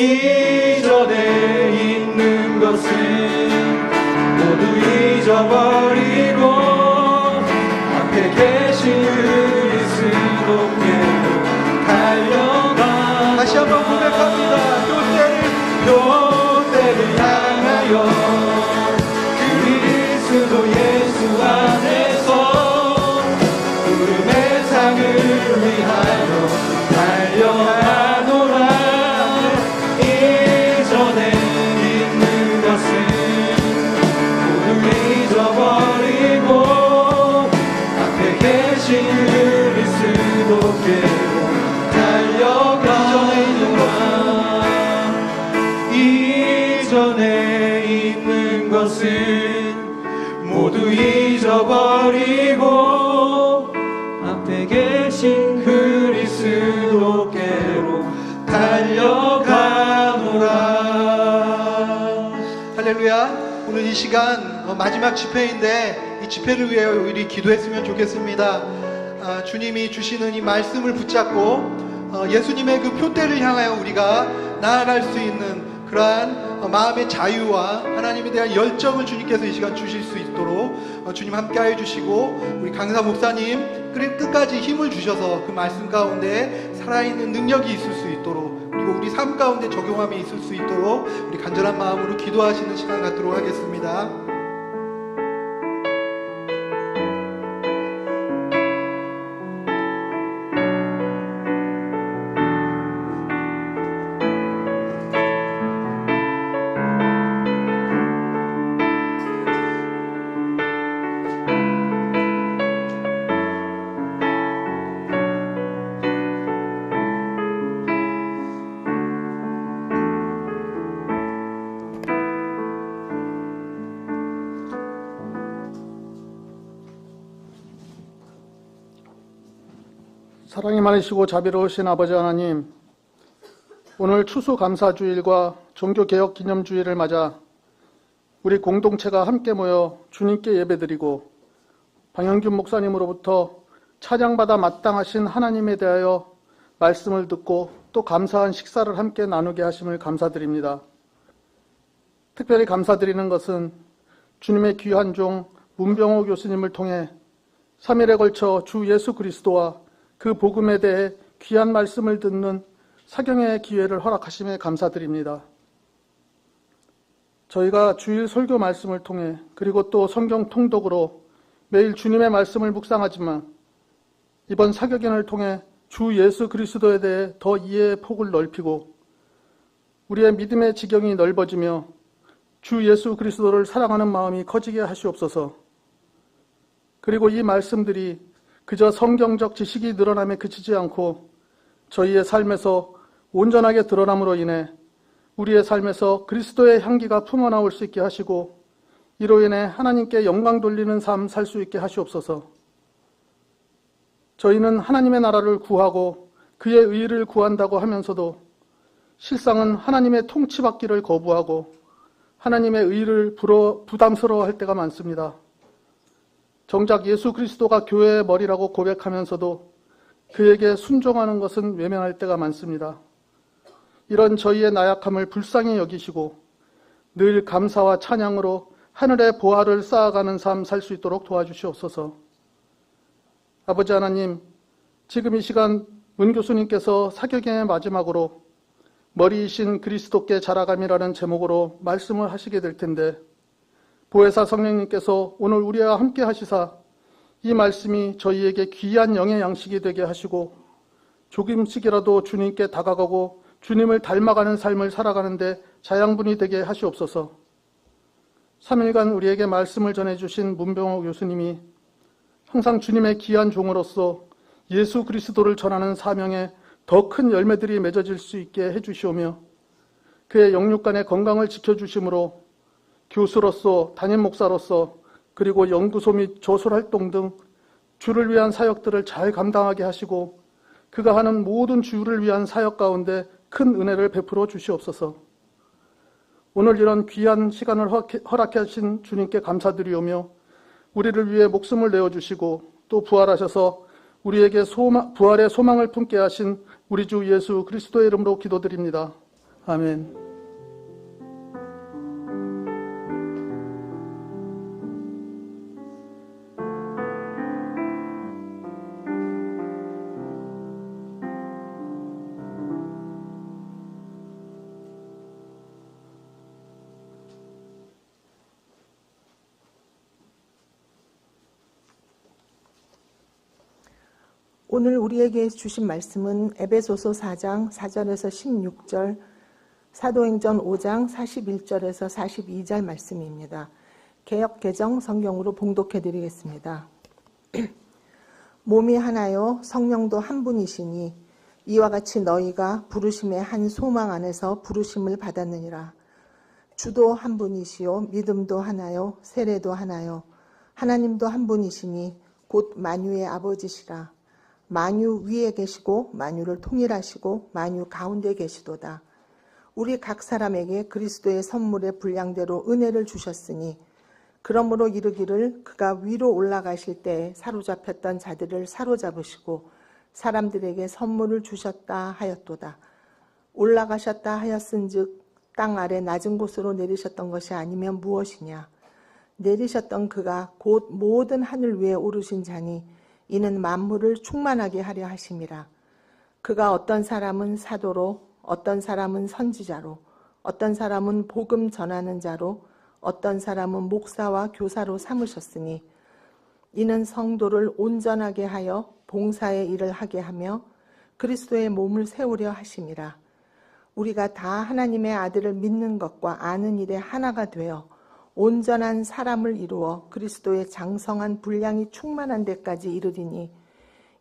이전에 있는 것은 모두 잊어버리고 앞에 계신 그리스도께로 달려가. 다시 한번 고백합니다. 교대를 향하여 그리스도 예수 안에서 구름의 상을 위하여 달려가노라. 이전에 있는 것은 모두 잊어버리고 앞에 계신 그리스도께로 달려가. 이전에 있는 것은 모두 잊어버리고 앞에 계신 그리스도께로 달려가노라. 할렐루야. 오늘 이 시간 마지막 집회인데 이 집회를 위해 우리 기도했으면 좋겠습니다. 주님이 주시는 이 말씀을 붙잡고 예수님의 그 표대를 향하여 우리가 나아갈 수 있는 그러한 마음의 자유와 하나님에 대한 열정을 주님께서 이 시간 주실 수 있도록 주님 함께하여 주시고, 우리 강사 목사님 끝까지 힘을 주셔서 그 말씀 가운데 살아있는 능력이 있을 수 있도록, 그리고 우리 삶 가운데 적용함이 있을 수 있도록 우리 간절한 마음으로 기도하시는 시간 갖도록 하겠습니다. 사랑이 많으시고 자비로우신 아버지 하나님, 오늘 추수감사주일과 종교개혁기념주일을 맞아 우리 공동체가 함께 모여 주님께 예배드리고 방영균 목사님으로부터 찬양받아 마땅하신 하나님에 대하여 말씀을 듣고 또 감사한 식사를 함께 나누게 하심을 감사드립니다. 특별히 감사드리는 것은 주님의 귀한 종 문병호 교수님을 통해 3일에 걸쳐 주 예수 그리스도와 그 복음에 대해 귀한 말씀을 듣는 사경의 기회를 허락하심에 감사드립니다. 저희가 주일 설교 말씀을 통해 그리고 또 성경 통독으로 매일 주님의 말씀을 묵상하지만 이번 사격연을 통해 주 예수 그리스도에 대해 더 이해의 폭을 넓히고 우리의 믿음의 지경이 넓어지며 주 예수 그리스도를 사랑하는 마음이 커지게 하시옵소서. 그리고 이 말씀들이 그저 성경적 지식이 늘어남에 그치지 않고 저희의 삶에서 온전하게 드러남으로 인해 우리의 삶에서 그리스도의 향기가 품어나올 수 있게 하시고 이로 인해 하나님께 영광 돌리는 삶 살 수 있게 하시옵소서. 저희는 하나님의 나라를 구하고 그의 의를 구한다고 하면서도 실상은 하나님의 통치받기를 거부하고 하나님의 의를 부담스러워할 때가 많습니다. 정작 예수 그리스도가 교회의 머리라고 고백하면서도 그에게 순종하는 것은 외면할 때가 많습니다. 이런 저희의 나약함을 불쌍히 여기시고 늘 감사와 찬양으로 하늘의 보화를 쌓아가는 삶 살 수 있도록 도와주시옵소서. 아버지 하나님, 지금 이 시간 문 교수님께서 사격의 마지막으로 머리이신 그리스도께 자라감이라는 제목으로 말씀을 하시게 될 텐데 보혜사 성령님께서 오늘 우리와 함께 하시사 이 말씀이 저희에게 귀한 영의 양식이 되게 하시고 조금씩이라도 주님께 다가가고 주님을 닮아가는 삶을 살아가는데 자양분이 되게 하시옵소서. 3일간 우리에게 말씀을 전해주신 문병호 교수님이 항상 주님의 귀한 종으로서 예수 그리스도를 전하는 사명에 더 큰 열매들이 맺어질 수 있게 해주시오며 그의 영육간의 건강을 지켜주심으로 교수로서 담임 목사로서 그리고 연구소 및 저술활동 등 주를 위한 사역들을 잘 감당하게 하시고 그가 하는 모든 주를 위한 사역 가운데 큰 은혜를 베풀어 주시옵소서. 오늘 이런 귀한 시간을 허락해 하신 주님께 감사드리오며 우리를 위해 목숨을 내어주시고 또 부활하셔서 우리에게 부활의 소망을 품게 하신 우리 주 예수 그리스도의 이름으로 기도드립니다. 아멘. 오늘 우리에게 주신 말씀은 에베소서 4장 4절에서 16절, 사도행전 5장 41절에서 42절 말씀입니다. 개역개정 성경으로 봉독해 드리겠습니다. 몸이 하나요 성령도 한 분이시니 이와 같이 너희가 부르심의 한 소망 안에서 부르심을 받았느니라. 주도 한 분이시요 믿음도 하나요 세례도 하나요 하나님도 한 분이시니 곧 만유의 아버지시라. 만유 위에 계시고 만유를 통일하시고 만유 가운데 계시도다. 우리 각 사람에게 그리스도의 선물의 분량대로 은혜를 주셨으니 그러므로 이르기를 그가 위로 올라가실 때에 사로잡혔던 자들을 사로잡으시고 사람들에게 선물을 주셨다 하였도다. 올라가셨다 하였은즉 땅 아래 낮은 곳으로 내리셨던 것이 아니면 무엇이냐. 내리셨던 그가 곧 모든 하늘 위에 오르신 자니 이는 만물을 충만하게 하려 하심이라. 그가 어떤 사람은 사도로 어떤 사람은 선지자로 어떤 사람은 복음 전하는 자로 어떤 사람은 목사와 교사로 삼으셨으니 이는 성도를 온전하게 하여 봉사의 일을 하게 하며 그리스도의 몸을 세우려 하심이라. 우리가 다 하나님의 아들을 믿는 것과 아는 일에 하나가 되어 온전한 사람을 이루어 그리스도의 장성한 분량이 충만한 데까지 이르리니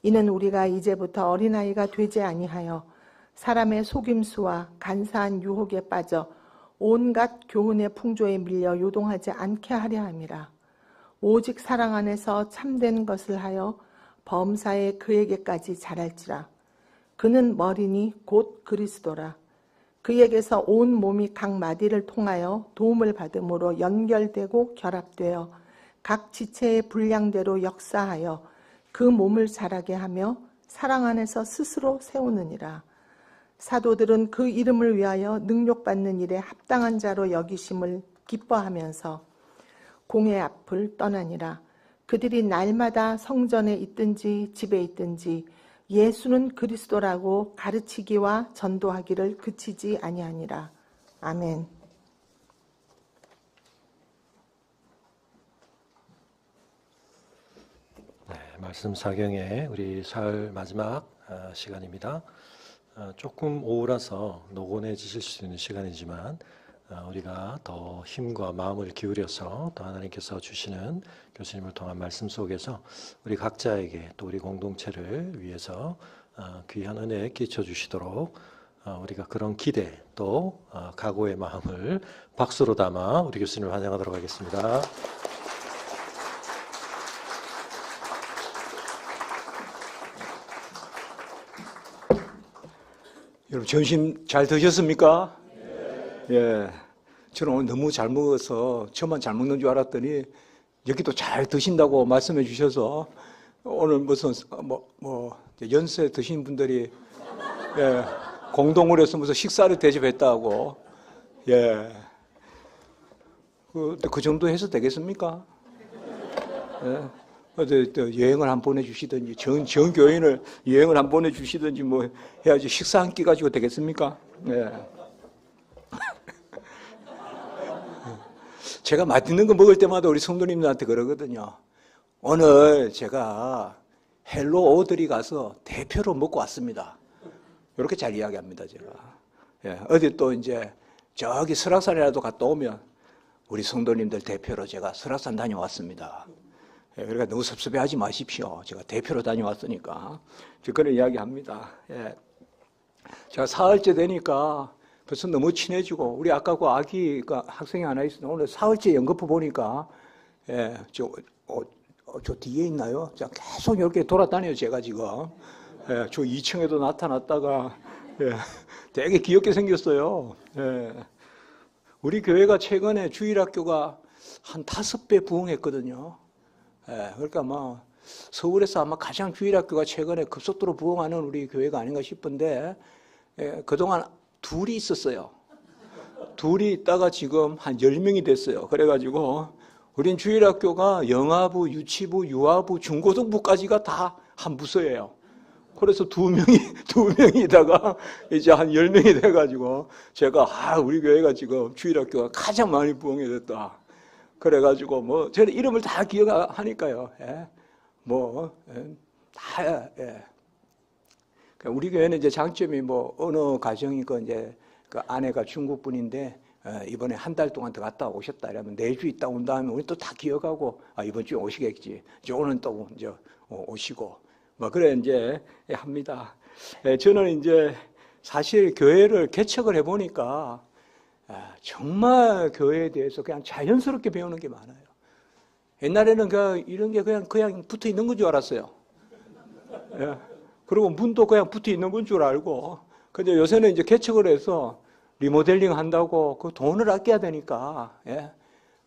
이는 우리가 이제부터 어린아이가 되지 아니하여 사람의 속임수와 간사한 유혹에 빠져 온갖 교훈의 풍조에 밀려 요동하지 않게 하려 함이라. 오직 사랑 안에서 참된 것을 하여 범사에 그에게까지 자랄지라. 그는 머리니 곧 그리스도라. 그에게서 온 몸이 각 마디를 통하여 도움을 받음으로 연결되고 결합되어 각 지체의 분량대로 역사하여 그 몸을 자라게 하며 사랑 안에서 스스로 세우느니라. 사도들은 그 이름을 위하여 능욕받는 일에 합당한 자로 여기심을 기뻐하면서 공의 앞을 떠나니라. 그들이 날마다 성전에 있든지 집에 있든지 예수는 그리스도라고 가르치기와 전도하기를 그치지 아니하니라. 아멘. 네, 말씀 사경의 우리 사흘 마지막 시간입니다. 조금 우울해서 노곤해지실 수 있는 시간이지만 우리가 더 힘과 마음을 기울여서 또 하나님께서 주시는 교수님을 통한 말씀 속에서 우리 각자에게 또 우리 공동체를 위해서 귀한 은혜 끼쳐 주시도록 우리가 그런 기대 또 각오의 마음을 박수로 담아 우리 교수님을 환영하도록 하겠습니다. 여러분 점심 잘 드셨습니까? 네. 예, 저는 오늘 너무 잘 먹어서 저만 잘 먹는 줄 알았더니 여기도 잘 드신다고 말씀해 주셔서 오늘 무슨 연세 드신 분들이 예, 공동으로 해서 무슨 식사를 대접했다고 예, 그 정도 해서 되겠습니까? 예. 어디 여행을 한 번 보내주시든지 전 교인을 여행을 한 번 보내주시든지 뭐 해야지 식사 한 끼 가지고 되겠습니까? 네. 제가 맛있는 거 먹을 때마다 우리 성도님들한테 그러거든요. 오늘 제가 헬로 오드리 가서 대표로 먹고 왔습니다. 이렇게 잘 이야기합니다, 제가. 예, 어디 또 이제 저기 설악산이라도 갔다 오면 우리 성도님들 대표로 제가 설악산 다녀왔습니다. 그러니까 너무 섭섭해하지 마십시오. 제가 대표로 다녀왔으니까. 그런 이야기합니다. 예. 제가 사흘째 되니까 벌써 너무 친해지고 우리 아까 그 아기가 학생이 하나 있었는데 오늘 사흘째 연거푸 보니까 예, 저 뒤에 있나요? 자, 계속 이렇게 돌아다녀요. 제가 지금 예, 저 2층에도 나타났다가 예, 되게 귀엽게 생겼어요. 예. 우리 교회가 최근에 주일학교가 한 5배 부흥했거든요. 예, 그러니까 뭐 서울에서 아마 가장 주일학교가 최근에 급속도로 부흥하는 우리 교회가 아닌가 싶은데 예, 그동안 둘이 있었어요. 둘이 있다가 지금 한 10명이 됐어요. 그래가지고 우린 주일학교가 영아부, 유치부, 유아부, 중고등부까지가 다 한 부서예요. 그래서 두 명이다가 이제 한 10명이 돼가지고 제가 우리 교회가 지금 주일학교가 가장 많이 부흥이 됐다. 그래가지고 뭐 저는 이름을 다 기억하니까요. 예. 우리 교회는 이제 장점이 뭐 어느 가정이건 이제 그 아내가 중국 분인데 이번에 한 달 동안 더 갔다 오셨다 이러면 4주 있다 온 다음에 우리 또 다 기억하고 이번 주에 오시겠지. 이제 오늘 또 이제 오시고 뭐 그래 이제 합니다. 저는 이제 사실 교회를 개척을 해보니까 정말 교회에 대해서 그냥 자연스럽게 배우는 게 많아요. 옛날에는 이런 게 그냥 붙어 있는 건 줄 알았어요. 예. 그리고 문도 그냥 붙어 있는 건 줄 알고. 근데 요새는 이제 개척을 해서 리모델링 한다고 그 돈을 아껴야 되니까, 예.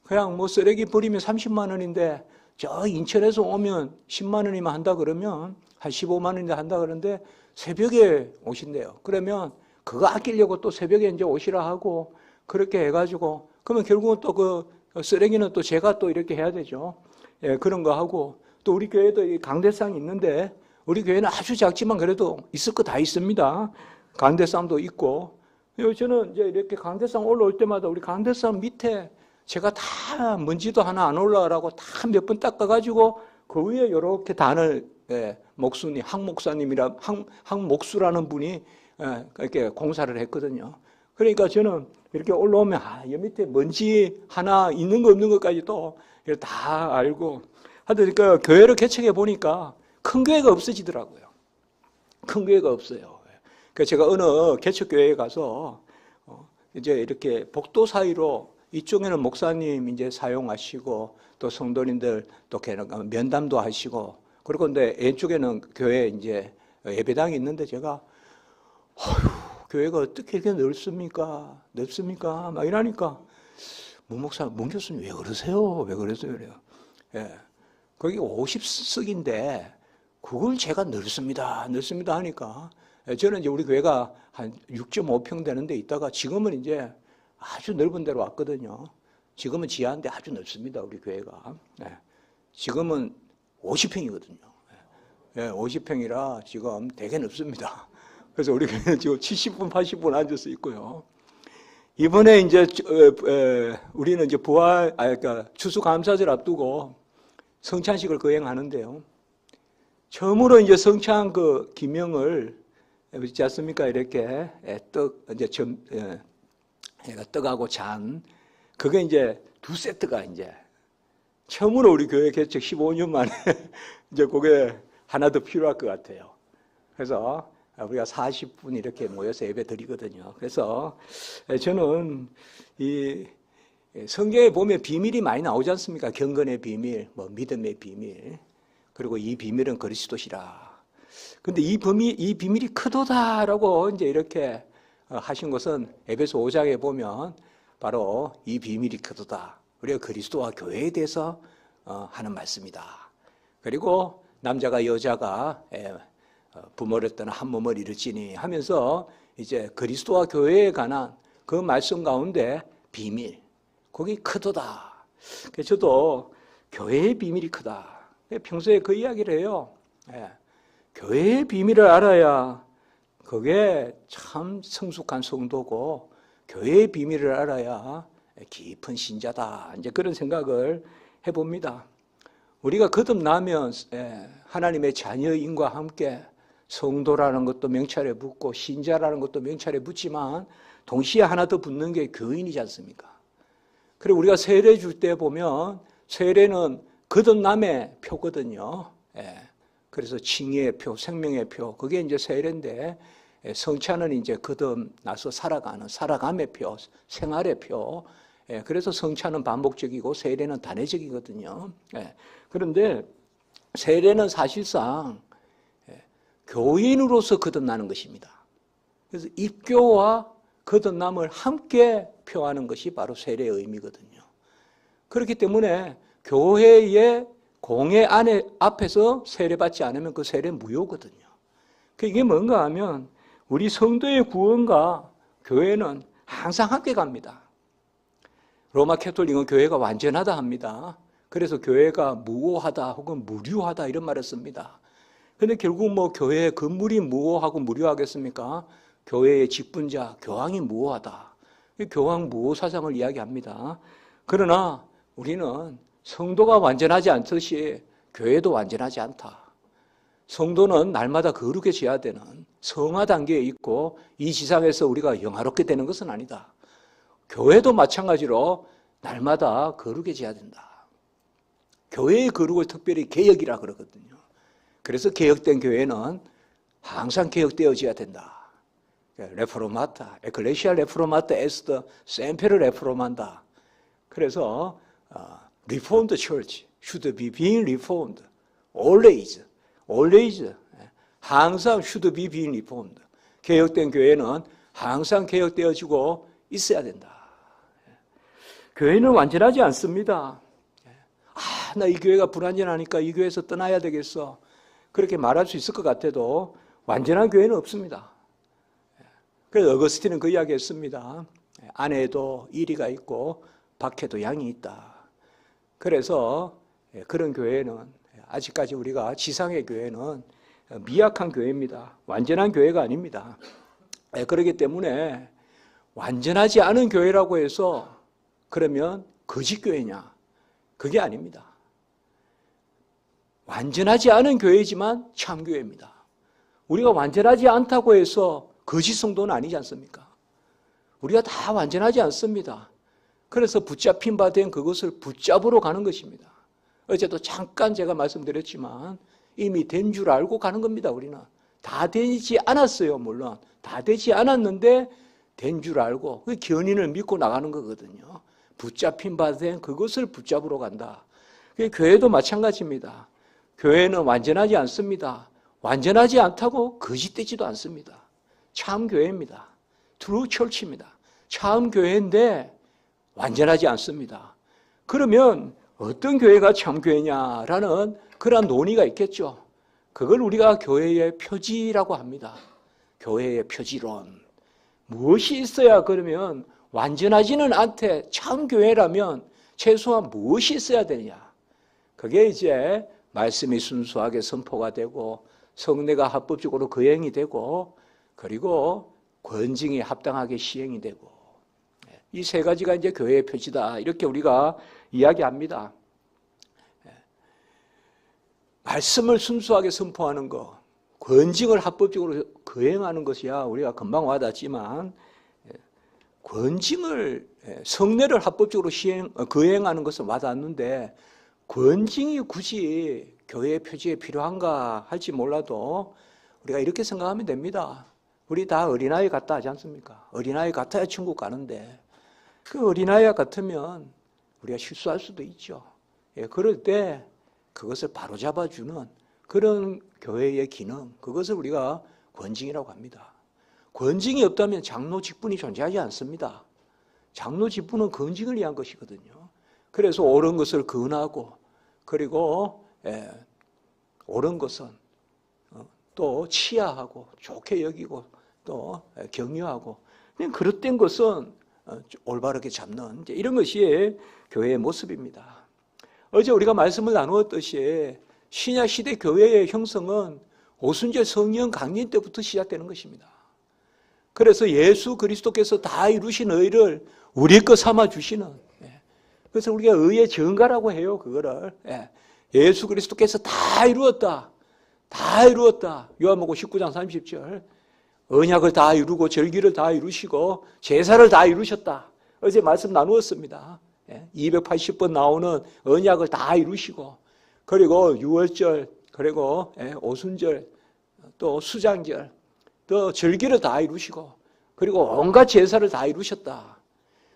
그냥 뭐 쓰레기 버리면 30만 원인데 저 인천에서 오면 10만 원이면 한다 그러면 한 15만 원인데 한다 그러는데 새벽에 오신대요. 그러면 그거 아끼려고 또 새벽에 이제 오시라 하고 그렇게 해가지고 그러면 결국은 또 그 쓰레기는 또 제가 또 이렇게 해야 되죠. 예, 그런 거 하고 또 우리 교회도 강대상이 있는데 우리 교회는 아주 작지만 그래도 있을 거 다 있습니다. 강대상도 있고 저는 이제 이렇게 강대상 올라올 때마다 우리 강대상 밑에 제가 다 먼지도 하나 안 올라가라고 다 몇 번 닦아가지고 그 위에 이렇게 단을 목수님, 항목수라는 분이 이렇게 공사를 했거든요. 그러니까 저는 이렇게 올라오면 이 밑에 먼지 하나 있는 거 없는 것까지도 다 알고 하여튼 그러니까 교회를 개척해 보니까 큰 교회가 없어지더라고요. 큰 교회가 없어요. 그래서 제가 어느 개척교회에 가서 이제 이렇게 복도 사이로 이쪽에는 목사님 이제 사용하시고 또 성도님들 또 면담도 하시고 그리고 근데 왼쪽에는 교회 이제 예배당이 있는데 제가 교회가 어떻게 이렇게 넓습니까? 막 이러니까 문 교수님 왜 그러세요? 그래요. 예. 거기 50석인데 그걸 제가 넓습니다 하니까 저는 이제 우리 교회가 한 6.5평 되는데 있다가 지금은 이제 아주 넓은 데로 왔거든요. 지금은 지하인데 아주 넓습니다, 우리 교회가. 예. 지금은 50평이거든요. 예, 50평이라 지금 되게 넓습니다. 그래서 우리 교회는 지금 70분, 80분 앉아서 있고요. 이번에 이제 우리는 이제 그러니까 추수감사절 앞두고 성찬식을 거행하는데요. 처음으로 이제 성찬 그 기명을 있지 않습니까? 이렇게 떡하고 잔 그게 이제 2세트가 이제 처음으로 우리 교회 개척 15년 만에 이제 그게 하나 더 필요할 것 같아요. 그래서 우리가 40분 이렇게 모여서 예배 드리거든요. 그래서 저는 이 성경에 보면 비밀이 많이 나오지 않습니까? 경건의 비밀, 뭐 믿음의 비밀, 그리고 이 비밀은 그리스도시라. 근데 이 비밀이 크도다라고 이제 이렇게 하신 것은 에베소 5장에 보면 바로 이 비밀이 크도다. 우리가 그리스도와 교회에 대해서 하는 말씀이다. 그리고 남자가 여자가 부모를 떠나 한 몸을 이루지니 하면서 이제 그리스도와 교회에 관한 그 말씀 가운데 비밀, 거기 크도다. 그래서 저도 교회의 비밀이 크다. 평소에 그 이야기를 해요. 교회의 비밀을 알아야 그게 참 성숙한 성도고 교회의 비밀을 알아야 깊은 신자다. 이제 그런 생각을 해봅니다. 우리가 거듭나면 하나님의 자녀인과 함께 성도라는 것도 명찰에 붙고 신자라는 것도 명찰에 붙지만 동시에 하나 더 붙는 게 교인이지 않습니까? 그리고 우리가 세례 줄 때 보면 세례는 거듭남의 표거든요. 그래서 칭의의 표, 생명의 표, 그게 이제 세례인데 성찬은 이제 거듭나서 살아감의 표, 생활의 표. 그래서 성찬은 반복적이고 세례는 단회적이거든요. 그런데 세례는 사실상 교인으로서 거듭나는 것입니다. 그래서 입교와 거듭남을 함께 표하는 것이 바로 세례의 의미거든요. 그렇기 때문에 교회의 공회 앞에서 세례받지 않으면 그 세례는 무효거든요. 이게 뭔가 하면 우리 성도의 구원과 교회는 항상 함께 갑니다. 로마 캐톨릭은 교회가 완전하다 합니다. 그래서 교회가 무오하다 혹은 무료하다 이런 말을 씁니다. 근데 결국 뭐 교회 건물이 무오하고 무료하겠습니까? 교회의 직분자, 교황이 무오하다. 교황 무오 사상을 이야기합니다. 그러나 우리는 성도가 완전하지 않듯이 교회도 완전하지 않다. 성도는 날마다 거룩해져야 되는 성화 단계에 있고 이 지상에서 우리가 영화롭게 되는 것은 아니다. 교회도 마찬가지로 날마다 거룩해져야 된다. 교회의 거룩을 특별히 개혁이라 그러거든요. 그래서 개혁된 교회는 항상 개혁되어져야 된다. 레포르마타, 에클레시아 레포르마타 에스더 셈페르 레포르만다. 그래서 Reformed Church should be being reformed always. 항상 should be being reformed. 개혁된 교회는 항상 개혁되어지고 있어야 된다. 교회는 완전하지 않습니다. 나 이 교회가 불완전하니까 이 교회에서 떠나야 되겠어. 그렇게 말할 수 있을 것 같아도 완전한 교회는 없습니다. 그래서 어거스틴은 그 이야기 했습니다. 안에도 이리가 있고 밖에도 양이 있다. 그래서 그런 교회는 아직까지 우리가 지상의 교회는 미약한 교회입니다. 완전한 교회가 아닙니다. 그렇기 때문에 완전하지 않은 교회라고 해서 그러면 거짓 교회냐? 그게 아닙니다. 완전하지 않은 교회지만 참 교회입니다. 우리가 완전하지 않다고 해서 거짓 성도는 아니지 않습니까? 우리가 다 완전하지 않습니다. 그래서 붙잡힌 바 된 그것을 붙잡으러 가는 것입니다. 어제도 잠깐 제가 말씀드렸지만 이미 된 줄 알고 가는 겁니다. 우리는 다 되지 않았어요. 물론 다 되지 않았는데 된 줄 알고 그 견인을 믿고 나가는 거거든요. 붙잡힌 바 된 그것을 붙잡으러 간다. 교회도 마찬가지입니다. 교회는 완전하지 않습니다. 완전하지 않다고 거짓되지도 않습니다. 참 교회입니다. 트루 철치입니다. 참 교회인데 완전하지 않습니다. 그러면 어떤 교회가 참 교회냐라는 그런 논의가 있겠죠. 그걸 우리가 교회의 표지라고 합니다. 교회의 표지론. 무엇이 있어야 그러면 완전하지는 않되 참 교회라면 최소한 무엇이 있어야 되느냐. 그게 이제 말씀이 순수하게 선포가 되고 성례가 합법적으로 거행이 되고 그리고 권징이 합당하게 시행이 되고 이 세 가지가 이제 교회의 표지다. 이렇게 우리가 이야기합니다. 말씀을 순수하게 선포하는 것, 권징을 합법적으로 거행하는 것이야 우리가 금방 와닿지만 권징을 성례를 합법적으로 거행하는 것은 와닿는데 권징이 굳이 교회의 표지에 필요한가 할지 몰라도 우리가 이렇게 생각하면 됩니다. 우리 다 어린아이 같다 하지 않습니까? 어린아이 같아야 천국 가는데 그 어린아이 같으면 우리가 실수할 수도 있죠. 그럴 때 그것을 바로잡아주는 그런 교회의 기능, 그것을 우리가 권징이라고 합니다. 권징이 없다면 장로 직분이 존재하지 않습니다. 장로 직분은 권징을 위한 것이거든요. 그래서 옳은 것을 권하고 그리고 옳은 것은 또 치하하고 좋게 여기고 또 격려하고 그릇된 것은 올바르게 잡는 이제 이런 것이 교회의 모습입니다. 어제 우리가 말씀을 나누었듯이 신약 시대 교회의 형성은 오순절 성령 강림 때부터 시작되는 것입니다. 그래서 예수 그리스도께서 다 이루신 의를 우리 것 삼아 주시는, 그래서 우리가 의의 증가라고 해요. 그거를 예수 그리스도께서 다 이루었다. 다 이루었다. 요한복음 19장 30절. 언약을 다 이루고 절기를 다 이루시고 제사를 다 이루셨다. 어제 말씀 나누었습니다. 280번 나오는 언약을 다 이루시고 그리고 유월절 그리고 오순절 또 수장절 또 절기를 다 이루시고 그리고 온갖 제사를 다 이루셨다.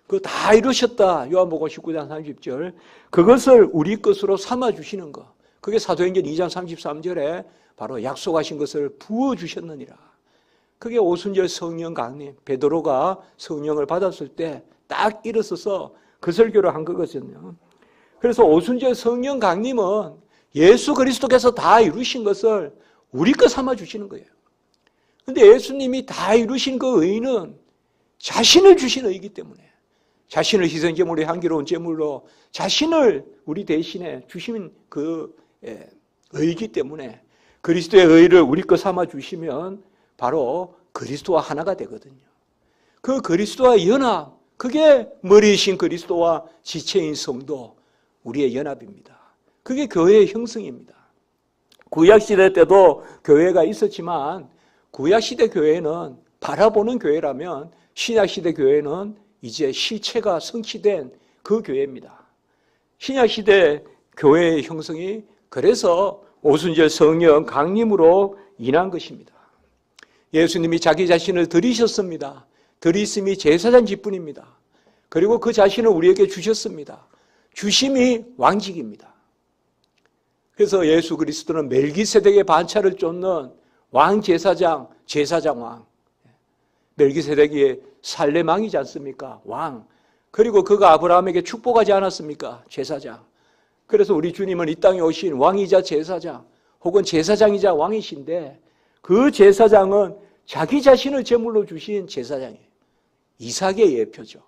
그 다 이루셨다. 요한복음 19장 30절. 그것을 우리 것으로 삼아 주시는 것. 그게 사도행전 2장 33절에 바로 약속하신 것을 부어 주셨느니라. 그게 오순절 성령 강림. 베드로가 성령을 받았을 때 딱 일어서서 그 설교를 한 거거든요. 그래서 오순절 성령 강림은 예수 그리스도께서 다 이루신 것을 우리 것 삼아 주시는 거예요. 근데 예수님이 다 이루신 그 의는 자신을 주신 의이기 때문에 자신을 희생제물로 향기로운 제물로 자신을 우리 대신에 주신 그 의이기 때문에 그리스도의 의를 우리 것 삼아 주시면 바로 그리스도와 하나가 되거든요. 그 그리스도와 연합, 그게 머리이신 그리스도와 지체인 성도, 우리의 연합입니다. 그게 교회의 형성입니다. 구약시대 때도 교회가 있었지만 구약시대 교회는 바라보는 교회라면 신약시대 교회는 이제 실체가 성취된 그 교회입니다. 신약시대 교회의 형성이 그래서 오순절 성령 강림으로 인한 것입니다. 예수님이 자기 자신을 드리셨습니다. 드리심이 제사장 직분입니다. 그리고 그 자신을 우리에게 주셨습니다. 주심이 왕직입니다. 그래서 예수 그리스도는 멜기세덱의 반차를 쫓는 왕제사장, 제사장왕. 멜기세덱이 살레망이지 않습니까? 왕. 그리고 그가 아브라함에게 축복하지 않았습니까? 제사장. 그래서 우리 주님은 이 땅에 오신 왕이자 제사장 혹은 제사장이자 왕이신데 그 제사장은 자기 자신을 제물로 주신 제사장이에요. 이삭의 예표죠.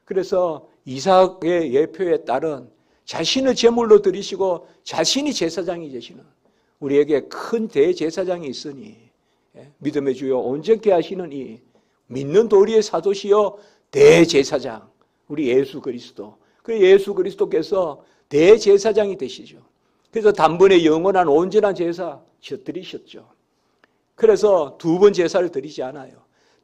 그래서 이삭의 예표에 따른 자신을 제물로 드리시고 자신이 제사장이 되시는 우리에게 큰 대제사장이 있으니 믿음의 주여 온전케 하시는 이 믿는 도리의 사도시여 대제사장 우리 예수 그리스도. 그 예수 그리스도께서 대제사장이 되시죠. 그래서 단번에 영원한 온전한 제사 드리셨죠. 그래서 두 번 제사를 드리지 않아요.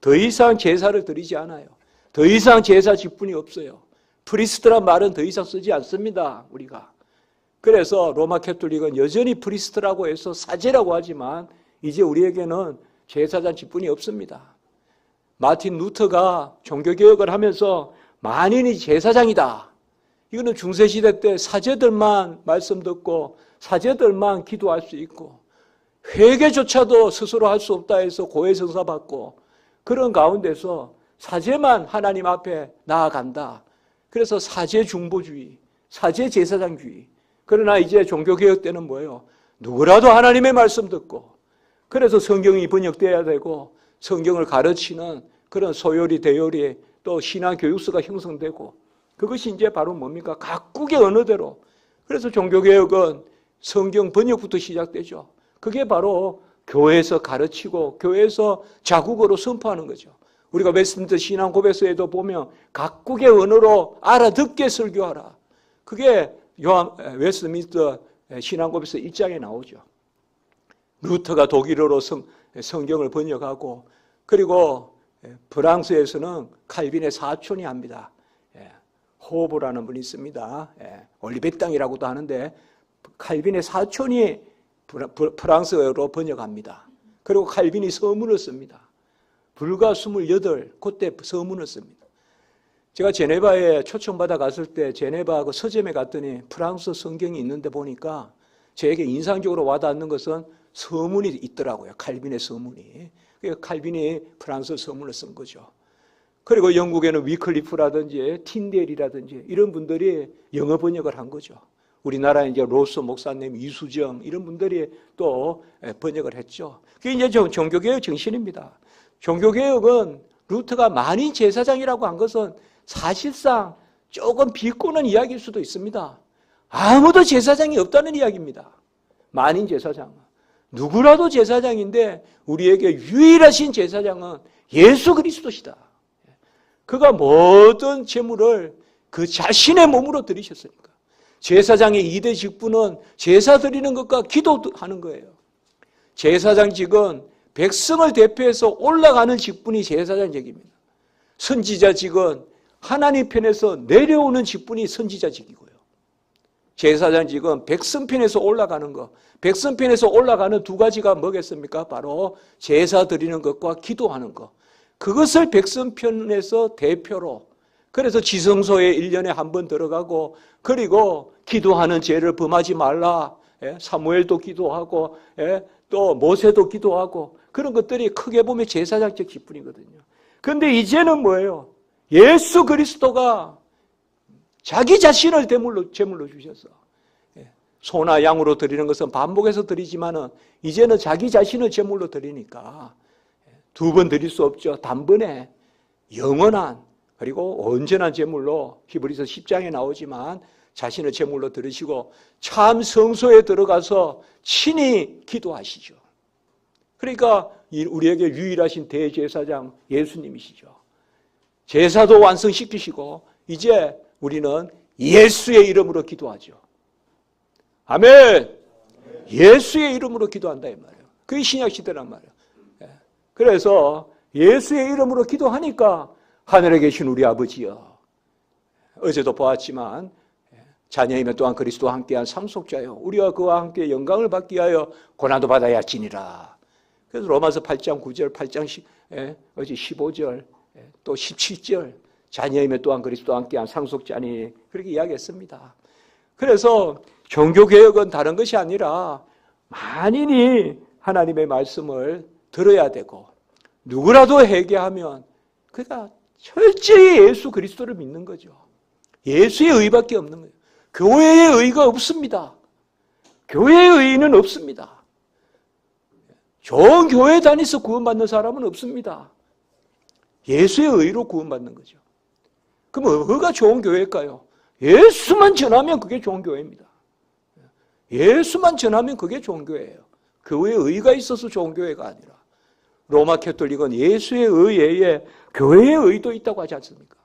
더 이상 제사를 드리지 않아요. 더 이상 제사 직분이 없어요. 프리스트란 말은 더 이상 쓰지 않습니다. 우리가. 그래서 로마 캐톨릭은 여전히 프리스트라고 해서 사제라고 하지만 이제 우리에게는 제사장 직분이 없습니다. 마틴 루터가 종교개혁을 하면서 만인이 제사장이다. 이거는 중세시대 때 사제들만 말씀 듣고 사제들만 기도할 수 있고 회개조차도 스스로 할 수 없다 해서 고해성사 받고 그런 가운데서 사제만 하나님 앞에 나아간다. 그래서 사제중보주의, 사제제사장주의. 그러나 이제 종교개혁 때는 뭐예요? 누구라도 하나님의 말씀 듣고 그래서 성경이 번역돼야 되고 성경을 가르치는 그런 소요리, 대요리 또 신앙교육서가 형성되고 그것이 이제 바로 뭡니까? 각국의 언어대로. 그래서 종교개혁은 성경 번역부터 시작되죠. 그게 바로 교회에서 가르치고 교회에서 자국어로 선포하는 거죠. 우리가 웨스트민스터 신앙고백서에도 보면 각국의 언어로 알아듣게 설교하라. 그게 웨스트민스터 신앙고백서 1장에 나오죠. 루터가 독일어로 성경을 번역하고 그리고 프랑스에서는 칼빈의 사촌이 합니다. 호보라는 분이 있습니다. 올리베땅이라고도 하는데 칼빈의 사촌이 프랑스어로 번역합니다. 그리고 칼빈이 서문을 씁니다. 불과 28 그때 서문을 씁니다. 제가 제네바에 초청받아 갔을 때 제네바 그 서점에 갔더니 프랑스 성경이 있는데 보니까 저에게 인상적으로 와닿는 것은 서문이 있더라고요. 칼빈의 서문이. 칼빈이 프랑스 서문을 쓴 거죠. 그리고 영국에는 위클리프라든지 틴델이라든지 이런 분들이 영어 번역을 한 거죠. 우리나라에 이제 로스 목사님, 이수정 이런 분들이 또 번역을 했죠. 그게 이제 종교개혁 정신입니다. 종교개혁은 루터가 만인 제사장이라고 한 것은 사실상 조금 비꼬는 이야기일 수도 있습니다. 아무도 제사장이 없다는 이야기입니다. 만인 제사장. 누구라도 제사장인데 우리에게 유일하신 제사장은 예수 그리스도시다. 그가 모든 제물을 그 자신의 몸으로 드리셨으니까. 제사장의 2대 직분은 제사 드리는 것과 기도하는 거예요. 제사장직은 백성을 대표해서 올라가는 직분이 제사장직입니다. 선지자직은 하나님 편에서 내려오는 직분이 선지자직이고요. 제사장직은 백성 편에서 올라가는 것. 백성 편에서 올라가는 두 가지가 뭐겠습니까? 바로 제사 드리는 것과 기도하는 것. 그것을 백성 편에서 대표로 그래서 지성소에 1년에 한 번 들어가고 그리고 기도하는 죄를 범하지 말라. 사무엘도 기도하고 또 모세도 기도하고 그런 것들이 크게 보면 제사장적 직분이거든요. 그런데 이제는 뭐예요? 예수 그리스도가 자기 자신을 제물로 주셔서 소나 양으로 드리는 것은 반복해서 드리지만은 이제는 자기 자신을 제물로 드리니까 두 번 드릴 수 없죠. 단번에 영원한 그리고 온전한 제물로 히브리서 10장에 나오지만 자신을 제물로 들으시고 참 성소에 들어가서 친히 기도하시죠. 그러니까 우리에게 유일하신 대제사장 예수님이시죠. 제사도 완성시키시고 이제 우리는 예수의 이름으로 기도하죠. 아멘. 예수의 이름으로 기도한다 이 말이에요. 그게 신약시대란 말이에요. 그래서 예수의 이름으로 기도하니까 하늘에 계신 우리 아버지여, 어제도 보았지만 자녀이면 또한 그리스도와 함께한 상속자여, 우리와 그와 함께 영광을 받기 위하여 고난도 받아야 할지니라. 그래서 로마서 8장 9절, 8장 어제 15절, 또 17절, 자녀이면 또한 그리스도와 함께한 상속자니, 그렇게 이야기했습니다. 그래서 종교개혁은 다른 것이 아니라 만인이 하나님의 말씀을 들어야 되고, 누구라도 회개하면 그가 철저히 예수 그리스도를 믿는 거죠. 예수의 의밖에 없는 거예요. 교회의 의가 없습니다. 교회의 의는 없습니다. 좋은 교회 다니서 구원받는 사람은 없습니다. 예수의 의로 구원받는 거죠. 그럼 뭐가 좋은 교회일까요? 예수만 전하면 그게 좋은 교회입니다. 예수만 전하면 그게 좋은 교회예요. 교회에 의가 있어서 좋은 교회가 아니라, 로마 캐톨릭은 예수의 의에 교회의 의도 있다고 하지 않습니까?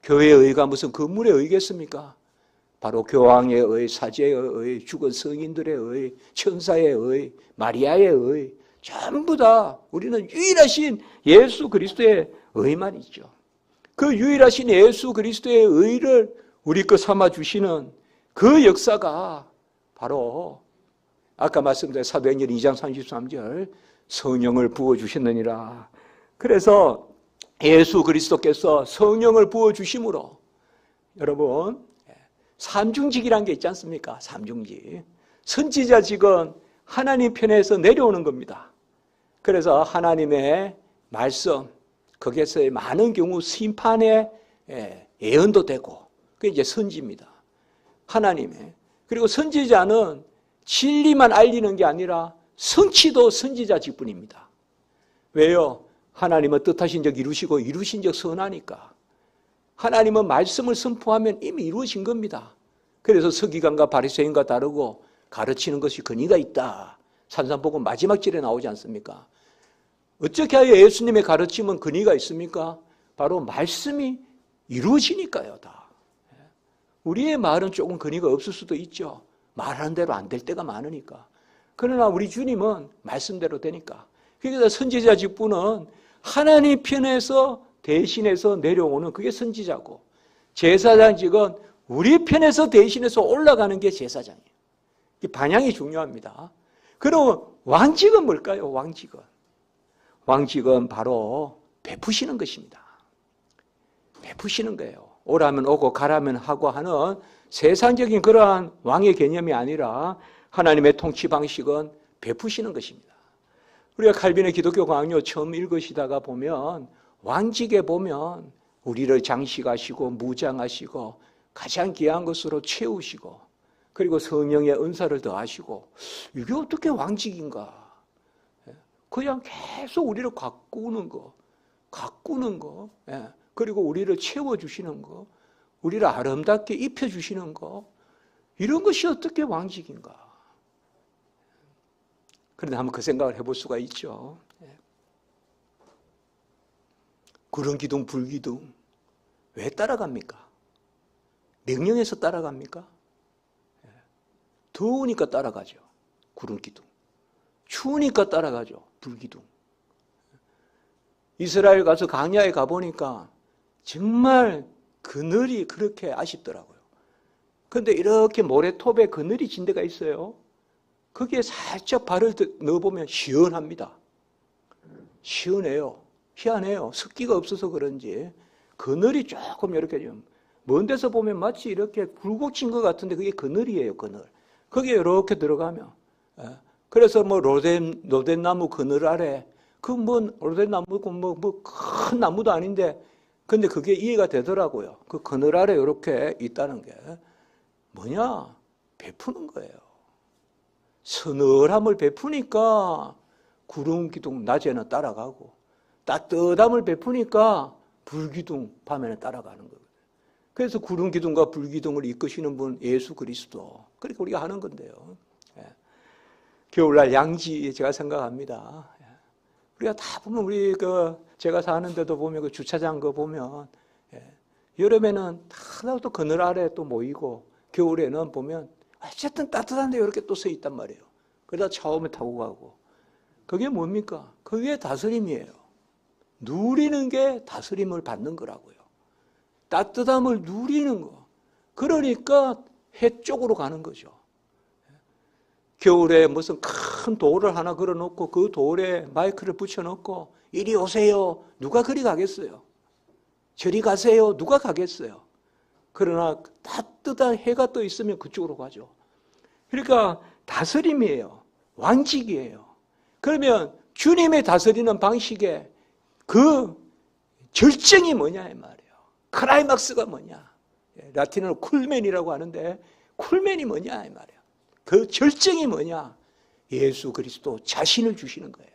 교회의 의가 무슨 건물의 의겠습니까? 바로 교황의 의, 사제의 의, 죽은 성인들의 의, 천사의 의, 마리아의 의, 전부 다 우리는 유일하신 예수 그리스도의 의만 있죠. 그 유일하신 예수 그리스도의 의를 우리 것 삼아 주시는 그 역사가 바로 아까 말씀드린 사도행전 2장 33절 성령을 부어주셨느니라. 그래서 예수 그리스도께서 성령을 부어주심으로 여러분 삼중직이라는 게 있지 않습니까? 삼중직. 선지자직은 하나님 편에서 내려오는 겁니다. 그래서 하나님의 말씀, 거기에서 많은 경우 심판의 예언도 되고, 그게 이제 선지입니다. 하나님의. 그리고 선지자는 진리만 알리는 게 아니라 성취도 선지자 직분입니다. 왜요? 하나님은 뜻하신 적 이루시고 이루신 적 선하니까. 하나님은 말씀을 선포하면 이미 이루어진 겁니다. 그래서 서기관과 바리새인과 다르고 가르치는 것이 근의가 있다. 산상복음 마지막 절에 나오지 않습니까? 어떻게 하여 예수님의 가르침은 근의가 있습니까? 바로 말씀이 이루어지니까요. 다. 우리의 말은 조금 근의가 없을 수도 있죠. 말하는 대로 안 될 때가 많으니까. 그러나 우리 주님은 말씀대로 되니까. 그래서 선지자 직분은 하나님 편에서 대신해서 내려오는 그게 선지자고, 제사장직은 우리 편에서 대신해서 올라가는 게 제사장이에요. 이 반향이 중요합니다. 그럼 왕직은 뭘까요? 왕직은 바로 베푸시는 것입니다. 베푸시는 거예요. 오라면 오고 가라면 하고 하는 세상적인 그러한 왕의 개념이 아니라 하나님의 통치 방식은 베푸시는 것입니다. 우리가 칼빈의 기독교 강요 처음 읽으시다가 보면 왕직에 보면 우리를 장식하시고 무장하시고 가장 귀한 것으로 채우시고 그리고 성령의 은사를 더하시고, 이게 어떻게 왕직인가? 그냥 계속 우리를 가꾸는 거, 그리고 우리를 채워주시는 거, 우리를 아름답게 입혀주시는 거, 이런 것이 어떻게 왕직인가? 그런데 한번 그 생각을 해볼 수가 있죠. 구름기둥, 불기둥 왜 따라갑니까? 명령해서 따라갑니까? 더우니까 따라가죠. 구름기둥. 추우니까 따라가죠. 불기둥. 이스라엘 가서 광야에 가보니까 정말 그늘이 그렇게 아쉽더라고요. 그런데 이렇게 모래톱에 그늘이 진 데가 있어요. 거기에 살짝 발을 넣어보면 시원합니다. 시원해요. 희한해요. 습기가 없어서 그런지 그늘이 조금 이렇게 좀 먼 데서 보면 마치 이렇게 굴곡진 것 같은데 그게 그늘이에요. 그늘. 거기에 이렇게 들어가면, 그래서 뭐 로덴나무 그늘 아래, 로덴나무고 큰 나무도 아닌데, 근데 그게 이해가 되더라고요. 그 그늘 아래 이렇게 있다는 게 뭐냐? 베푸는 거예요. 서늘함을 베푸니까 구름 기둥 낮에는 따라가고, 따뜻함을 베푸니까 불기둥 밤에는 따라가는 거거든요. 그래서 구름 기둥과 불기둥을 이끄시는 분 예수 그리스도. 그러니까 우리가 하는 건데요. 겨울날 양지 제가 생각합니다. 우리가 다 보면 우리 제가 사는 데도 보면 그 주차장 거 보면 여름에는 다 또 그늘 아래 또 모이고 겨울에는 보면 어쨌든 따뜻한데 이렇게 또 서 있단 말이에요. 그러다 차 오면 타고 가고. 그게 뭡니까? 그게 다스림이에요. 누리는 게 다스림을 받는 거라고요. 따뜻함을 누리는 거. 그러니까 해 쪽으로 가는 거죠. 겨울에 무슨 큰 돌을 하나 걸어놓고 그 돌에 마이크를 붙여놓고 이리 오세요. 누가 그리 가겠어요? 저리 가세요. 누가 가겠어요? 그러나 따뜻한 해가 떠 있으면 그쪽으로 가죠. 그러니까 다스림이에요. 왕직이에요. 그러면 주님의 다스리는 방식에 그 절정이 뭐냐 이 말이에요. 클라이막스가 뭐냐. 라틴어로 쿨맨이라고 하는데 쿨맨이 뭐냐 이 말이에요. 그 절정이 뭐냐. 예수 그리스도 자신을 주시는 거예요.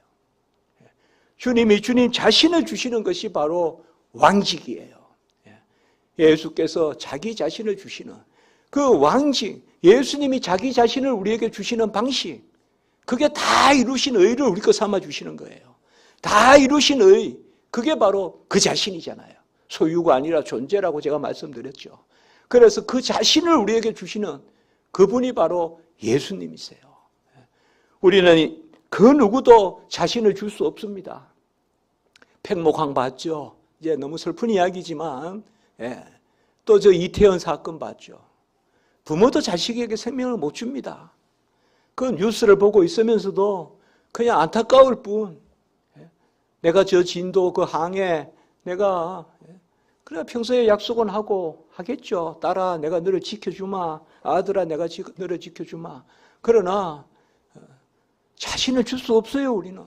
주님이 주님 자신을 주시는 것이 바로 왕직이에요. 예수께서 자기 자신을 주시는 그 왕직, 예수님이 자기 자신을 우리에게 주시는 방식, 그게 다 이루신 의를 우리 거 삼아 주시는 거예요. 다 이루신 의, 그게 바로 그 자신이잖아요. 소유가 아니라 존재라고 제가 말씀드렸죠. 그래서 그 자신을 우리에게 주시는 그분이 바로 예수님이세요. 우리는 그 누구도 자신을 줄 수 없습니다. 팽목항 봤죠? 이제 너무 슬픈 이야기지만, 또 저 이태원 사건 봤죠? 부모도 자식에게 생명을 못 줍니다. 그 뉴스를 보고 있으면서도 그냥 안타까울 뿐, 내가 저 진도 그 항에 내가 그래 평소에 약속은 하고 하겠죠. 딸아 내가 너를 지켜주마. 아들아 내가 너를 지켜주마. 그러나 자신을 줄 수 없어요. 우리는.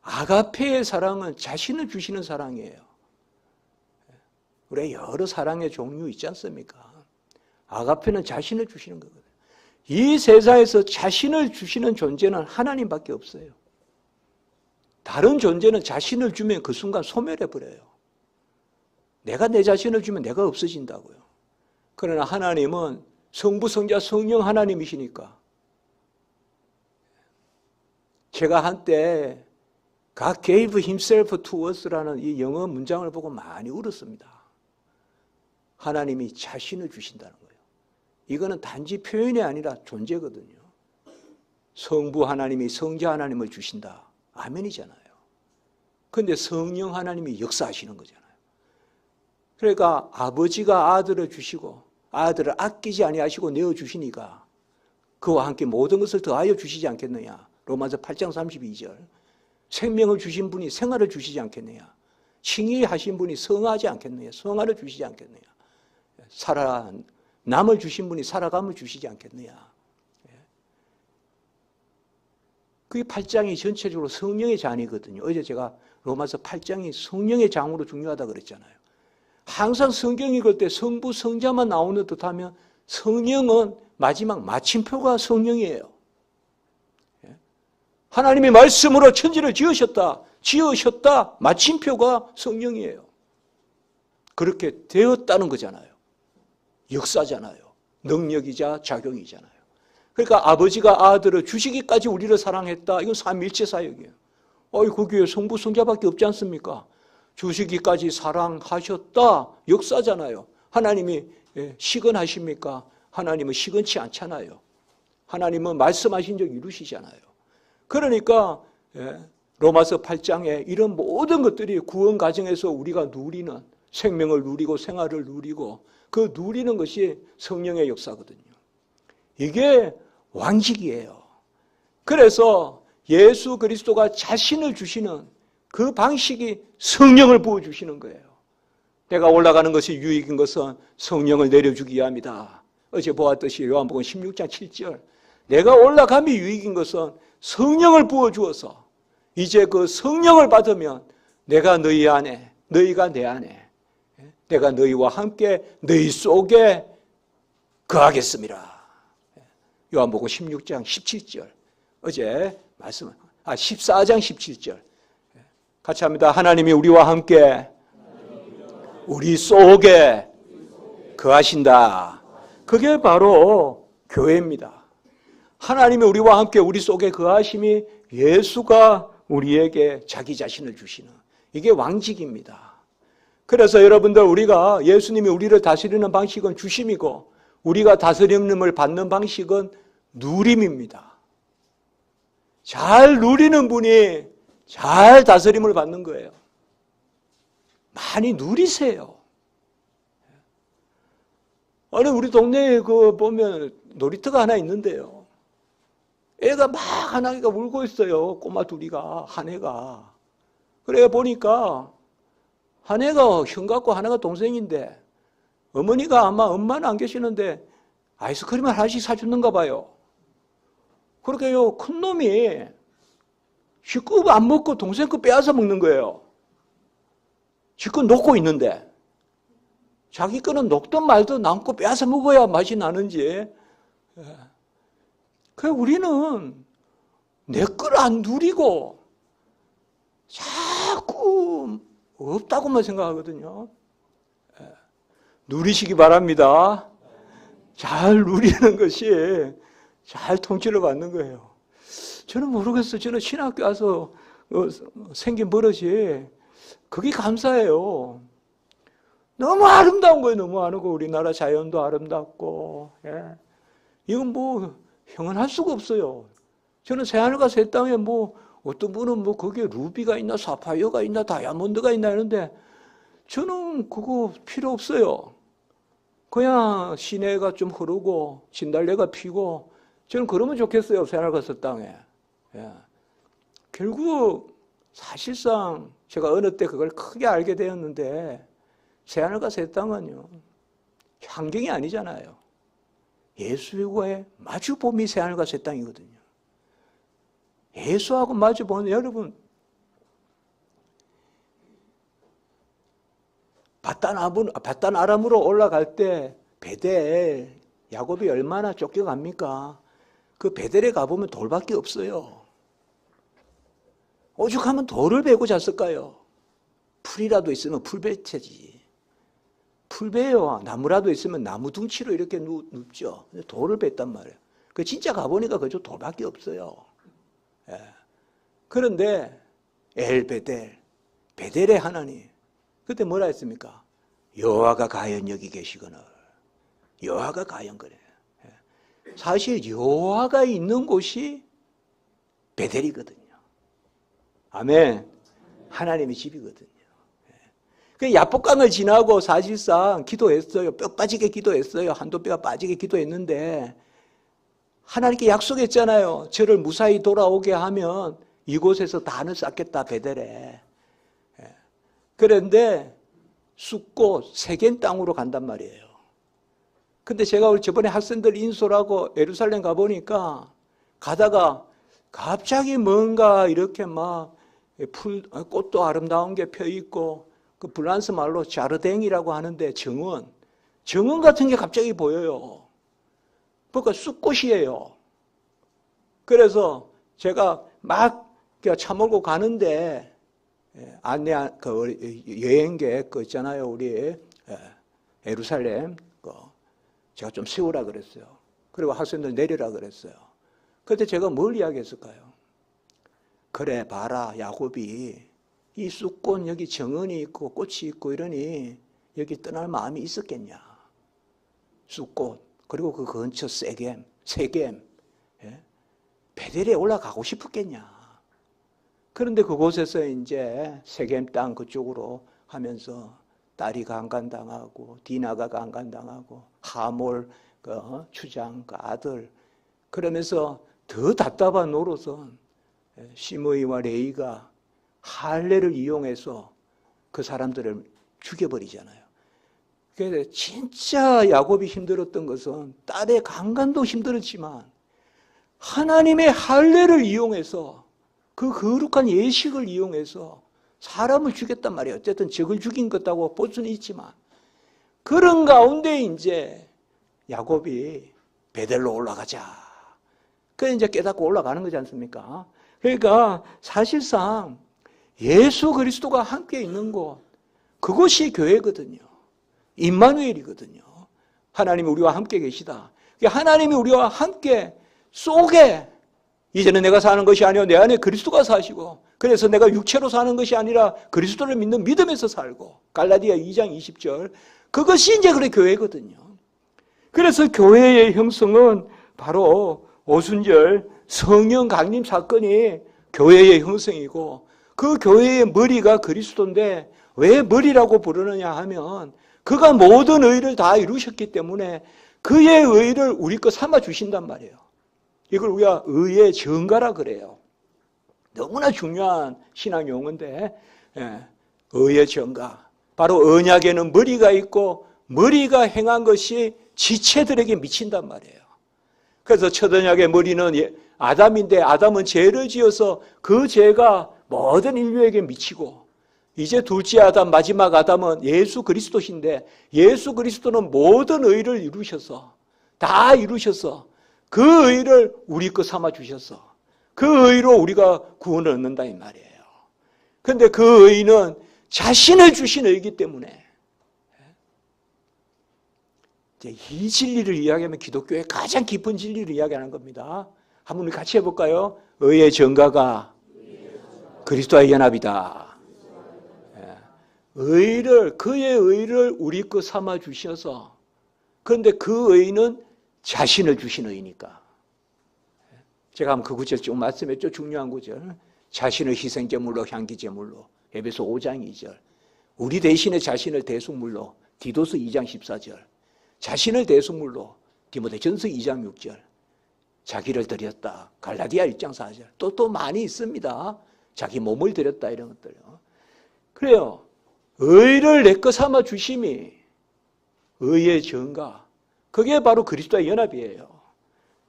아가페의 사랑은 자신을 주시는 사랑이에요. 우리 여러 사랑의 종류 있지 않습니까? 아가페는 자신을 주시는 거거든요. 이 세상에서 자신을 주시는 존재는 하나님밖에 없어요. 다른 존재는 자신을 주면 그 순간 소멸해버려요. 내가 내 자신을 주면 내가 없어진다고요. 그러나 하나님은 성부, 성자, 성령 하나님이시니까. 제가 한때 God gave himself to us라는 이 영어 문장을 보고 많이 울었습니다. 하나님이 자신을 주신다는 거예요. 이거는 단지 표현이 아니라 존재거든요. 성부 하나님이 성자 하나님을 주신다. 아멘이잖아요. 그런데 성령 하나님이 역사하시는 거잖아요. 그러니까 아버지가 아들을 주시고 아들을 아끼지 아니하시고 내어주시니까 그와 함께 모든 것을 더하여 주시지 않겠느냐. 로마서 8장 32절. 생명을 주신 분이 생활을 주시지 않겠느냐. 칭의하신 분이 성하지 않겠느냐. 성화를 주시지 않겠느냐. 남을 주신 분이 살아감을 주시지 않겠느냐. 그게 8장이 전체적으로 성령의 잔이거든요. 어제 제가 로마서 8장이 성령의 장으로 중요하다고 그랬잖아요. 항상 성경 읽을 때 성부, 성자만 나오는 듯하면 성령은 마지막 마침표가 성령이에요. 하나님의 말씀으로 천지를 지으셨다. 마침표가 성령이에요. 그렇게 되었다는 거잖아요. 역사잖아요. 능력이자 작용이잖아요. 그러니까 아버지가 아들을 주시기까지 우리를 사랑했다. 이건 삼위일체 사역이에요. 그 교회 성부, 성자밖에 없지 않습니까? 주시기까지 사랑하셨다. 역사잖아요. 하나님이 시건하십니까? 하나님은 시건치 않잖아요. 하나님은 말씀하신 적 이루시잖아요. 그러니까 로마서 8장에 이런 모든 것들이 구원 과정에서 우리가 누리는 생명을 누리고 생활을 누리고 그 누리는 것이 성령의 역사거든요. 이게 왕직이에요. 그래서 예수 그리스도가 자신을 주시는 그 방식이 성령을 부어주시는 거예요. 내가 올라가는 것이 유익인 것은 성령을 내려주기 위함이다. 어제 보았듯이 요한복음 16장 7절. 내가 올라감이 유익인 것은 성령을 부어주어서 이제 그 성령을 받으면 내가 너희 안에, 너희가 내 안에, 내가 너희와 함께 너희 속에 거하겠습니다. 요한복음 16장 17절. 어제 14장 17절. 같이 합니다. 하나님이 우리와 함께 우리 속에 거하신다. 그게 바로 교회입니다. 하나님이 우리와 함께 우리 속에 거하심이 예수가 우리에게 자기 자신을 주시는, 이게 왕직입니다. 그래서 여러분들, 우리가 예수님이 우리를 다스리는 방식은 주심이고, 우리가 다스림을 받는 방식은 누림입니다. 잘 누리는 분이 잘 다스림을 받는 거예요. 많이 누리세요. 아니, 우리 동네에 보면 놀이터가 하나 있는데요. 애가 막 하나가 울고 있어요. 꼬마 둘이가, 한 애가. 그래 보니까 한 애가 형 같고 하나가 동생인데, 어머니가 아마 엄마는 안 계시는데 아이스크림을 하나씩 사주는가 봐요. 그렇게요, 큰 놈이 지 거 안 먹고 동생 거 빼앗아 먹는 거예요. 지 거 녹고 있는데. 자기 거는 녹든 말든 남고 빼앗아 먹어야 맛이 나는지. 그 우리는 내 걸 안 누리고 자꾸 없다고만 생각하거든요. 누리시기 바랍니다. 잘 누리는 것이 잘 통치를 받는 거예요. 저는 모르겠어요. 저는 신학교 와서 생긴 버릇이 그게 감사해요. 너무 아름다운 거예요. 너무 아름다고, 우리나라 자연도 아름답고. 예. 이건 뭐 형언할 수가 없어요. 저는 새하늘과 새 땅에 뭐 어떤 분은 뭐 거기에 루비가 있나 사파이어가 있나 다이아몬드가 있나 이러는데, 저는 그거 필요 없어요. 그냥 시내가 좀 흐르고 진달래가 피고, 저는 그러면 좋겠어요. 새하늘과 새 땅에. 예. 결국 사실상 제가 어느 때 그걸 크게 알게 되었는데, 새하늘과 새 땅은요, 환경이 아니잖아요. 예수와의 마주봄이 새하늘과 새 땅이거든요. 예수하고 마주보는, 여러분, 바단 아람으로 올라갈 때 베델, 야곱이 얼마나 쫓겨갑니까? 그 베델에 가보면 돌밖에 없어요. 오죽하면 돌을 베고 잤을까요? 풀이라도 있으면 풀베채지. 풀베요. 나무라도 있으면 나무 둥치로 이렇게 눕죠. 돌을 뱄단 말이에요. 그 진짜 가보니까 그저 돌밖에 없어요. 예. 그런데 엘베델, 베델의 하나님, 그때 뭐라 했습니까? 여호와가 과연 여기 계시거늘. 여호와가 과연 그래. 예. 사실 여호와가 있는 곳이 베델이거든요. 아멘. 하나님의 집이거든요. 그 야복강을 지나고 사실상 기도했어요. 뼈 빠지게 기도했어요. 한도 뼈가 빠지게 기도했는데, 하나님께 약속했잖아요. 저를 무사히 돌아오게 하면 이곳에서 단을 쌓겠다, 베델에. 그런데 숫꽃 세겜 땅으로 간단 말이에요. 근데 제가 저번에 학생들 인솔하고 예루살렘 가보니까, 가다가 갑자기 뭔가 이렇게 막 꽃도 아름다운 게 펴 있고, 그 프랑스 말로 자르댕이라고 하는데 정원 같은 게 갑자기 보여요. 그러니까 쑥꽃이에요. 그래서 제가 막 차 몰고 가는데, 여행객 그 있잖아요, 우리 예루살렘 제가 좀 세우라 그랬어요. 그리고 학생들 내리라 그랬어요. 그때 제가 뭘 이야기했을까요? 그래 봐라, 야곱이 이 쑥꽃 여기 정원이 있고 꽃이 있고 이러니 여기 떠날 마음이 있었겠냐. 쑥꽃, 그리고 그 근처 세겜, 예? 베델에 올라가고 싶었겠냐. 그런데 그곳에서 이제 세겜 땅 그쪽으로 하면서 딸이 강간당하고 디나가 강간당하고 하몰 추장 그 아들, 그러면서 더 답답한 노릇은 시므이와 레이가 할례를 이용해서 그 사람들을 죽여버리잖아요. 그래서 진짜 야곱이 힘들었던 것은 딸의 강간도 힘들었지만 하나님의 할례를 이용해서, 그 거룩한 예식을 이용해서 사람을 죽였단 말이에요. 어쨌든 적을 죽인 것다고 볼 수는 있지만, 그런 가운데 이제 야곱이 베델로 올라가자. 그래 이제 깨닫고 올라가는 거지 않습니까? 그러니까 사실상 예수 그리스도가 함께 있는 곳, 그것이 교회거든요. 임마누엘이거든요. 하나님이 우리와 함께 계시다. 하나님이 우리와 함께 속에 이제는 내가 사는 것이 아니요 내 안에 그리스도가 사시고 그래서 내가 육체로 사는 것이 아니라 그리스도를 믿는 믿음에서 살고 갈라디아 2장 20절 그것이 이제 그래 교회거든요. 그래서 교회의 형성은 바로 오순절 성령 강림 사건이 교회의 형성이고 그 교회의 머리가 그리스도인데 왜 머리라고 부르느냐 하면 그가 모든 의를 다 이루셨기 때문에 그의 의를 우리 거 삼아 주신단 말이에요. 이걸 우리가 의의 전가라 그래요. 너무나 중요한 신앙 용어인데 의의 전가. 바로 언약에는 머리가 있고 머리가 행한 것이 지체들에게 미친단 말이에요. 그래서 첫 언약의 머리는 아담인데 아담은 죄를 지어서 그 죄가 모든 인류에게 미치고 이제 둘째 아담 마지막 아담은 예수 그리스도신데 예수 그리스도는 모든 의를 이루셔서 다 이루셔서 그 의를 우리 거 삼아 주셔서 그 의로 우리가 구원을 얻는다 이 말이에요. 그런데 그 의는 자신을 주신 의이기 때문에 이제 이 진리를 이야기하면 기독교의 가장 깊은 진리를 이야기하는 겁니다. 한번 우리 같이 해볼까요? 의의 전가가 그리스도와의 연합이다. 의를 그의 의를 우리 거 삼아 주셔서 그런데 그 의는 자신을 주신 의니까 제가 한번 그 구절 좀 말씀했죠. 중요한 구절. 자신을 희생제물로 향기제물로 에베소 5장 2절 우리 대신에 자신을 대속물로 디도서 2장 14절 자신을 대속물로 디모데전서 2장 6절 자기를 드렸다. 갈라디아 1장 4절 또 많이 있습니다. 자기 몸을 드렸다 이런 것들요. 그래요. 의를 내 것 삼아 주심이 의의 전가 그게 바로 그리스도의 연합이에요.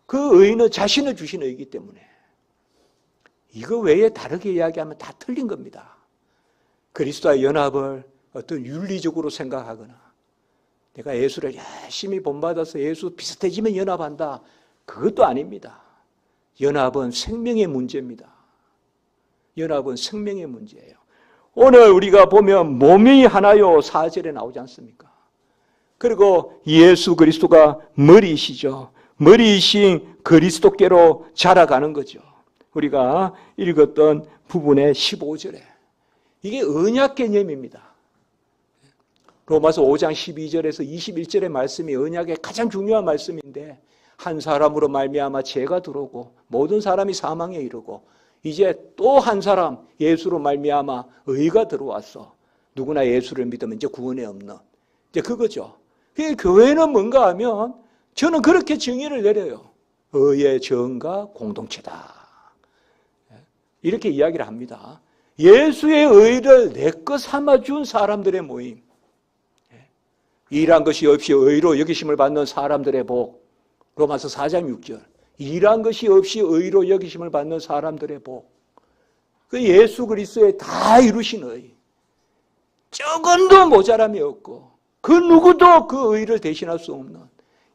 그 의는 자신을 주신 의이기 때문에 이거 외에 다르게 이야기하면 다 틀린 겁니다. 그리스도의 연합을 어떤 윤리적으로 생각하거나 내가 예수를 열심히 본받아서 예수 비슷해지면 연합한다. 그것도 아닙니다. 연합은 생명의 문제입니다. 연합은 생명의 문제예요. 오늘 우리가 보면 몸이 하나요 4절에 나오지 않습니까? 그리고 예수 그리스도가 머리이시죠. 머리이신 그리스도께로 자라가는 거죠. 우리가 읽었던 부분의 15절에 이게 언약 개념입니다. 로마서 5장 12절에서 21절의 말씀이 언약의 가장 중요한 말씀인데 한 사람으로 말미암아 죄가 들어오고 모든 사람이 사망에 이르고 이제 또 한 사람 예수로 말미암아 의가 들어왔어. 누구나 예수를 믿으면 이제 구원에 없는 이제 그거죠. 교회는 뭔가 하면 저는 그렇게 정의를 내려요. 의의 전가 공동체다. 이렇게 이야기를 합니다. 예수의 의를 내 것 삼아준 사람들의 모임. 일한 것이 없이 의로 여기심을 받는 사람들의 복. 로마서 4장 6절. 일한 것이 없이 의로 여기심을 받는 사람들의 복. 그 예수 그리스도의 다 이루신 의. 조금도 모자람이 없고 그 누구도 그 의를 대신할 수 없는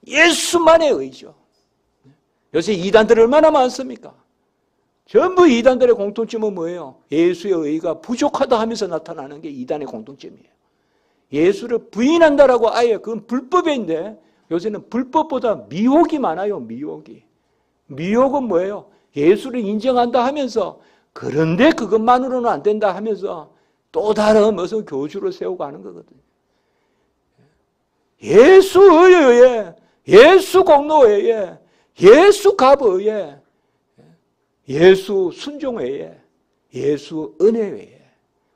예수만의 의죠. 요새 이단들 얼마나 많습니까? 전부 이단들의 공통점은 뭐예요? 예수의 의가 부족하다 하면서 나타나는 게 이단의 공통점이에요. 예수를 부인한다라고 아예 그건 불법인데 요새는 불법보다 미혹이 많아요. 미혹이. 미혹은 뭐예요? 예수를 인정한다 하면서 그런데 그것만으로는 안 된다 하면서 또 다른 무슨 교주를 세우고 하는 거거든요. 예수 의에, 예수 공로에, 예수 값의에, 예수 순종회에, 예수 은혜회에.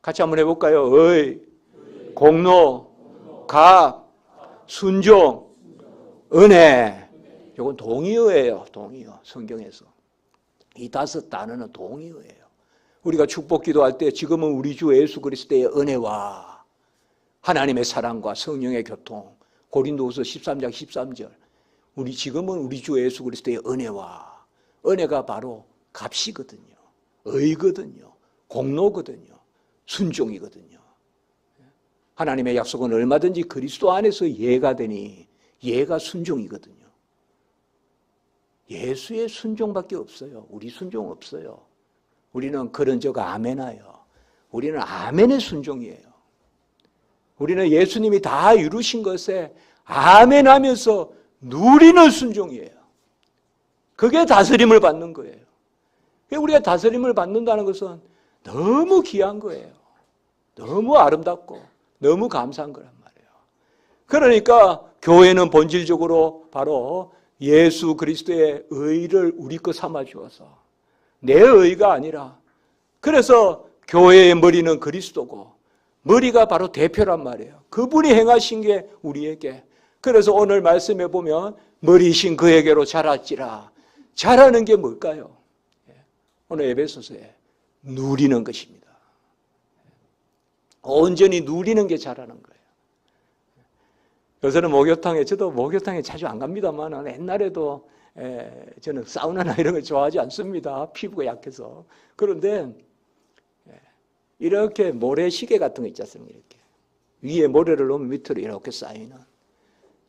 같이 한번 해볼까요? 의, 공로, 값, 순종, 은혜. 이건 동의어예요. 동의어. 성경에서. 이 5 단어는 동의어예요. 우리가 축복 기도할 때 지금은 우리 주 예수 그리스도의 은혜와 하나님의 사랑과 성령의 교통. 고린도후서 13장 13절. 지금은 우리 주 예수 그리스도의 은혜와 은혜가 바로 값이거든요. 의거든요. 공로거든요. 순종이거든요. 하나님의 약속은 얼마든지 그리스도 안에서 예가 되니 예가 순종이거든요. 예수의 순종밖에 없어요. 우리 순종 없어요. 우리는 그런 적 아멘하여. 우리는 아멘의 순종이에요. 우리는 예수님이 다 이루신 것에 아멘하면서 누리는 순종이에요. 그게 다스림을 받는 거예요. 우리가 다스림을 받는다는 것은 너무 귀한 거예요. 너무 아름답고 너무 감사한 거란 말이에요. 그러니까 교회는 본질적으로 바로 예수 그리스도의 의를 우리 것 삼아 주어서 내 의가 아니라, 그래서 교회의 머리는 그리스도고 머리가 바로 대표란 말이에요. 그분이 행하신 게 우리에게. 그래서 오늘 말씀해 보면 머리이신 그에게로 자랄지라. 자라는 게 뭘까요? 오늘 에베소서에 누리는 것입니다. 온전히 누리는 게 자라는 거예요. 요새는 목욕탕에, 저도 목욕탕에 자주 안 갑니다만 옛날에도 저는 사우나나 이런 걸 좋아하지 않습니다. 피부가 약해서. 그런데 이렇게 모래시계 같은 거 있지 않습니까? 이렇게 위에 모래를 놓으면 밑으로 이렇게 쌓이는.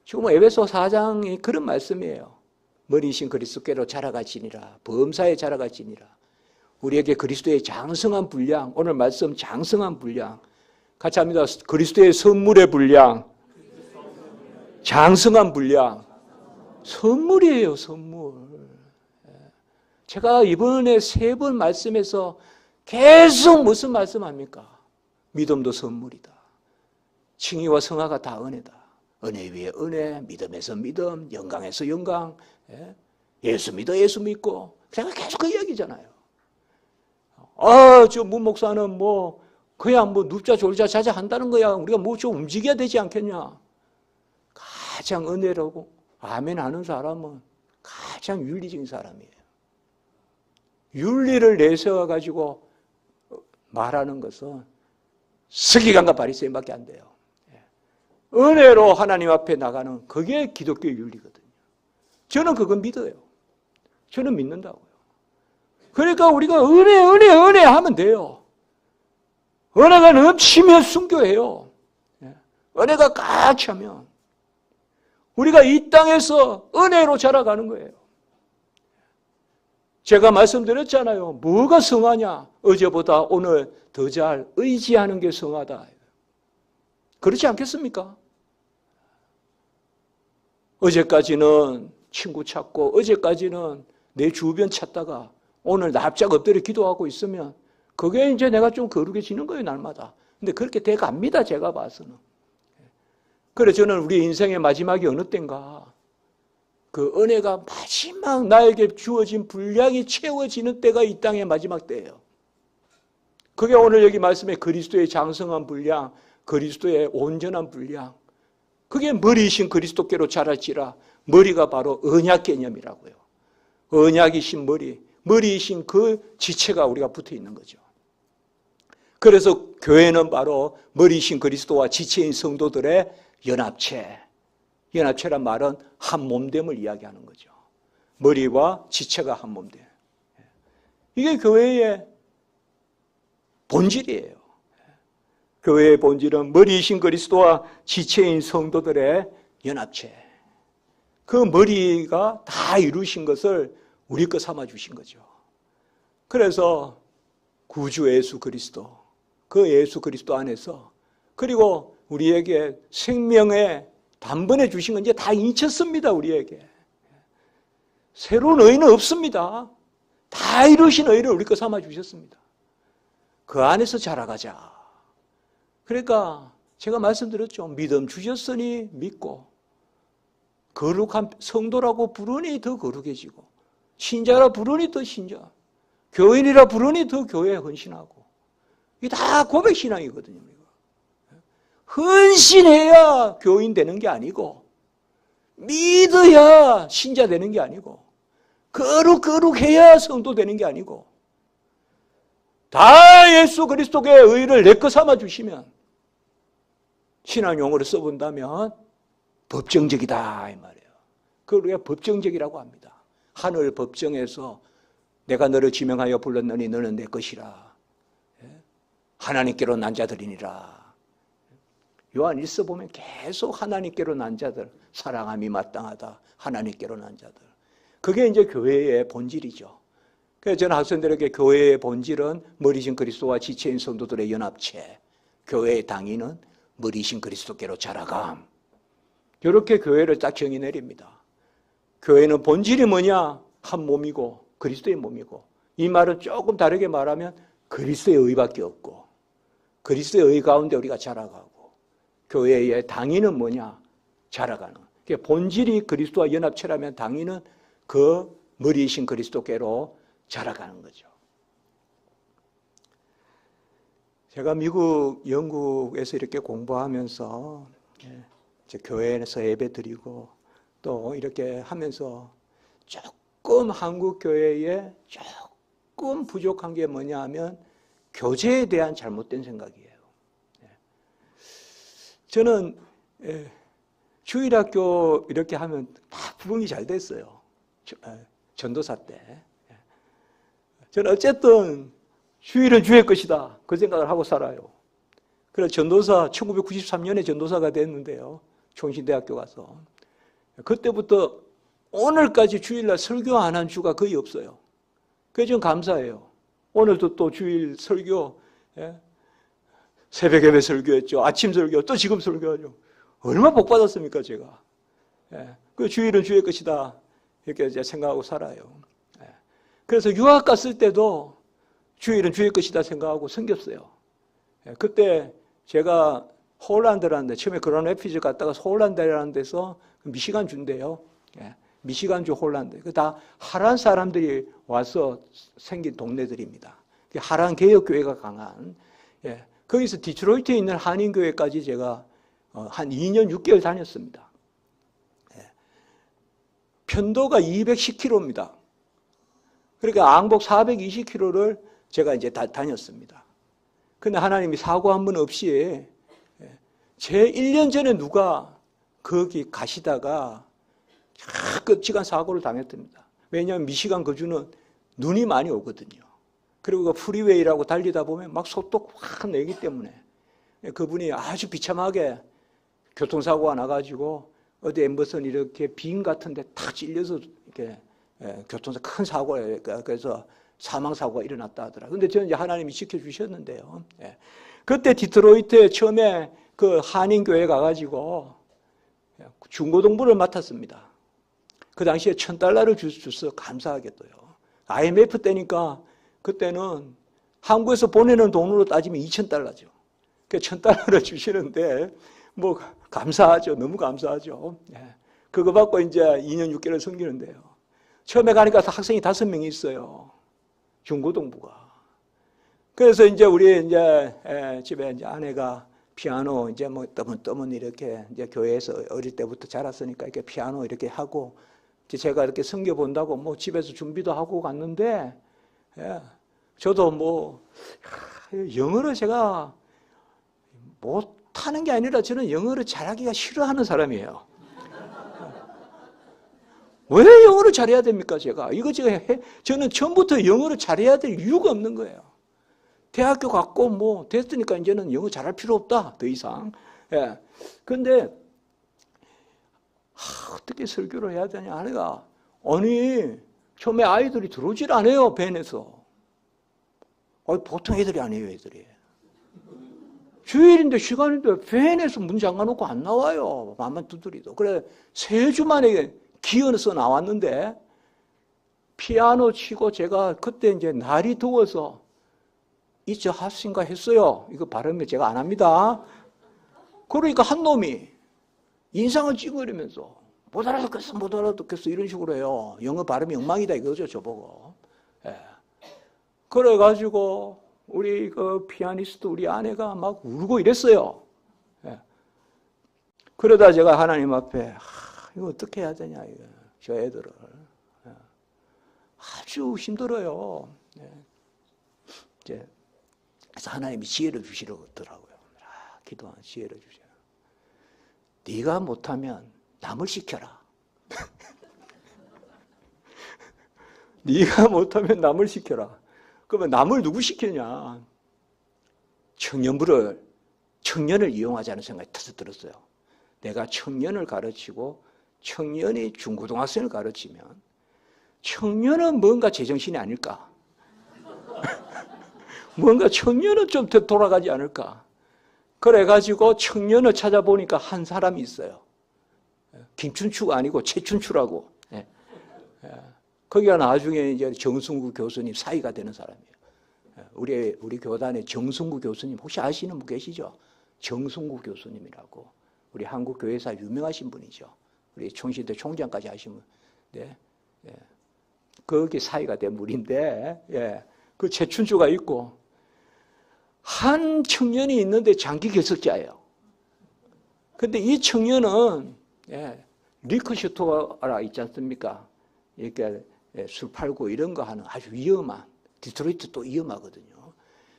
지금 에베소 4장이 그런 말씀이에요. 머리이신 그리스도께로 자라가지니라. 범사에 자라가지니라. 우리에게 그리스도의 장성한 분량, 오늘 말씀 장성한 분량, 같이 합니다. 그리스도의 선물의 분량, 장성한 분량, 선물이에요. 선물. 제가 이번에 3번 말씀에서 계속 무슨 말씀합니까? 믿음도 선물이다. 칭의와 성화가 다 은혜다. 은혜 위에 은혜, 믿음에서 믿음, 영광에서 영광. 예수 믿어 예수 믿고. 제가 계속 그 이야기잖아요. 저 문 목사는 그냥 눕자 졸자 자자 한다는 거야. 우리가 좀 움직여야 되지 않겠냐. 가장 은혜라고 아멘 하는 사람은 가장 윤리적인 사람이에요. 윤리를 내세워가지고 말하는 것은 서기관과 바리새인밖에 안 돼요. 은혜로 하나님 앞에 나가는 그게 기독교의 윤리거든요. 저는 그건 믿어요. 저는 믿는다고요. 그러니까 우리가 은혜 하면 돼요. 은혜가 넘치면 순교해요. 은혜가 꽉 차면 우리가 이 땅에서 은혜로 자라가는 거예요. 제가 말씀드렸잖아요. 뭐가 성하냐? 어제보다 오늘 더 잘 의지하는 게 성하다. 그렇지 않겠습니까? 어제까지는 친구 찾고 어제까지는 내 주변 찾다가 오늘 납작 엎드려 기도하고 있으면 그게 이제 내가 좀 거룩해지는 거예요, 날마다. 근데 그렇게 돼 갑니다, 제가 봐서는. 그래, 저는 우리 인생의 마지막이 어느 때인가, 그 은혜가 마지막 나에게 주어진 분량이 채워지는 때가 이 땅의 마지막 때예요. 그게 오늘 여기 말씀에 그리스도의 장성한 분량, 그리스도의 온전한 분량, 그게 머리이신 그리스도께로 자랄지라. 머리가 바로 언약 개념이라고요. 언약이신 머리, 머리이신 그 지체가 우리가 붙어 있는 거죠. 그래서 교회는 바로 머리이신 그리스도와 지체인 성도들의 연합체. 연합체란 말은 한 몸됨을 이야기하는 거죠. 머리와 지체가 한 몸됨. 이게 교회의 본질이에요. 교회의 본질은 머리이신 그리스도와 지체인 성도들의 연합체. 그 머리가 다 이루신 것을 우리 것 삼아 주신 거죠. 그래서 구주 예수 그리스도, 그 예수 그리스도 안에서, 그리고 우리에게 생명의 단번에 주신 건 이제 다 인쳤습니다, 우리에게. 새로운 의는 없습니다. 다 이루신 의를 우리 것 삼아 주셨습니다. 그 안에서 자라가자. 그러니까 제가 말씀드렸죠. 믿음 주셨으니 믿고, 거룩한 성도라고 부르니 더 거룩해지고, 신자라 부르니 더 신자, 교인이라 부르니 더 교회에 헌신하고. 이게 다 고백신앙이거든요. 헌신해야 교인 되는 게 아니고, 믿어야 신자 되는 게 아니고, 거룩해야 성도 되는 게 아니고, 다 예수 그리스도의 의를 내 것 삼아 주시면, 신앙 용어로 써본다면 법정적이다 이 말이에요. 그걸 우리가 법정적이라고 합니다. 하늘 법정에서 내가 너를 지명하여 불렀느니 너는 내 것이라. 하나님께로 난 자들이니라. 요한 1서 보면 계속 하나님께로 난 자들, 사랑함이 마땅하다. 하나님께로 난 자들. 그게 이제 교회의 본질이죠. 그래서 저는 학생들에게 교회의 본질은 머리신 그리스도와 지체인 성도들의 연합체, 교회의 당위는 머리신 그리스도께로 자라감. 이렇게 교회를 딱 정의 내립니다. 교회는 본질이 뭐냐? 한 몸이고 그리스도의 몸이고, 이 말은 조금 다르게 말하면 그리스도의 의밖에 없고 그리스도의 의 가운데 우리가 자라가고, 교회의 당위는 뭐냐? 자라가는. 본질이 그리스도와 연합체라면 당위는 그 머리이신 그리스도께로 자라가는 거죠. 제가 미국, 영국에서 이렇게 공부하면서 이제 교회에서 예배 드리고 또 이렇게 하면서 조금 한국 교회에 조금 부족한 게 뭐냐 하면 교제에 대한 잘못된 생각이에요. 저는 주일학교 이렇게 하면 다 부흥이 잘 됐어요. 전도사 때. 저는 어쨌든 주일은 주의 것이다, 그 생각을 하고 살아요. 그래서 전도사 1993년에 전도사가 됐는데요. 총신대학교 가서. 그때부터 오늘까지 주일날 설교 안 한 주가 거의 없어요. 그래서 좀 감사해요. 오늘도 또 주일 설교, 새벽 예배 설교했죠. 아침 설교, 또 지금 설교하죠. 얼마나 복 받았습니까, 제가. 그 주일은 주의 것이다, 이렇게 이제 생각하고 살아요. 그래서 유학 갔을 때도 주일은 주의 것이다 생각하고 섬겼어요. 그때 제가 홀란드라는 데, 처음에 그런 레피지 갔다가 홀란드라는 데서 미시간 주인데요. 미시간주 홀란드. 다 하란 사람들이 와서 생긴 동네들입니다. 하란 개혁교회가 강한. 거기서 디트로이트에 있는 한인교회까지 제가 한 2년 6개월 다녔습니다. 편도가 210km입니다. 그러니까 앙복 420km를 제가 이제 다녔습니다. 근데 하나님이 사고 한 번 없이 제 1년 전에 누가 거기 가시다가 끔찍한 사고를 당했답니다. 왜냐하면 미시간 거주는 눈이 많이 오거든요. 그리고 그 프리웨이라고 달리다 보면 막 속도 확 내기 때문에 그분이 아주 비참하게 교통사고가 나가지고 어디 엠버슨 이렇게 빈 같은데 탁 찔려서 이렇게 교통사 큰 사고에, 그래서 사망사고가 일어났다 하더라. 근데 저는 이제 하나님이 지켜주셨는데요. 그때 디트로이트에 처음에 그 한인교회 가가지고 중고등부를 맡았습니다. 그 당시에 $1,000를 주서 감사하게도요. IMF 때니까 그때는 한국에서 보내는 돈으로 따지면 $2,000죠. 그 $1,000를 주시는데 뭐 감사하죠. 너무 감사하죠. 그거 받고 이제 2년 6개월 섬기는데요. 처음에 가니까 학생이 5명이 있어요. 중고등부가. 그래서 이제 우리 이제 집에 이제 아내가 피아노 이제 뭐 떠문 이렇게 이제 교회에서 어릴 때부터 자랐으니까 이렇게 피아노 이렇게 하고 이제 제가 이렇게 섬겨 본다고 뭐 집에서 준비도 하고 갔는데, 저도 뭐 영어를 제가 못하는 게 아니라 저는 영어를 잘하기가 싫어하는 사람이에요. 왜 영어를 잘해야 됩니까, 제가? 이거 저는 처음부터 영어를 잘해야 될 이유가 없는 거예요. 대학교 갔고 뭐 됐으니까 이제는 영어 잘할 필요 없다, 더 이상. 근데 어떻게 설교를 해야 되냐, 아내가. 아니, 처음에 아이들이 들어오질 않아요, 밴에서. 보통 애들이 아니에요, 애들이. 주일인데 시간인데 밴에서 문 잠가놓고 안 나와요, 맘만 두드리도. 그래, 3주 만에 기어서 나왔는데 피아노 치고 제가 그때 이제 날이 더워서 이저 하신가 했어요. 이거 발음을 제가 안 합니다. 그러니까 한 놈이 인상을 찡그리면서 못 알아듣겠어 이런 식으로 해요. 영어 발음이 엉망이다 이거죠, 저보고. 그래가지고 우리 그 피아니스트 우리 아내가 막 울고 이랬어요. 그러다 제가 하나님 앞에 이거 어떻게 해야 되냐, 이거. 저 애들을. 아주 힘들어요. 이제 그래서 하나님이 지혜를 주시더라고요. 기도한 지혜를 주셔요. 네가 못하면 남을 시켜라. 네가 못하면 남을 시켜라. 그러면 남을 누구 시키냐? 청년을 이용하자는 생각이 터져 들었어요. 내가 청년을 가르치고 청년이 중고등학생을 가르치면 청년은 뭔가 제정신이 아닐까? 뭔가 청년은 좀 더 돌아가지 않을까. 그래가지고 청년을 찾아보니까 한 사람이 있어요. 김춘추가 아니고 최춘추라고. 예. 거기가 나중에 이제 정승구 교수님 사이가 되는 사람이에요. 우리 교단의 정승구 교수님 혹시 아시는 분 계시죠? 정승구 교수님이라고 우리 한국 교회사 유명하신 분이죠. 우리 총시대 총장까지 하신 분. 네. 예. 거기 사이가 된 분인데, 예. 그 최춘추가 있고 한 청년이 있는데 장기 결석자예요. 근데 이 청년은 리커슈토라 있지 않습니까? 이렇게 술 팔고 이런 거 하는 아주 위험한, 디트로이트 또 위험하거든요.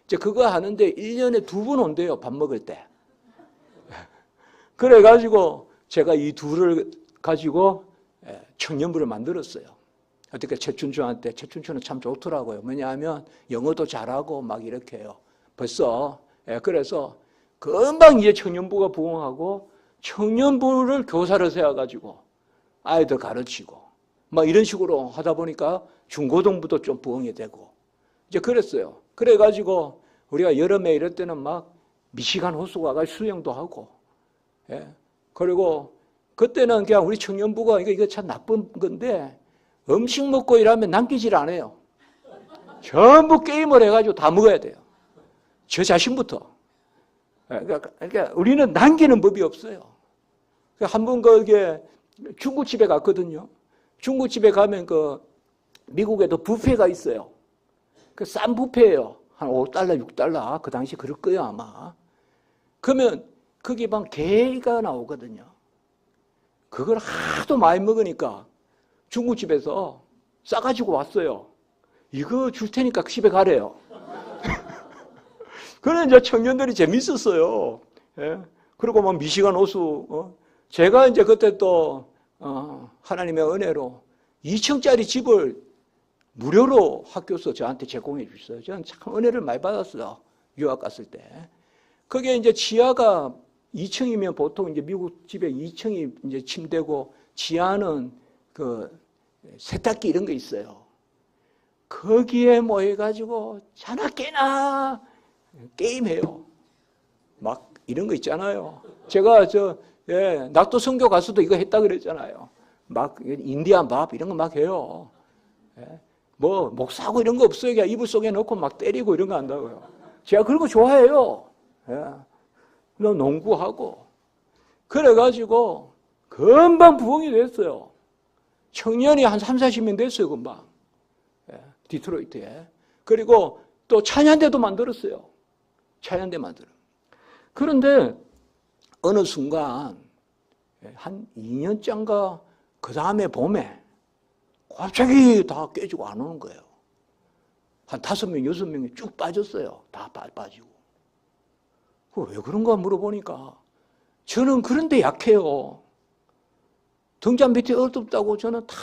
이제 그거 하는데 1년에 2번 온대요, 밥 먹을 때. 그래가지고 제가 이 둘을 가지고 청년부를 만들었어요. 어떻게 최춘추한테, 최춘추는 참 좋더라고요. 왜냐하면 영어도 잘하고 막 이렇게 해요. 벌써, 그래서 금방 이제 청년부가 부흥하고 청년부를 교사를 세워가지고 아이들 가르치고 막 이런 식으로 하다 보니까 중고등부도 좀 부흥이 되고 이제 그랬어요. 그래가지고 우리가 여름에 이럴 때는 막 미시간 호수 가서 수영도 하고, 그리고 그때는 그냥 우리 청년부가 이거 참 나쁜 건데 음식 먹고 이러면 남기질 않아요. 전부 게임을 해가지고 다 먹어야 돼요. 저 자신부터. 그러니까 우리는 남기는 법이 없어요. 한번 거기에 중국집에 갔거든요. 중국집에 가면 그 미국에도 뷔페가 있어요. 그 싼 뷔페예요. 한 5달러, 6달러. 그 당시 그럴 거예요, 아마. 그러면 거기 막 게가 나오거든요. 그걸 하도 많이 먹으니까 중국집에서 싸가지고 왔어요. 이거 줄 테니까 집에 가래요. 그런 이제 청년들이 재밌었어요. 예. 그리고 막 미시간 호수. 제가 이제 그때 또 하나님의 은혜로 2층짜리 집을 무료로 학교에서 저한테 제공해 주셨어요. 저는 참 은혜를 많이 받았어요. 유학 갔을 때. 그게 이제 지하가 2층이면 보통 이제 미국 집에 2층이 이제 침대고 지하는 그 세탁기 이런 거 있어요. 거기에 모여가지고 자나 깨나 게임해요. 막 이런 거 있잖아요. 제가 낙도 선교 가서도 이거 했다 그랬잖아요. 막 인디안 밥 이런 거 막 해요. 뭐 목사고 이런 거 없어요. 그냥 이불 속에 넣고 막 때리고 이런 거 한다고요. 제가 그런 거 좋아해요. 농구하고. 그래가지고 금방 부흥이 됐어요. 청년이 한 3, 40명 됐어요, 금방. 디트로이트에. 그리고 또 찬양대도 만들었어요. 찬양대 만들어. 그런데 어느 순간 한 2년째인가 그 다음에 봄에 갑자기 다 깨지고 안 오는 거예요. 한 5명, 6명이 쭉 빠졌어요. 다 빠지고. 왜 그런가 물어보니까 저는 그런데 약해요. 등잔 밑이 어둡다고 저는 다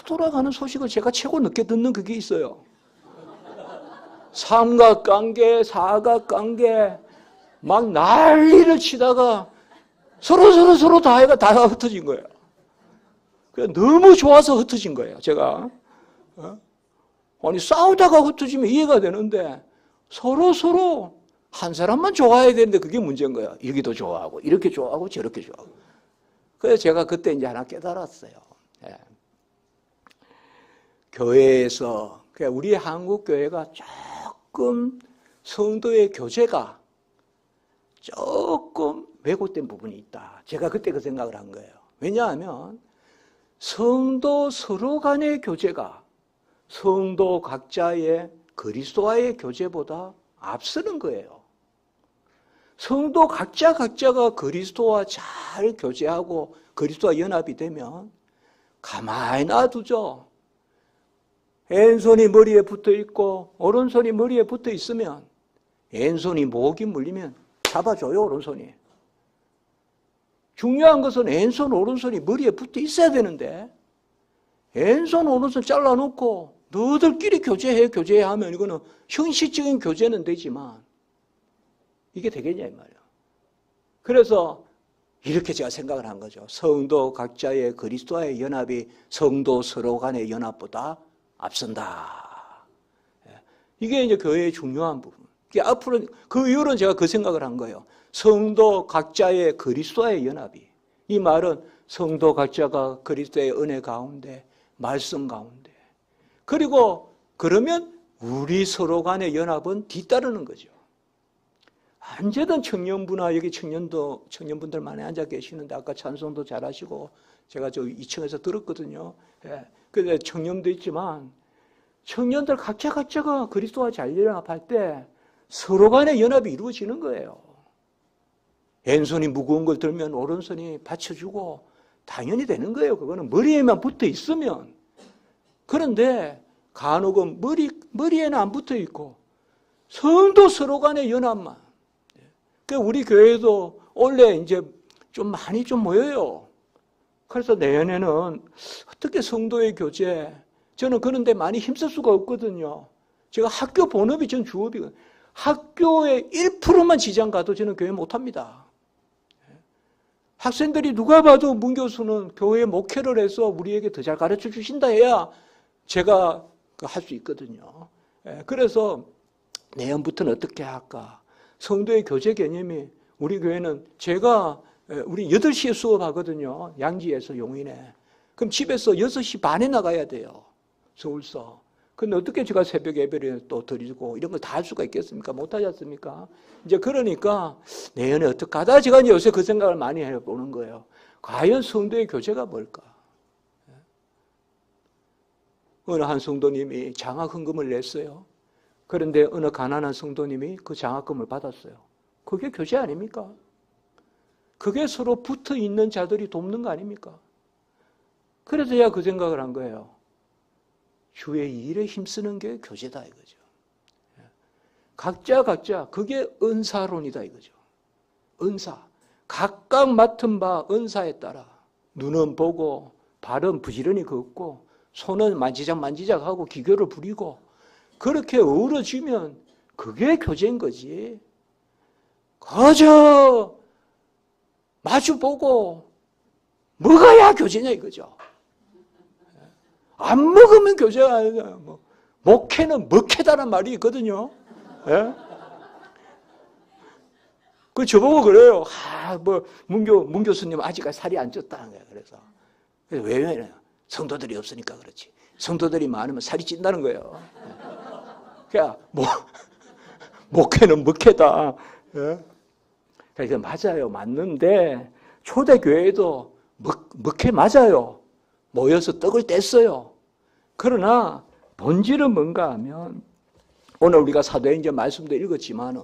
돌아가는 소식을 제가 최고 늦게 듣는 그게 있어요. 삼각관계, 사각관계 막 난리를 치다가 서로 다 흩어진 거예요. 너무 좋아서 흩어진 거예요, 제가. 아니, 싸우다가 흩어지면 이해가 되는데 서로 한 사람만 좋아해야 되는데 그게 문제인 거예요. 여기도 좋아하고, 이렇게 좋아하고, 저렇게 좋아하고. 그래서 제가 그때 이제 하나 깨달았어요. 교회에서, 우리 한국교회가 조금 성도의 교제가 조금 왜곡된 부분이 있다. 제가 그때 그 생각을 한 거예요. 왜냐하면 성도 서로 간의 교제가 성도 각자의 그리스도와의 교제보다 앞서는 거예요. 성도 각자가 그리스도와 잘 교제하고 그리스도와 연합이 되면 가만히 놔두죠. 왼손이 머리에 붙어 있고 오른손이 머리에 붙어 있으면 왼손이 목이 물리면 잡아줘요, 오른손이. 중요한 것은 왼손, 오른손이 머리에 붙어 있어야 되는데 왼손, 오른손 잘라놓고 너희들끼리 교제해 하면 이거는 형식적인 교제는 되지만 이게 되겠냐 이 말이야. 그래서 이렇게 제가 생각을 한 거죠. 성도 각자의 그리스도와의 연합이 성도 서로 간의 연합보다 앞선다. 이게 이제 교회의 중요한 부분. 앞으로 그 이후로는 제가 그 생각을 한 거예요. 성도 각자의 그리스도와의 연합이. 이 말은 성도 각자가 그리스도의 은혜 가운데, 말씀 가운데. 그리고 그러면 우리 서로 간의 연합은 뒤따르는 거죠. 언제든 청년부나 여기 청년분들 많이 앉아 계시는데 아까 찬송도 잘하시고 제가 저 2층에서 들었거든요. 예. 근데 청년도 있지만 청년들 각자가 그리스도와 잘 연합할 때 서로 간의 연합이 이루어지는 거예요. 왼손이 무거운 걸 들면 오른손이 받쳐주고 당연히 되는 거예요. 그거는 머리에만 붙어 있으면. 그런데 간혹은 머리에는 안 붙어 있고 성도 서로 간의 연합만. 그러니까 우리 교회도 원래 이제 좀 많이 좀 모여요. 그래서 내년에는 어떻게 성도의 교제, 저는 그런데 많이 힘쓸 수가 없거든요. 제가 학교 본업이 전 주업이거든요. 학교에 1%만 지장 가도 저는 교회 못합니다. 학생들이 누가 봐도 문 교수는 교회 목회를 해서 우리에게 더 잘 가르쳐 주신다 해야 제가 할 수 있거든요. 그래서 내년부터는 어떻게 할까? 성도의 교제 개념이 우리 교회는 제가 우리 8시에 수업하거든요. 양지에서 용인에. 그럼 집에서 6시 반에 나가야 돼요. 서울서. 근데 어떻게 제가 새벽 예배를 또 드리고 이런 걸 다 할 수가 있겠습니까? 못하지 않습니까? 이제 그러니까 내년에 어떻게 하다 제가 이제 요새 그 생각을 많이 해보는 거예요. 과연 성도의 교제가 뭘까? 어느 한 성도님이 장학헌금을 냈어요. 그런데 어느 가난한 성도님이 그 장학금을 받았어요. 그게 교제 아닙니까? 그게 서로 붙어 있는 자들이 돕는 거 아닙니까? 그래서 제가 그 생각을 한 거예요. 주의 일에 힘쓰는 게 교제다 이거죠. 각자 그게 은사론이다 이거죠. 은사. 각각 맡은 바 은사에 따라 눈은 보고 발은 부지런히 걷고 손은 만지작 하고 기교를 부리고 그렇게 어우러지면 그게 교제인 거지. 그저 마주보고 먹어야 교제냐 이거죠. 안 먹으면 교제가 아니라 목회는 먹회다란 말이 있거든요. 예? 그 저보고 그래요. 문 교수님 아직까지 살이 안 쪘다는 거예요. 그래서 왜 성도들이 없으니까 그렇지. 성도들이 많으면 살이 찐다는 거예요. 그러니까 목회는 먹회다. 예? 그러니까 맞아요. 맞는데 초대교회도 먹회 맞아요. 모여서 떡을 뗐어요. 그러나 본질은 뭔가 하면 오늘 우리가 사도행전 말씀도 읽었지만은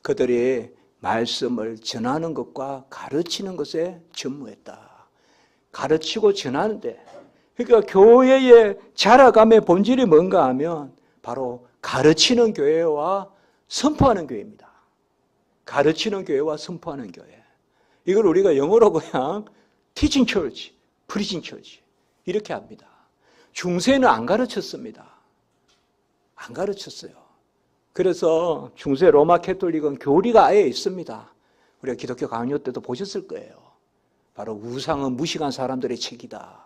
그들이 말씀을 전하는 것과 가르치는 것에 전무했다. 가르치고 전하는데 그러니까 교회의 자라감의 본질이 뭔가 하면 바로 가르치는 교회와 선포하는 교회입니다. 가르치는 교회와 선포하는 교회. 이걸 우리가 영어로 그냥 teaching church, preaching church 이렇게 합니다. 중세는 안 가르쳤습니다. 안 가르쳤어요. 그래서 중세 로마 캐톨릭은 교리가 아예 있습니다. 우리가 기독교 강요 때도 보셨을 거예요. 바로 우상은 무식한 사람들의 책이다.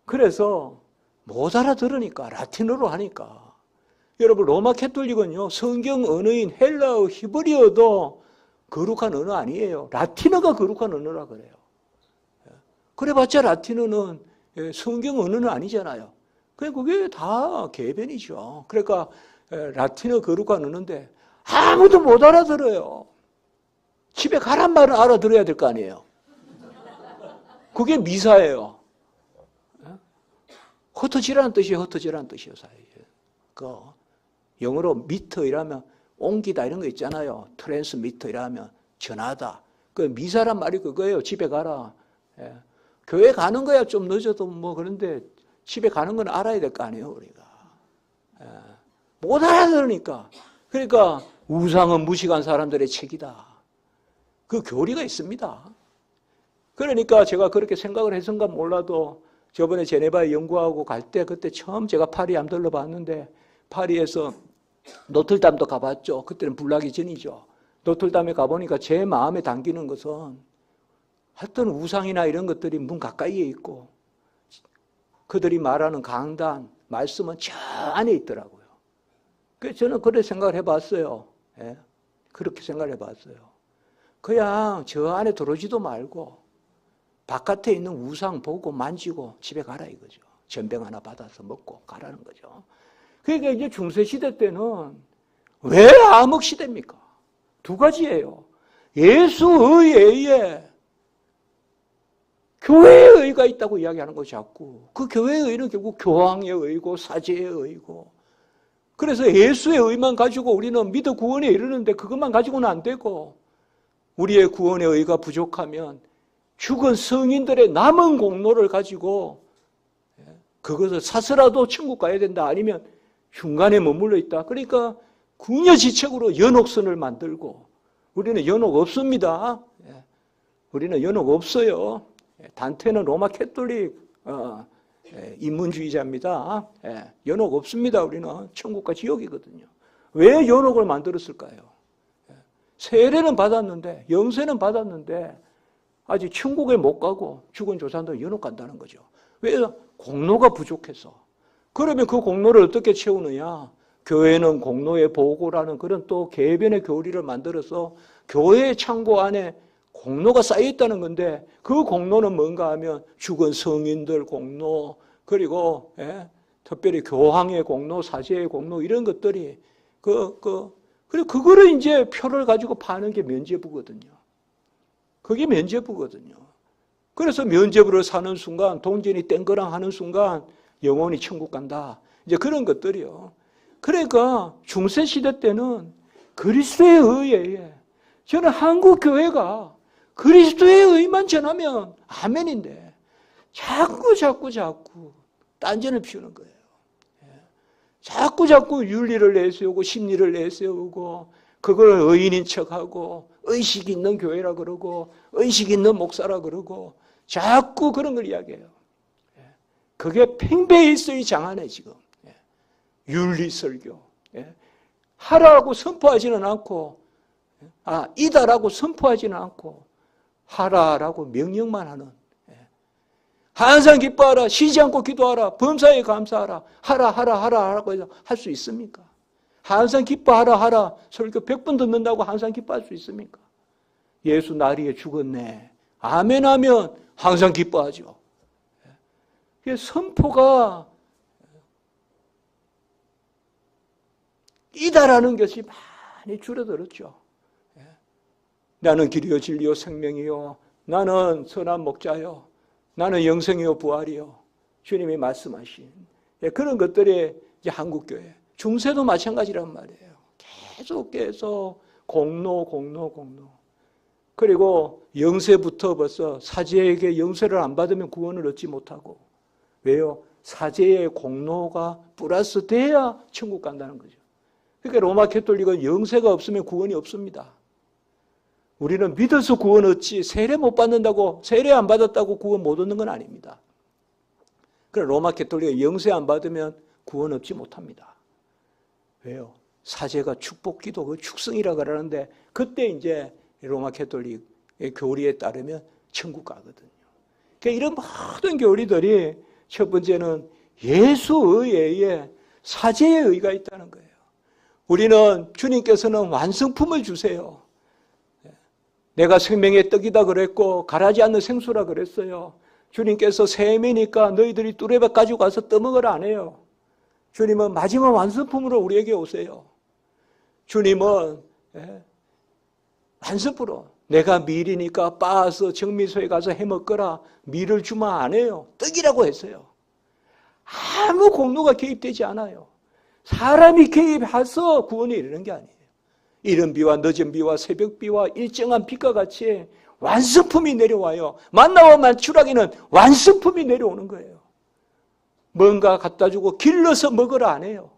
그래서 못 알아들으니까 라틴어로 하니까 여러분 로마 캐톨릭은요 성경 언어인 헬라어, 히브리어도 거룩한 언어 아니에요. 라틴어가 거룩한 언어라 그래요. 그래봤자 라틴어는 성경 언어는 아니잖아요. 그게 다 개변이죠. 그러니까 라틴어 거룩한 언어인데 아무도 못 알아들어요. 집에 가란 말은 알아들어야 될 거 아니에요. 그게 미사예요. 흩어지라는 뜻이에요. 흩어지라는 뜻이에요. 그 영어로 미터 이라면 옮기다 이런 거 있잖아요. 트랜스미터 이라면 전하다. 그 미사란 말이 그거예요. 집에 가라. 예. 교회 가는 거야 좀 늦어도 그런데 집에 가는 건 알아야 될 거 아니에요. 우리가. 예. 못 알아들으니까. 그러니까 우상은 무식한 사람들의 책이다. 그 교리가 있습니다. 그러니까 제가 그렇게 생각을 해서인가 몰라도 저번에 제네바에 연구하고 갈 때 그때 처음 제가 파리 한번 들러봤는데 파리에서 노틀담도 가봤죠. 그때는 불나기 전이죠. 노틀담에 가보니까 제 마음에 담기는 것은 하여튼 우상이나 이런 것들이 문 가까이에 있고 그들이 말하는 강단, 말씀은 저 안에 있더라고요. 그래서 저는 그렇게 생각을 해봤어요. 예? 그렇게 생각을 해봤어요. 그냥 저 안에 들어오지도 말고 바깥에 있는 우상 보고 만지고 집에 가라 이거죠. 전병 하나 받아서 먹고 가라는 거죠. 그러니까 이제 중세시대 때는 왜 암흑 시대입니까? 두 가지예요. 예수의 의에 교회의 의가 있다고 이야기하는 거 자꾸. 그 교회의 의는 결국 교황의 의고 사제의 의고. 그래서 예수의 의만 가지고 우리는 믿어 구원에 이르는데 그것만 가지고는 안 되고 우리의 구원의 의가 부족하면 죽은 성인들의 남은 공로를 가지고 그것을 사서라도 천국 가야 된다. 아니면 중간에 머물러 있다. 그러니까 궁여지책으로 연옥선을 만들고 우리는 연옥 없습니다. 우리는 연옥 없어요. 단테는 로마 캐톨릭 인문주의자입니다. 연옥 없습니다. 우리는 천국과 지옥이거든요. 왜 연옥을 만들었을까요? 세례는 받았는데 영세는 받았는데 아직 천국에 못 가고 죽은 조상들 연옥 간다는 거죠. 왜? 공로가 부족해서. 그러면 그 공로를 어떻게 채우느냐? 교회는 공로의 보고라는 그런 또 개변의 교리를 만들어서 교회의 창고 안에 공로가 쌓여 있다는 건데 그 공로는 뭔가 하면 죽은 성인들 공로 그리고 특별히 교황의 공로, 사제의 공로 이런 것들이 그리고 그거를 이제 표를 가지고 파는 게 면죄부거든요. 그게 면죄부거든요. 그래서 면죄부를 사는 순간 동전이 땡그랑 하는 순간 영원히 천국 간다. 이제 그런 것들이요. 그러니까 중세시대 때는 그리스도의 의에 저는 한국 교회가 그리스도의 의만 전하면 아멘인데 자꾸 딴전을 피우는 거예요. 자꾸 윤리를 내세우고 심리를 내세우고 그걸 의인인 척하고 의식 있는 교회라 그러고 의식 있는 목사라 그러고 자꾸 그런 걸 이야기해요. 그게 팽배일서의 장안에 지금 윤리설교 하라고 선포하지는 않고 이다라고 선포하지는 않고 하라라고 명령만 하는 항상 기뻐하라 쉬지 않고 기도하라 범사에 감사하라 하라라고 해서 할 수 있습니까? 항상 기뻐하라 하라 설교 100번 듣는다고 항상 기뻐할 수 있습니까? 예수 나리에 죽었네 아멘 하면 항상 기뻐하죠. 선포가 이다라는 것이 많이 줄어들었죠. 나는 길이요 진리요 생명이요 나는 선한 목자요 나는 영생이요 부활이요 주님이 말씀하신 그런 것들이 이제 한국교회 중세도 마찬가지란 말이에요. 계속 공로 그리고 영세부터 벌써 사제에게 영세를 안 받으면 구원을 얻지 못하고 왜요? 사제의 공로가 플러스 돼야 천국 간다는 거죠. 그러니까 로마 캐톨릭은 영세가 없으면 구원이 없습니다. 우리는 믿어서 구원 얻지 세례 못 받는다고 세례 안 받았다고 구원 못 얻는 건 아닙니다. 그럼 로마 캐톨릭은 영세 안 받으면 구원 얻지 못합니다. 왜요? 사제가 축복기도 그 축성이라 그러는데 그때 이제 로마 캐톨릭의 교리에 따르면 천국 가거든요. 그러니까 이런 모든 교리들이 첫 번째는 예수의 의에 사제의 의가 있다는 거예요. 우리는 주님께서는 완성품을 주세요. 내가 생명의 떡이다 그랬고 가라지 않는 생수라 그랬어요. 주님께서 샘이니까 너희들이 뚜레밥 가지고 가서 떠먹으라 안 해요. 주님은 마지막 완성품으로 우리에게 오세요. 주님은 완성품으로 내가 밀이니까 빻아서 정미소에 가서 해먹거라 밀을 주면 안 해요. 떡이라고 했어요. 아무 공로가 개입되지 않아요. 사람이 개입해서 구원에 이르는 게 아니에요. 이른 비와 늦은 비와 새벽 비와 일정한 빛과 같이 완성품이 내려와요. 만나와 만추라기는 완성품이 내려오는 거예요. 뭔가 갖다 주고 길러서 먹으라 안 해요.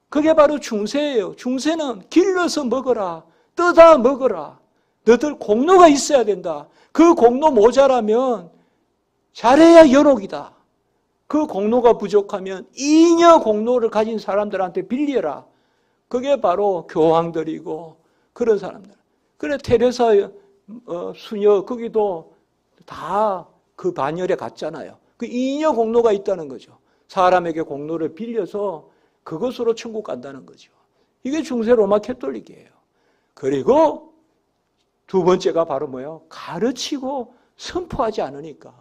그게 바로 중세예요. 중세는 길러서 먹어라, 떠다 먹어라. 너들 공로가 있어야 된다. 그 공로 모자라면 잘해야 연옥이다. 그 공로가 부족하면 잉여 공로를 가진 사람들한테 빌려라. 그게 바로 교황들이고 그런 사람들. 그래 테레사 수녀 거기도 다 그 반열에 갔잖아요. 그 잉여 공로가 있다는 거죠. 사람에게 공로를 빌려서 그것으로 천국 간다는 거죠. 이게 중세 로마 캐톨릭이에요. 그리고 두 번째가 바로 뭐예요? 가르치고 선포하지 않으니까.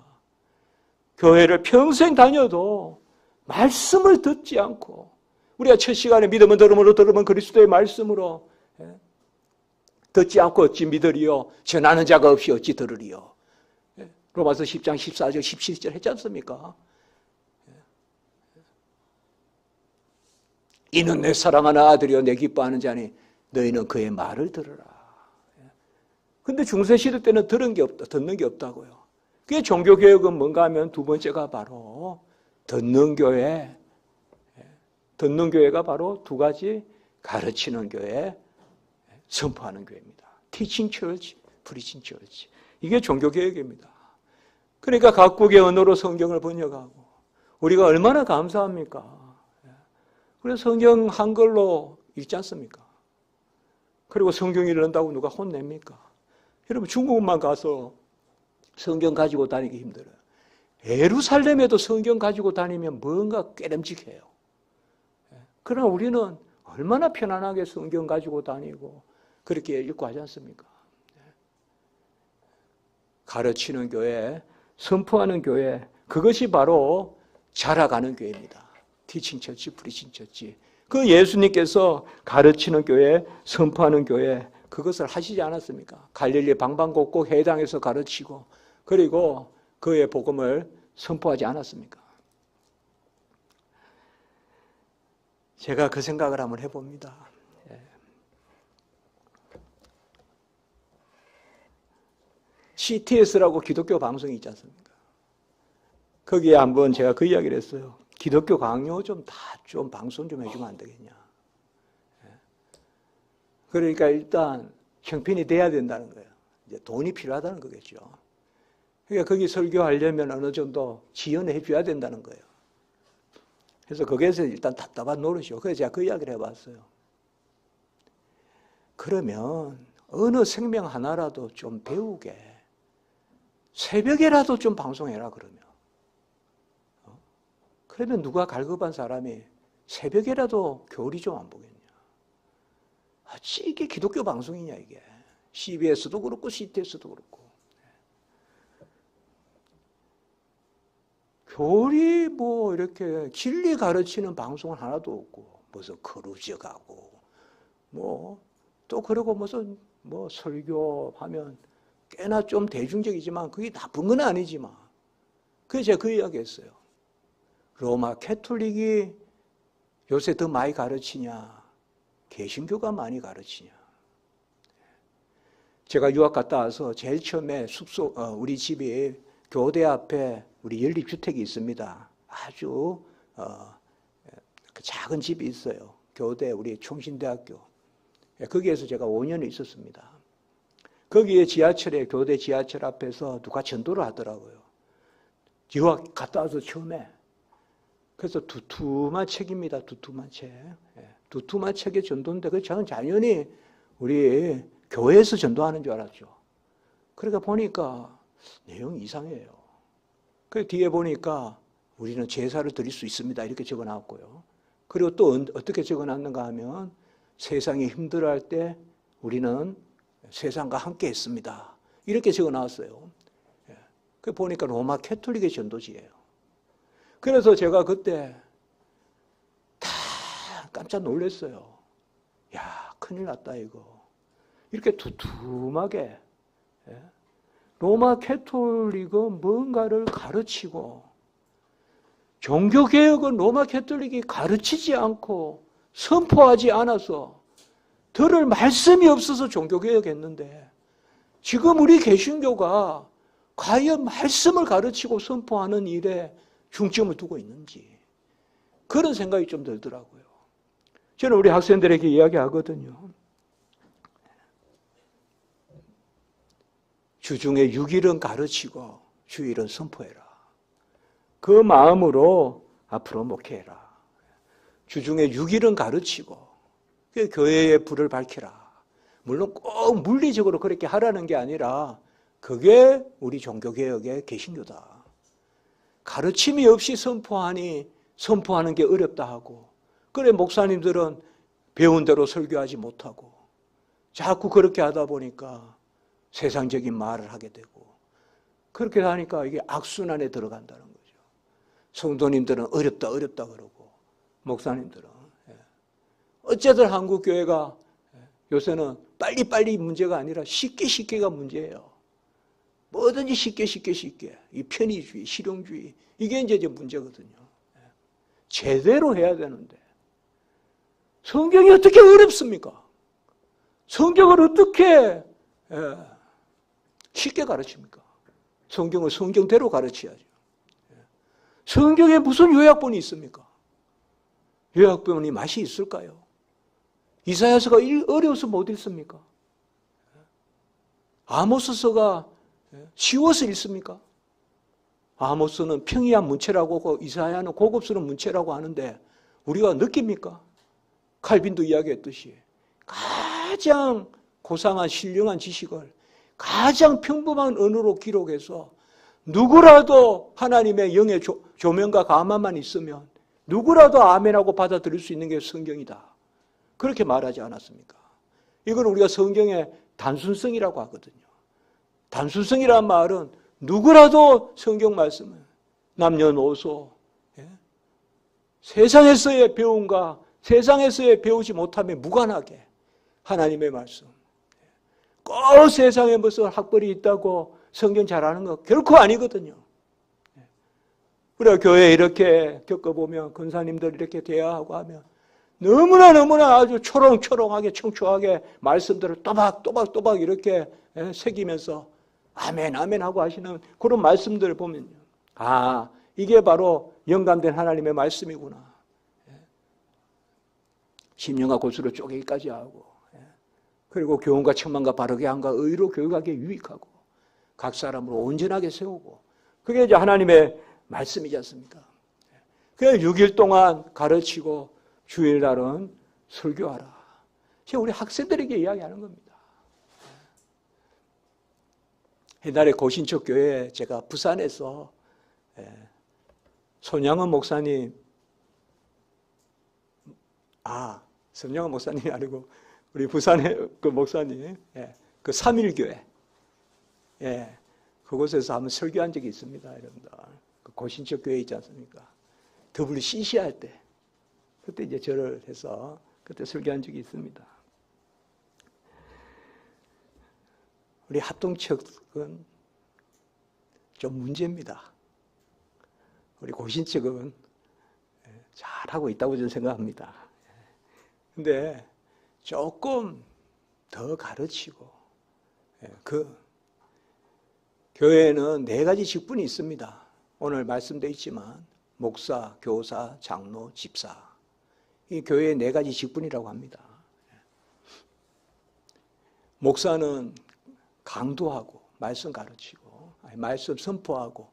교회를 평생 다녀도 말씀을 듣지 않고, 우리가 첫 시간에 믿으면 들으면 그리스도의 말씀으로 듣지 않고 어찌 믿으리요? 전하는 자가 없이 어찌 들으리요? 로마서 10장 14절 17절 했지 않습니까? 이는 내 사랑하는 아들이요 내 기뻐하는 자니 너희는 그의 말을 들으라. 근데 중세시대 때는 듣는 게 없다고요. 그게 종교개혁은 뭔가 하면 두 번째가 바로 듣는 교회. 듣는 교회가 바로 두 가지, 가르치는 교회, 선포하는 교회입니다. Teaching Church, Preaching Church. 이게 종교개혁입니다. 그러니까 각국의 언어로 성경을 번역하고, 우리가 얼마나 감사합니까? 그래서 성경 한글로 읽지 않습니까? 그리고 성경 읽는다고 누가 혼냅니까? 여러분 중국만 가서 성경 가지고 다니기 힘들어요. 예루살렘에도 성경 가지고 다니면 뭔가 꾀lem직해요. 그러나 우리는 얼마나 편안하게 성경 가지고 다니고 그렇게 읽고 하지 않습니까? 가르치는 교회, 선포하는 교회, 그것이 바로 자라가는 교회입니다. 티칭 처치, 프리칭 처치. 그 예수님께서 가르치는 교회, 선포하는 교회, 그것을 하시지 않았습니까? 갈릴리 방방곡곡 회당에서 가르치고, 그리고 그의 복음을 선포하지 않았습니까? 제가 그 생각을 한번 해봅니다. CTS라고 기독교 방송이 있지 않습니까? 거기에 한번 제가 그 이야기를 했어요. 기독교 강요 좀 방송 좀 해주면 안 되겠냐. 그러니까 일단 형편이 돼야 된다는 거예요. 이제 돈이 필요하다는 거겠죠. 그러니까 거기 설교하려면 어느 정도 지원해 줘야 된다는 거예요. 그래서 거기에서 일단 답답한 노릇이요. 그래서 제가 그 이야기를 해봤어요. 그러면 어느 생명 하나라도 좀 배우게 새벽에라도 좀 방송해라 그러면. 그러면 누가 갈급한 사람이 새벽에라도 교리 좀 안 보겠냐. 이게 기독교 방송이냐 이게. CBS도 그렇고 CTS도 그렇고. 교리 뭐 이렇게 진리 가르치는 방송은 하나도 없고 무슨 크루즈 가고 뭐 또 그러고 무슨 뭐 설교하면 꽤나 좀 대중적이지만 그게 나쁜 건 아니지만 그래서 제가 그 이야기 했어요. 로마 캐톨릭이 요새 더 많이 가르치냐 개신교가 많이 가르치냐. 제가 유학 갔다 와서 제일 처음에 우리 집이 교대 앞에 우리 연립주택이 있습니다. 아주 작은 집이 있어요. 교대 우리 총신대학교. 거기에서 제가 5년을 있었습니다. 거기에 교대 지하철 앞에서 누가 전도를 하더라고요. 유학 갔다 와서 처음에. 그래서 두툼한 책입니다. 두툼한 책. 두툼한 책의 전도인데 저는 당연히 우리 교회에서 전도하는 줄 알았죠. 그러니까 보니까 내용이 이상해요. 그 뒤에 보니까 우리는 제사를 드릴 수 있습니다. 이렇게 적어놨고요. 그리고 또 어떻게 적어놨는가 하면 세상이 힘들어할 때 우리는 세상과 함께 했습니다. 이렇게 적어놨어요. 그 보니까 로마 캐톨릭의 전도지예요. 그래서 제가 그때 다 깜짝 놀랐어요. 야, 큰일 났다 이거. 이렇게 두툼하게 로마 캐톨릭은 뭔가를 가르치고 종교개혁은 로마 캐톨릭이 가르치지 않고 선포하지 않아서 들을 말씀이 없어서 종교개혁했는데 지금 우리 개신교가 과연 말씀을 가르치고 선포하는 일에 중점을 두고 있는지 그런 생각이 좀 들더라고요. 저는 우리 학생들에게 이야기하거든요. 주중에 6일은 가르치고 주일은 선포해라. 그 마음으로 앞으로 목회해라. 주중에 6일은 가르치고 교회의 불을 밝히라. 물론 꼭 물리적으로 그렇게 하라는 게 아니라 그게 우리 종교개혁의 개신교다. 가르침이 없이 선포하는 게 어렵다 하고 그래 목사님들은 배운 대로 설교하지 못하고 자꾸 그렇게 하다 보니까 세상적인 말을 하게 되고 그렇게 하니까 이게 악순환에 들어간다는 거죠. 성도님들은 어렵다 그러고 목사님들은 어쨌든 한국 교회가 요새는 빨리빨리 문제가 아니라 쉽게가 문제예요. 뭐든지 쉽게 이 편의주의, 실용주의 이게 이제 문제거든요. 제대로 해야 되는데 성경이 어떻게 어렵습니까? 성경을 어떻게 쉽게 가르칩니까? 성경을 성경대로 가르쳐야죠. 성경에 무슨 요약본이 있습니까? 요약본이 맛이 있을까요? 이사야서가 어려워서 못 읽습니까? 아모스서가 쉬워서 읽습니까? 아모스는 평이한 문체라고 하고 이사야는 고급스러운 문체라고 하는데 우리가 느낍니까? 칼빈도 이야기했듯이 가장 고상한 신령한 지식을 가장 평범한 언어로 기록해서 누구라도 하나님의 영의 조명과 감화만 있으면 누구라도 아멘하고 받아들일 수 있는 게 성경이다. 그렇게 말하지 않았습니까? 이걸 우리가 성경의 단순성이라고 하거든요. 단순성이란 말은 누구라도 성경 말씀을 남녀노소 세상에서의 배움과 세상에서의 배우지 못함에 무관하게 하나님의 말씀 꼭 세상에 무슨 학벌이 있다고 성경 잘하는 거 결코 아니거든요. 우리가 교회에 이렇게 겪어보면 권사님들 이렇게 대화하고 하면 너무나 아주 초롱초롱하게 청초하게 말씀들을 또박 이렇게 새기면서 아멘 하고 하시는 그런 말씀들을 보면요. 아, 이게 바로 영감된 하나님의 말씀이구나. 심령과 골수를 쪼개기까지 하고 그리고 교훈과 책망과 바르게 함과 의로 교육하게 유익하고 각 사람을 온전하게 세우고 그게 이제 하나님의 말씀이지 않습니까? 그래서 6일 동안 가르치고 주일날은 설교하라. 지금 우리 학생들에게 이야기하는 겁니다. 옛날에 고신척 교회 제가 부산에서 손양은 목사님 손양은 목사님이 아니고 우리 부산의 그 목사님 그 3일교회 그곳에서 한번 설교한 적이 있습니다. 여러분들 그 고신척 교회 있지 않습니까? WCC 할 때 그때 이제 절을 해서 그때 설교한 적이 있습니다. 우리 합동측은 좀 문제입니다. 우리 고신측은 잘하고 있다고 저는 생각합니다. 근데 조금 더 가르치고 그 교회에는 4가지 직분이 있습니다. 오늘 말씀되어 있지만 목사, 교사, 장로, 집사 이 교회의 4가지 직분이라고 합니다. 목사는 강도하고 말씀 가르치고 말씀 선포하고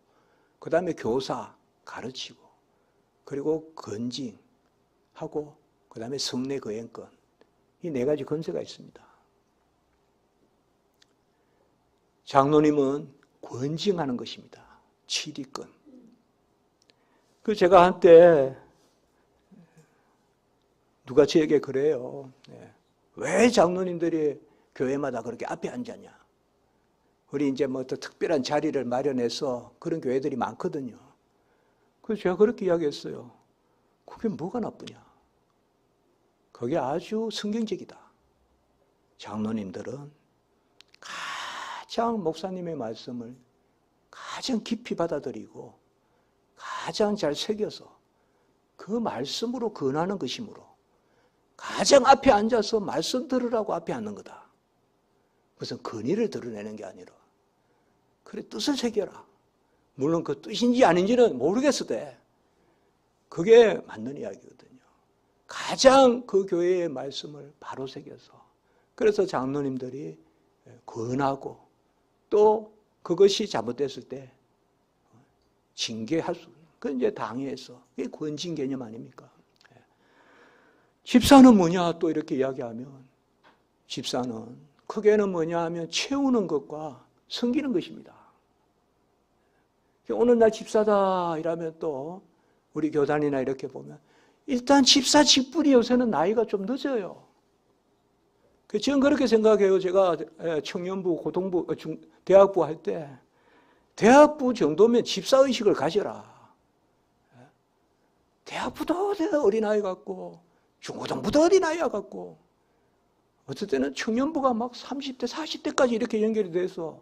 그 다음에 교사 가르치고 그리고 건징하고 그 다음에 성례 거행권 이 4가지 건세가 있습니다. 장로님은 권징하는 것입니다. 치리권. 그 제가 한때 누가 저에게 그래요. 왜 장로님들이 교회마다 그렇게 앞에 앉았냐? 우리 이제 뭐 또 특별한 자리를 마련해서 그런 교회들이 많거든요. 그래서 제가 그렇게 이야기했어요. 그게 뭐가 나쁘냐? 그게 아주 성경적이다. 장로님들은 가장 목사님의 말씀을 가장 깊이 받아들이고 가장 잘 새겨서 그 말씀으로 권하는 것이므로 가장 앞에 앉아서 말씀 들으라고 앞에 앉는 거다. 무슨 권위를 드러내는 게 아니라 그래 뜻을 새겨라. 물론 그 뜻인지 아닌지는 모르겠어도 그게 맞는 이야기거든요. 가장 그 교회의 말씀을 바로 새겨서 그래서 장로님들이 권하고 또 그것이 잘못됐을 때 징계할 수 있는 그건 이제 당회에서 그게 권징 개념 아닙니까? 집사는 뭐냐 또 이렇게 이야기하면 집사는 크게는 뭐냐 하면 채우는 것과 섬기는 것입니다. 오늘 날 집사다 이러면 또 우리 교단이나 이렇게 보면 일단 집사 직분이 요새는 나이가 좀 늦어요. 저는 그렇게 생각해요. 제가 청년부, 고등부, 대학부 할 때 대학부 정도면 집사의식을 가져라. 대학부도 어린아이 같고 중고등부도 어린아이 같고 어떨 때는 청년부가 막 30대, 40대까지 이렇게 연결이 돼서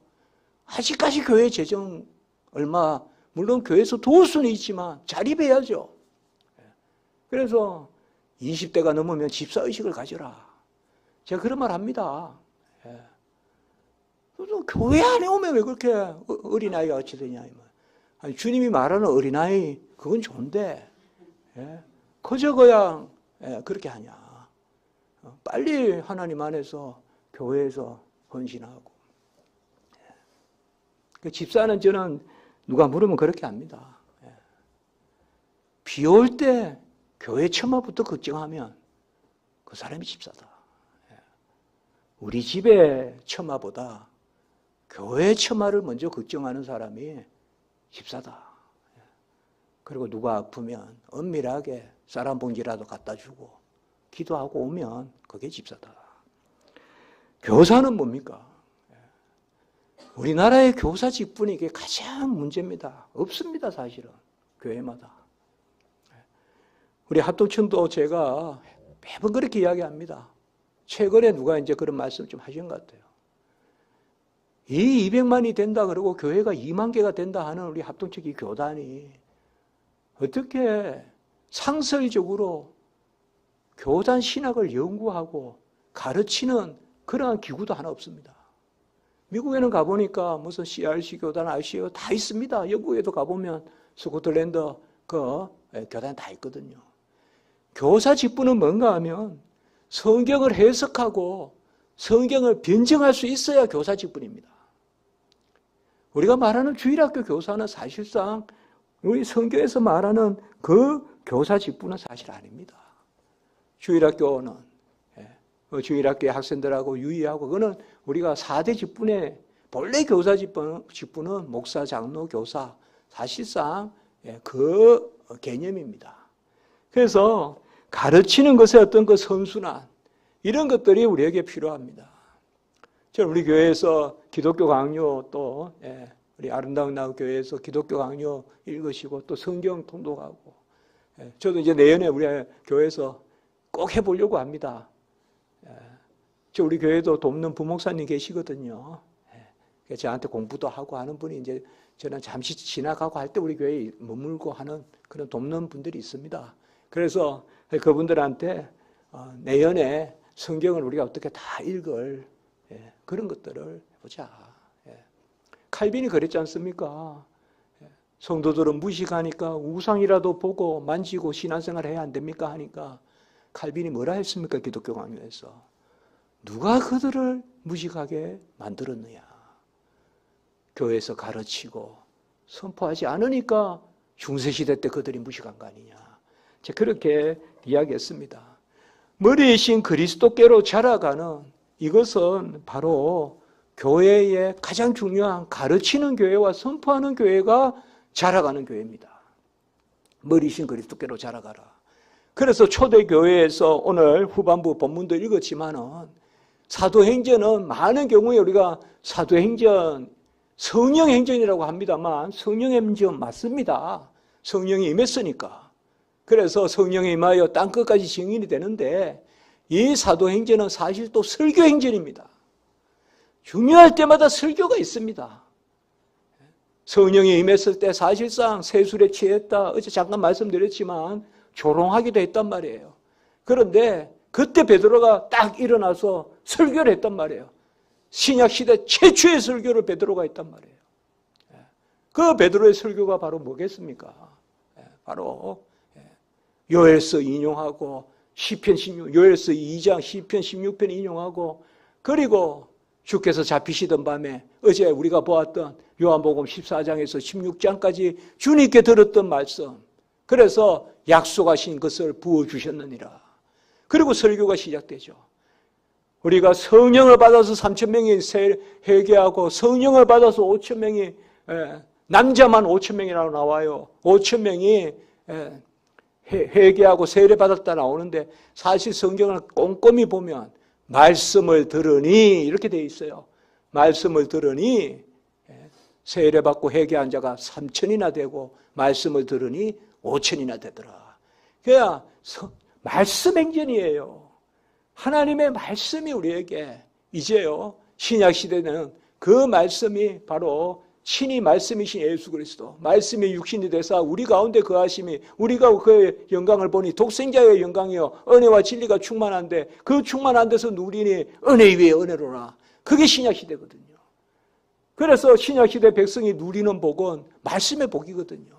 아직까지 교회 재정 얼마, 물론 교회에서 도울 수는 있지만 자립해야죠. 그래서 20대가 넘으면 집사의식을 가져라. 제가 그런 말 합니다. 교회 안에 오면 왜 그렇게 어린아이가 같이 되냐. 아니, 주님이 말하는 어린아이, 그건 좋은데, 그저 그냥 그렇게 하냐. 빨리 하나님 안에서 교회에서 헌신하고. 그 집사는 저는 누가 물으면 그렇게 합니다. 비 올 때 교회 처마부터 걱정하면 그 사람이 집사다. 우리 집의 처마보다 교회 처마를 먼저 걱정하는 사람이 집사다. 그리고 누가 아프면 은밀하게 쌀 한 봉지라도 갖다 주고 기도하고 오면 그게 집사다. 교사는 뭡니까? 우리나라의 교사 직분이 이게 가장 문제입니다. 없습니다, 사실은. 교회마다. 우리 합동층도 제가 매번 그렇게 이야기합니다. 최근에 누가 이제 그런 말씀 좀 하신 것 같아요. 이 200만이 된다 그러고 교회가 2만 개가 된다 하는 우리 합동측 이 교단이 어떻게 상설적으로 교단 신학을 연구하고 가르치는 그러한 기구도 하나 없습니다. 미국에는 가보니까 무슨 CRC 교단, RCO 다 있습니다. 영국에도 가보면 스코틀랜드 그 교단 다 있거든요. 교사 직분은 뭔가 하면 성경을 해석하고 성경을 변증할 수 있어야 교사 직분입니다. 우리가 말하는 주일학교 교사는 사실상 우리 성경에서 말하는 그 교사 직분은 사실 아닙니다. 주일학교는 주일학교의 학생들하고 유의하고 그거는 우리가 4대 직분의 본래 교사 직분은 목사, 장로, 교사 사실상 그 개념입니다. 그래서 가르치는 것의 어떤 그 선순환 이런 것들이 우리에게 필요합니다. 저는 우리 교회에서 기독교 강요 또 우리 아름다운 나우 교회에서 기독교 강요 읽으시고 또 성경 통독하고 저도 이제 내년에 우리 교회에서 꼭 해보려고 합니다. 저 우리 교회도 돕는 부목사님 계시거든요. 저한테 공부도 하고 하는 분이 이제 저는 잠시 지나가고 할 때 우리 교회에 머물고 하는 그런 돕는 분들이 있습니다. 그래서 그분들한테 내년에 성경을 우리가 어떻게 다 읽을 그런 것들을 해보자. 칼빈이 그랬지 않습니까? 성도들은 무식하니까 우상이라도 보고 만지고 신앙생활 해야 안 됩니까? 하니까 칼빈이 뭐라 했습니까? 기독교 강요에서. 누가 그들을 무식하게 만들었느냐. 교회에서 가르치고 선포하지 않으니까 중세시대 때 그들이 무식한 거 아니냐. 제가 그렇게 이야기했습니다. 머리이신 그리스도께로 자라가는 이것은 바로 교회의 가장 중요한 가르치는 교회와 선포하는 교회가 자라가는 교회입니다. 머리이신 그리스도께로 자라가라. 그래서 초대교회에서 오늘 후반부 본문도 읽었지만은 사도행전은 많은 경우에 우리가 사도행전 성령행전이라고 합니다만 성령행전 맞습니다. 성령이 임했으니까. 그래서 성령이 임하여 땅끝까지 증인이 되는데 이 사도행전은 사실 또 설교행전입니다. 중요할 때마다 설교가 있습니다. 성령이 임했을 때 사실상 세술에 취했다. 어제 잠깐 말씀드렸지만 조롱하기도 했단 말이에요. 그런데 그때 베드로가 딱 일어나서 설교를 했단 말이에요. 신약시대 최초의 설교를 베드로가 했단 말이에요. 그 베드로의 설교가 바로 뭐겠습니까? 바로 요엘서 인용하고 시편 16, 요엘서 2장 시편 16편 인용하고 그리고 주께서 잡히시던 밤에 어제 우리가 보았던 요한복음 14장에서 16장까지 주님께 들었던 말씀 그래서 약속하신 것을 부어주셨느니라. 그리고 설교가 시작되죠. 우리가 성령을 받아서 3,000명이 회개하고 성령을 받아서 5,000명이 남자만 5,000명이라고 나와요. 5,000명이 회개하고 세례받았다 나오는데 사실 성경을 꼼꼼히 보면 말씀을 들으니 이렇게 돼 있어요. 말씀을 들으니 세례받고 회개한 자가 3,000이나 되고 말씀을 들으니 5,000이나 되더라. 그냥 말씀 행전이에요. 하나님의 말씀이 우리에게 이제요 신약 시대는 그 말씀이 바로 친히 말씀이신 예수 그리스도, 말씀이 육신이 되사 우리 가운데 거하심이, 우리가 그의 영광을 보니 독생자의 영광이요 은혜와 진리가 충만한데 그 충만한 데서 누리니 은혜 위에 은혜로라. 그게 신약 시대거든요. 그래서 신약 시대 백성이 누리는 복은 말씀의 복이거든요.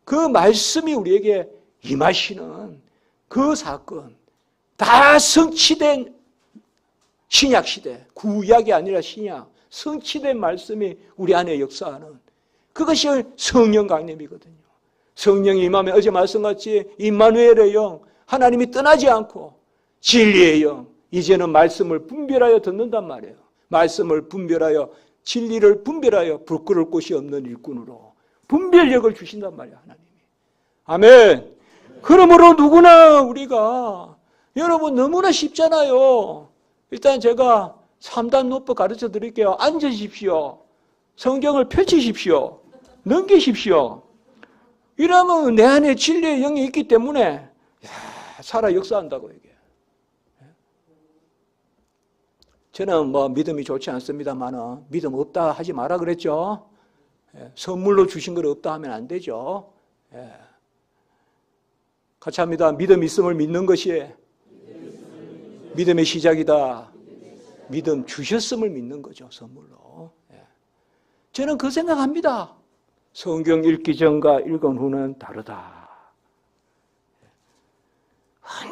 그 말씀이 우리에게 임하시는 그 사건, 다 성취된 신약 시대, 구약이 아니라 신약, 성취된 말씀이 우리 안에 역사하는 그것이 성령 강림이거든요. 성령이 임하면 어제 말씀같이 임마누엘의 영, 하나님이 떠나지 않고 진리의 영, 이제는 말씀을 분별하여 듣는단 말이에요. 말씀을 분별하여 진리를 분별하여 부끄러울 곳이 없는 일꾼으로 분별력을 주신단 말이에요. 하나님이. 아멘. 그러므로 누구나 우리가 여러분 너무나 쉽잖아요. 일단 제가 3단 노법 가르쳐 드릴게요. 앉으십시오. 성경을 펼치십시오. 넘기십시오. 이러면 내 안에 진리의 영이 있기 때문에 살아 역사한다고 얘기해요. 저는 뭐 믿음이 좋지 않습니다만 믿음 없다 하지 마라 그랬죠. 선물로 주신 걸 없다 하면 안 되죠. 같이 합니다. 믿음 있음을 믿는 것이 믿음의 시작이다. 믿음 주셨음을 믿는 거죠. 선물로. 저는 그 생각합니다. 성경 읽기 전과 읽은 후는 다르다.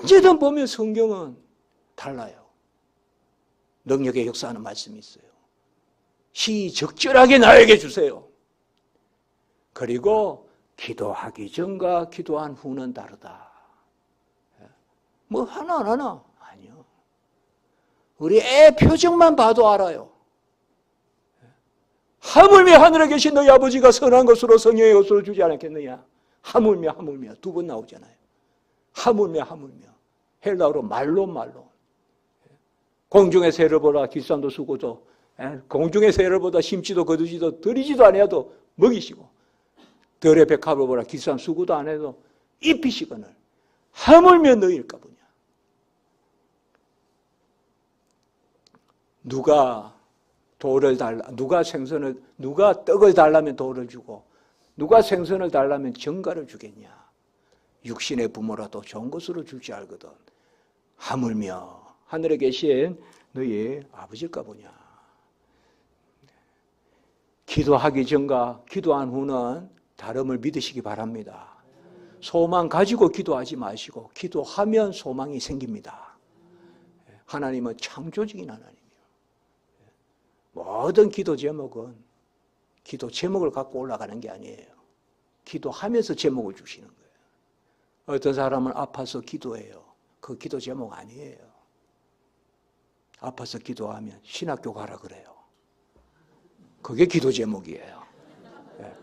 언제든 보면 성경은 달라요. 능력의 역사하는 말씀이 있어요. 시적절하게 나에게 주세요. 그리고 기도하기 전과 기도한 후는 다르다. 뭐 하나 아니요. 우리 애 표정만 봐도 알아요. 하물며 하늘에 계신 너희 아버지가 선한 것으로 성령의 것으로 주지 않았겠느냐. 하물며 두 번 나오잖아요. 하물며 헬라어로 말로 공중의 새를 보라 길산도 수고도 공중의 새를 보다 심지도 거두지도 들이지도 아니어도 먹이시고 들의 백합을 보라 길산 수고도 안 해도 입히시거늘 하물며 너희일까 보냐. 누가 돌을 달라, 누가 떡을 달라면 돌을 주고, 누가 생선을 달라면 정갈을 주겠냐. 육신의 부모라도 좋은 것으로 줄 줄 알거든. 하물며 하늘에 계신 너희 아버지일까 보냐. 기도하기 전과 기도한 후는 다름을 믿으시기 바랍니다. 소망 가지고 기도하지 마시고, 기도하면 소망이 생깁니다. 하나님은 창조적인 하나님. 모든 기도 제목은 기도 제목을 갖고 올라가는 게 아니에요. 기도하면서 제목을 주시는 거예요. 어떤 사람은 아파서 기도해요. 그 기도 제목 아니에요. 아파서 기도하면 신학교 가라 그래요. 그게 기도 제목이에요. 네.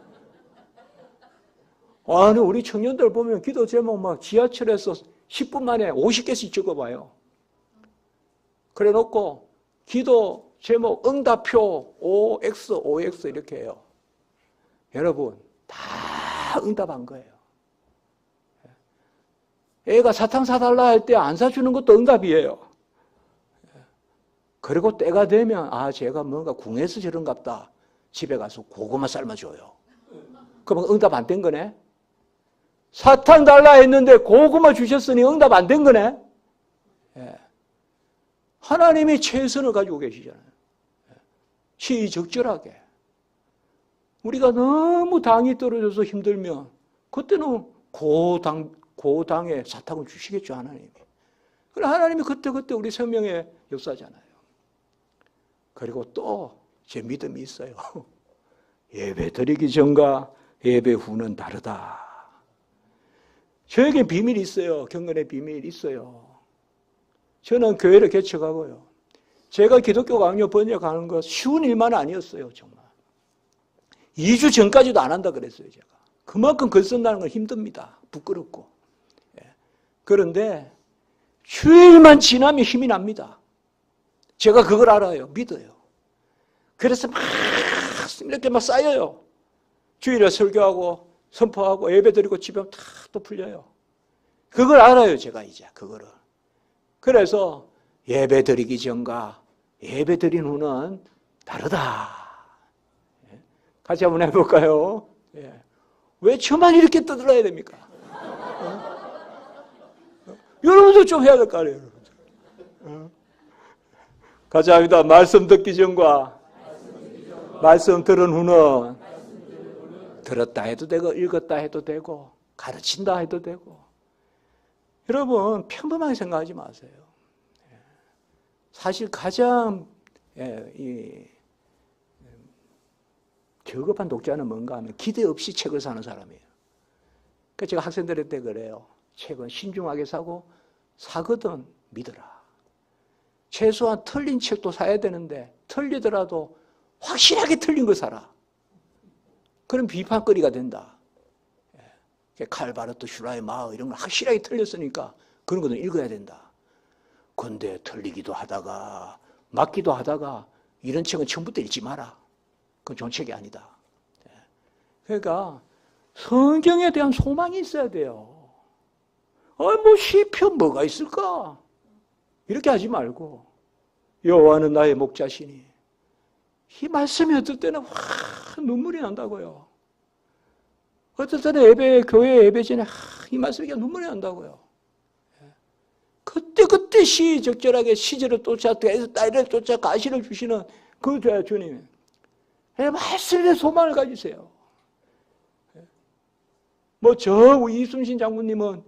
아니 우리 청년들 보면 기도 제목 막 지하철에서 10분 만에 50개씩 적어봐요. 그래 놓고 기도 제목 응답표 OX 이렇게 해요. 여러분 다 응답한 거예요. 애가 사탕 사달라 할 때 안 사주는 것도 응답이에요. 그리고 때가 되면 제가 뭔가 궁해서 저런갑다. 집에 가서 고구마 삶아줘요. 그러면 응답 안 된 거네. 사탕 달라 했는데 고구마 주셨으니 응답 안 된 거네. 하나님이 최선을 가지고 계시잖아요. 시적절하게. 우리가 너무 당이 떨어져서 힘들면 그때는 고당의 사탕을 주시겠죠, 하나님이. 그럼 하나님이 그때 우리 생명에 역사잖아요. 그리고 또 제 믿음이 있어요. 예배 드리기 전과 예배 후는 다르다. 저에게 비밀이 있어요. 경건의 비밀이 있어요. 저는 교회를 개척하고요. 제가 기독교 강요 번역하는 거 쉬운 일만 아니었어요, 정말. 2주 전까지도 안 한다 그랬어요, 제가. 그만큼 글 쓴다는 건 힘듭니다. 부끄럽고. 그런데 주일만 지나면 힘이 납니다. 제가 그걸 알아요. 믿어요. 그래서 막 이렇게 막 쌓여요. 주일에 설교하고 선포하고 예배드리고 집에 오면 다 또 풀려요. 그걸 알아요. 제가 이제 그거를. 그래서 예배드리기 전과 예배드린 후는 다르다. 같이 한번 해볼까요? 예. 왜 저만 이렇게 떠들어야 됩니까? 여러분도 좀 해야 될 거 아니에요. 같이 합니다. 말씀 듣기 전과 말씀 들은 후는 들었다 해도 되고 읽었다 해도 되고 가르친다 해도 되고. 여러분 평범하게 생각하지 마세요. 사실 가장 저급한 독자는 뭔가 하면 기대 없이 책을 사는 사람이에요. 그러니까 제가 학생들한테 그래요. 책은 신중하게 사고 사거든 믿어라. 최소한 틀린 책도 사야 되는데 틀리더라도 확실하게 틀린 거 사라. 그럼 비판거리가 된다. 칼바르트, 슈라이마어 이런 걸 확실하게 틀렸으니까 그런 거는 읽어야 된다. 근데 틀리기도 하다가 맞기도 하다가 이런 책은 처음부터 읽지 마라. 그건 좋은 책이 아니다. 그러니까 성경에 대한 소망이 있어야 돼요. 뭐 시편 뭐가 있을까? 이렇게 하지 말고 여호와는 나의 목자시니 이 말씀이 어떨 때는 확 눈물이 난다고요. 어떨 때는 교회 예배 전에 이 말씀이 눈물이 난다고요. 그때 시적절하게 시절을 쫓아 딸을 쫓아 가시를 주시는 그 주님. 말씀에 대한 소망을 가지세요. 이순신 장군님은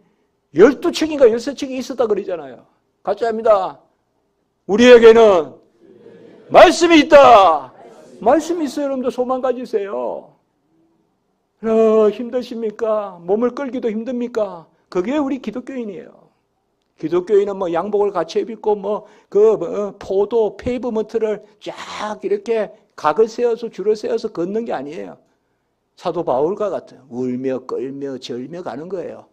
12책인가 13책이 있었다 그러잖아요. 같이 합니다. 우리에게는 말씀이 있다. 말씀이 있어요. 여러분들 소망 가지세요. 힘드십니까? 몸을 끌기도 힘듭니까? 그게 우리 기독교인이에요. 기독교인은 양복을 같이 입고 포도 페이브먼트를 쫙 이렇게 각을 세워서 줄을 세워서 걷는 게 아니에요. 사도 바울과 같아요. 울며 끌며 절며 가는 거예요.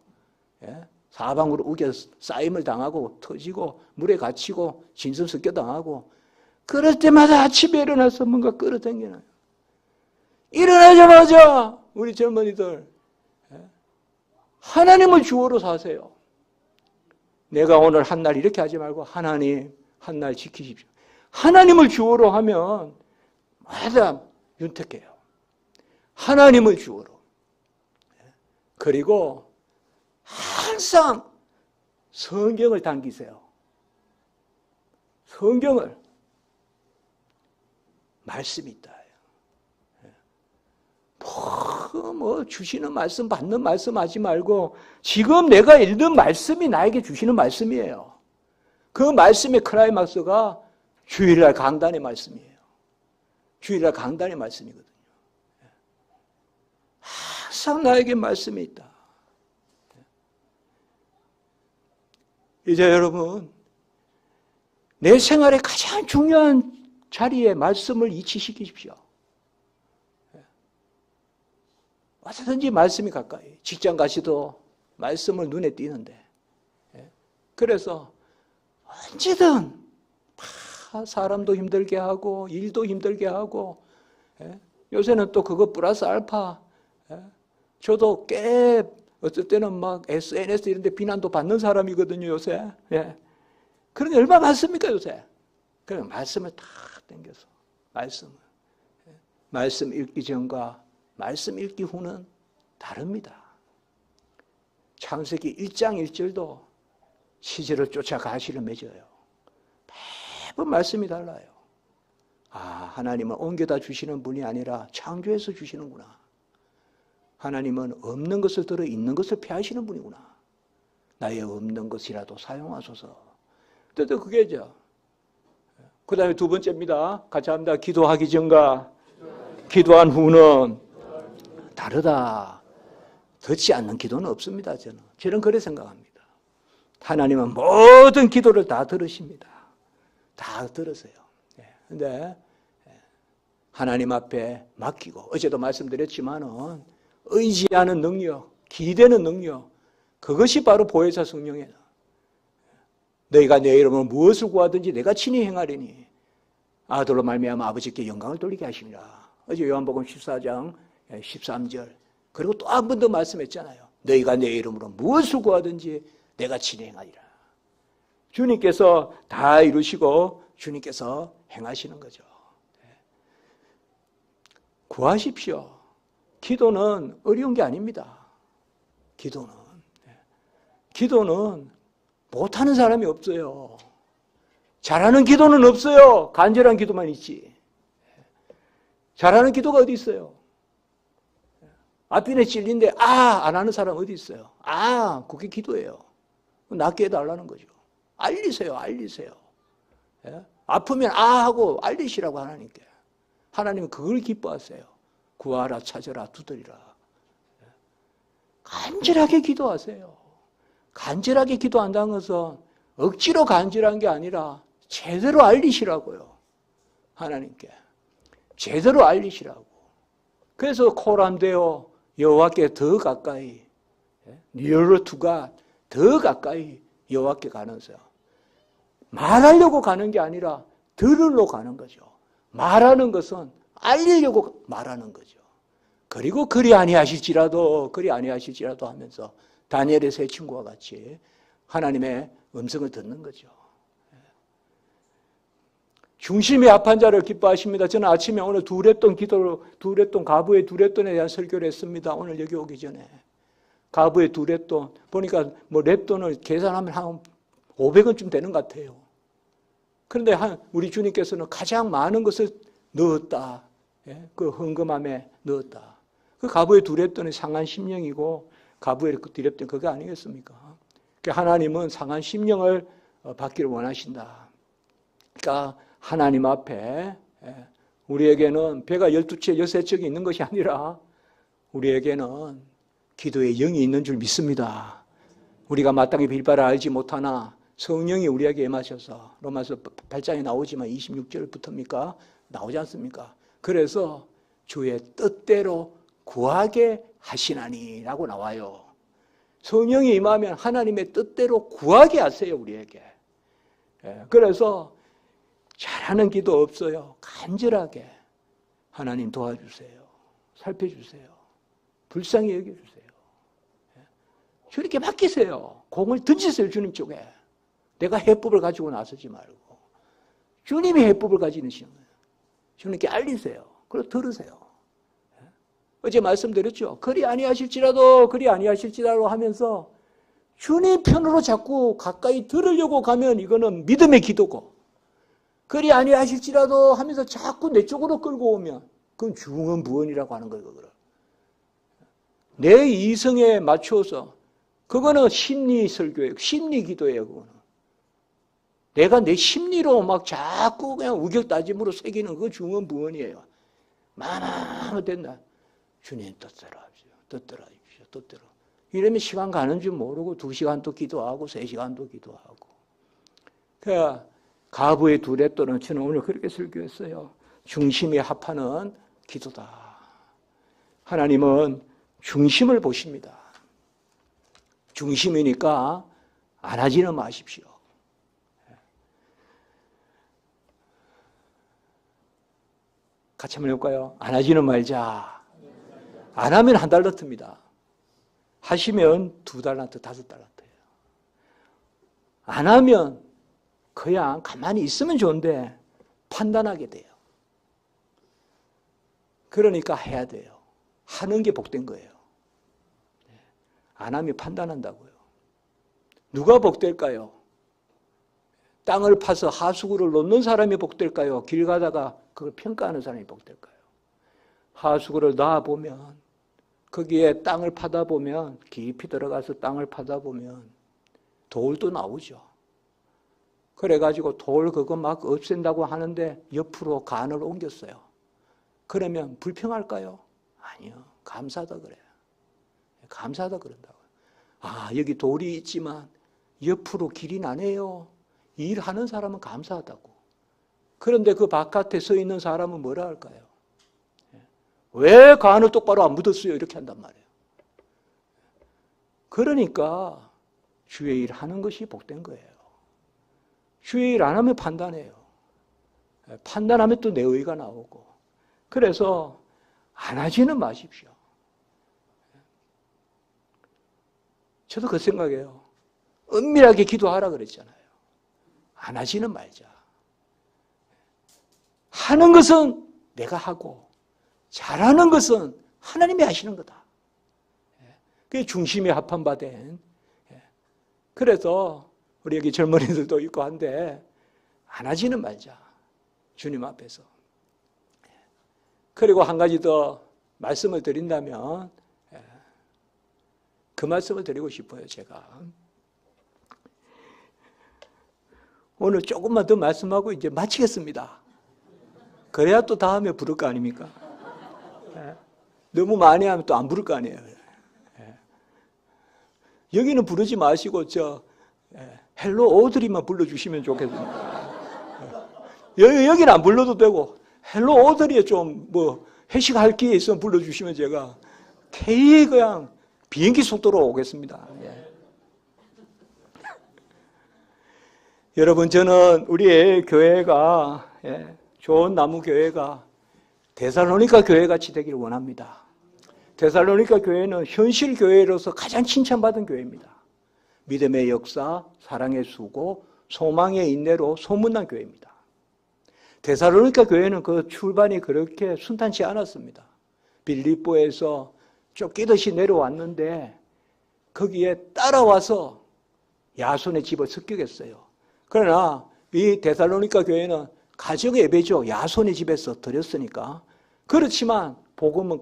사방으로 우겨 쌓임을 당하고 터지고 물에 갇히고 진성 습격 당하고 그럴 때마다 아침에 일어나서 뭔가 끌어당기는. 일어나자마자 우리 젊은이들 하나님을 주어로 사세요. 내가 오늘 한 날 이렇게 하지 말고 하나님 한 날 지키십시오. 하나님을 주어로 하면 마다 윤택해요. 하나님을 주어로. 그리고 항상 성경을 당기세요. 성경을. 말씀이 있다. 주시는 말씀, 받는 말씀 하지 말고 지금 내가 읽는 말씀이 나에게 주시는 말씀이에요. 그 말씀의 클라이막스가 주일날 강단의 말씀이에요. 주일날 강단의 말씀이거든요. 항상 나에게 말씀이 있다. 이제 여러분, 내 생활의 가장 중요한 자리에 말씀을 이치시키십시오. 어디든지 말씀이 가까이. 직장 가시도 말씀을 눈에 띄는데. 그래서 언제든 사람도 힘들게 하고 일도 힘들게 하고 요새는 또 그거 플러스 알파. 저도 꽤 어떨 때는 SNS 이런 데 비난도 받는 사람이거든요, 요새. 그러니 얼마나 많습니까, 요새? 그냥 말씀을 탁 당겨서 말씀 읽기 전과 말씀 읽기 후는 다릅니다. 창세기 1장 1절도 시절을 쫓아 가시를 맺어요. 매번 말씀이 달라요. 하나님은 옮겨다 주시는 분이 아니라 창조해서 주시는구나. 하나님은 없는 것을 들어 있는 것을 피하시는 분이구나. 나의 없는 것이라도 사용하소서. 또 그게죠. 그 다음에 두 번째입니다. 같이 합니다. 기도하기 전과 기도한 후는 다르다. 듣지 않는 기도는 없습니다. 저는 그렇게 생각합니다. 하나님은 모든 기도를 다 들으십니다. 다 들으세요. 그런데 하나님 앞에 맡기고 어제도 말씀드렸지만은 의지하는 능력, 기대는 능력 그것이 바로 보혜사 성령이다. 너희가 내 이름으로 무엇을 구하든지 내가 친히 행하리니 아들로 말미암아 아버지께 영광을 돌리게 하시니라. 어제 요한복음 14장 13절. 그리고 또 한 번 더 말씀했잖아요. 너희가 내 이름으로 무엇을 구하든지 내가 친히 행하리라. 주님께서 다 이루시고 주님께서 행하시는 거죠. 구하십시오. 기도는 어려운 게 아닙니다. 기도는 못하는 사람이 없어요. 잘하는 기도는 없어요. 간절한 기도만 있지. 잘하는 기도가 어디 있어요? 앞뒤에 찔린데 안 하는 사람 어디 있어요? 그게 기도예요. 낫게 해달라는 거죠. 알리세요. 예? 아프면 하고 알리시라고 하나님께. 하나님은 그걸 기뻐하세요. 구하라, 찾으라, 두드리라. 간절하게 기도하세요. 간절하게 기도한다는 것은 억지로 간절한 게 아니라 제대로 알리시라고요. 하나님께. 제대로 알리시라고. 그래서 코람되어 여호와께 더 가까이, nearer to God, 더 가까이 여호와께 가면서요. 말하려고 가는 게 아니라 들으러 가는 거죠. 말하는 것은 알리려고 말하는 거죠. 그리고 그리 아니하실지라도 하면서 다니엘의 세 친구와 같이 하나님의 음성을 듣는 거죠. 중심이 합한 자를 기뻐하십니다. 저는 아침에 오늘 가부의 두렛돈에 대한 설교를 했습니다. 오늘 여기 오기 전에. 가부의 두렛돈. 보니까 렛돈을 계산하면 한 500원쯤 되는 것 같아요. 그런데 우리 주님께서는 가장 많은 것을 넣었다. 그 헌금함에 넣었다. 그 가부의 두렛돈이 상한 심령이고 가부의 두렛돈 그거 아니겠습니까? 하나님은 상한 심령을 받기를 원하신다. 그러니까 하나님 앞에 우리에게는 배가 12채, 6척이 있는 것이 아니라 우리에게는 기도의 영이 있는 줄 믿습니다. 우리가 마땅히 빌바를 알지 못하나 성령이 우리에게 임하셔서 로마서 8장에 나오지만 26절부터입니까? 나오지 않습니까? 그래서 주의 뜻대로 구하게 하시나니 라고 나와요. 성령이 임하면 하나님의 뜻대로 구하게 하세요. 우리에게. 그래서 잘하는 기도 없어요. 간절하게 하나님 도와주세요. 살펴주세요. 불쌍히 여겨주세요. 주님께 맡기세요. 공을 던지세요. 주님 쪽에. 내가 해법을 가지고 나서지 말고 주님이 해법을 가지는 거예요. 주님께 알리세요. 그리고 들으세요. 어제 말씀드렸죠. 그리 아니하실지라도 하면서 주님 편으로 자꾸 가까이 들으려고 가면 이거는 믿음의 기도고, 그리 아니하실지라도 하면서 자꾸 내 쪽으로 끌고 오면 그건 중언부언이라고 하는 거예요. 내 이성에 맞춰서 그거는 심리 설교예요. 심리 기도예요. 그거는 내가 내 심리로 막 자꾸 그냥 우격다짐으로 새기는 그 중언부언이에요. 만하면 된다. 주님 뜻대로 하십시오. 뜻대로 하십시오. 뜻대로. 이러면 시간 가는 줄 모르고 2시간도 기도하고 3시간도 기도하고. 그러니까 가부의 두렛돈은 저는 오늘 그렇게 설교했어요. 중심이 합하는 기도다. 하나님은 중심을 보십니다. 중심이니까 안 하지는 마십시오. 같이 한번 해볼까요? 안 하지는 말자. 안 하면 1달러트입니다. 하시면 2달러트, 5달러트예요. 안 하면 그냥 가만히 있으면 좋은데 판단하게 돼요. 그러니까 해야 돼요. 하는 게 복된 거예요. 안 하면 판단한다고요. 누가 복될까요? 땅을 파서 하수구를 놓는 사람이 복될까요? 길 가다가 그걸 평가하는 사람이 복될까요? 하수구를 놔보면 거기에 땅을 파다 보면 깊이 들어가서 땅을 파다 보면 돌도 나오죠. 그래가지고 돌 그거 막 없앤다고 하는데 옆으로 간을 옮겼어요. 그러면 불평할까요? 아니요. 감사하다 그래요. 감사하다 그런다고요. 여기 돌이 있지만 옆으로 길이 나네요. 일하는 사람은 감사하다고. 그런데 그 바깥에 서 있는 사람은 뭐라 할까요? 왜 간을 똑바로 안 묻었어요? 이렇게 한단 말이에요. 그러니까 주의 일 하는 것이 복된 거예요. 주의 일 안 하면 판단해요. 판단하면 또 내 의가 나오고. 그래서 안 하지는 마십시오. 저도 그 생각해요. 은밀하게 기도하라 그랬잖아요. 안 하지는 말자. 하는 것은 내가 하고 잘하는 것은 하나님이 하시는 거다. 그게 중심에 합한 바 된. 그래서 우리 여기 젊은이들도 있고 한데 안 하지는 말자. 주님 앞에서. 그리고 한 가지 더 말씀을 드린다면 그 말씀을 드리고 싶어요. 제가 오늘 조금만 더 말씀하고 이제 마치겠습니다. 그래야 또 다음에 부를 거 아닙니까? 너무 많이 하면 또 안 부를 거 아니에요. 여기는 부르지 마시고 헬로 오드리만 불러주시면 좋겠습니다. 여기는 안 불러도 되고 헬로 오드리에 좀 회식할 기회 있으면 불러주시면 제가 K 그냥 비행기 속도로 오겠습니다. 여러분, 저는 우리의 교회가 좋은 나무 교회가 데살로니가 교회 같이 되기를 원합니다. 데살로니가 교회는 현실 교회로서 가장 칭찬받은 교회입니다. 믿음의 역사, 사랑의 수고, 소망의 인내로 소문난 교회입니다. 데살로니가 교회는 그 출발이 그렇게 순탄치 않았습니다. 빌립보에서 쫓기듯이 내려왔는데 거기에 따라와서 야손의 집을 습격했어요. 그러나 이 데살로니가 교회는 가정 예배죠. 야손의 집에서 드렸으니까. 그렇지만 복음은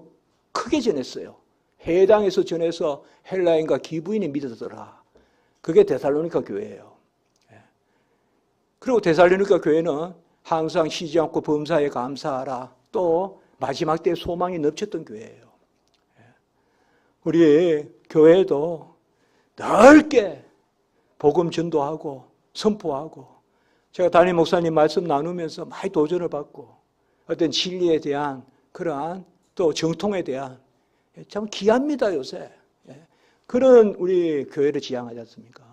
크게 전했어요. 해당에서 전해서 헬라인과 기브인이 믿었더라. 그게 데살로니가 교회예요. 그리고 데살로니가 교회는 항상 쉬지 않고 범사에 감사하라. 또 마지막 때 소망이 넘쳤던 교회예요. 우리 교회도 넓게 복음 전도하고 선포하고, 제가 담임 목사님 말씀 나누면서 많이 도전을 받고 어떤 진리에 대한 그러한 또 정통에 대한 참 귀합니다 요새. 그런 우리 교회를 지향하지 않습니까?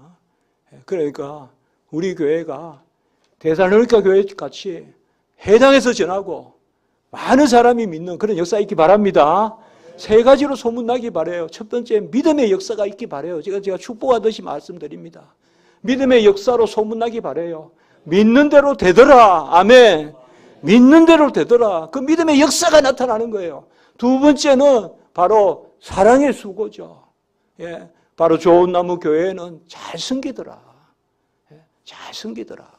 그러니까 우리 교회가 데살로니가 교회 같이 해당에서 전하고 많은 사람이 믿는 그런 역사 있기 바랍니다. 세 가지로 소문나기 바라요. 첫 번째, 믿음의 역사가 있기 바라요. 제가 축복하듯이 말씀드립니다. 믿음의 역사로 소문나기 바라요. 믿는 대로 되더라. 아멘. 믿는 대로 되더라. 그 믿음의 역사가 나타나는 거예요. 두 번째는 바로 사랑의 수고죠. 바로 좋은 나무 교회는 잘 섬기더라. 잘 섬기더라.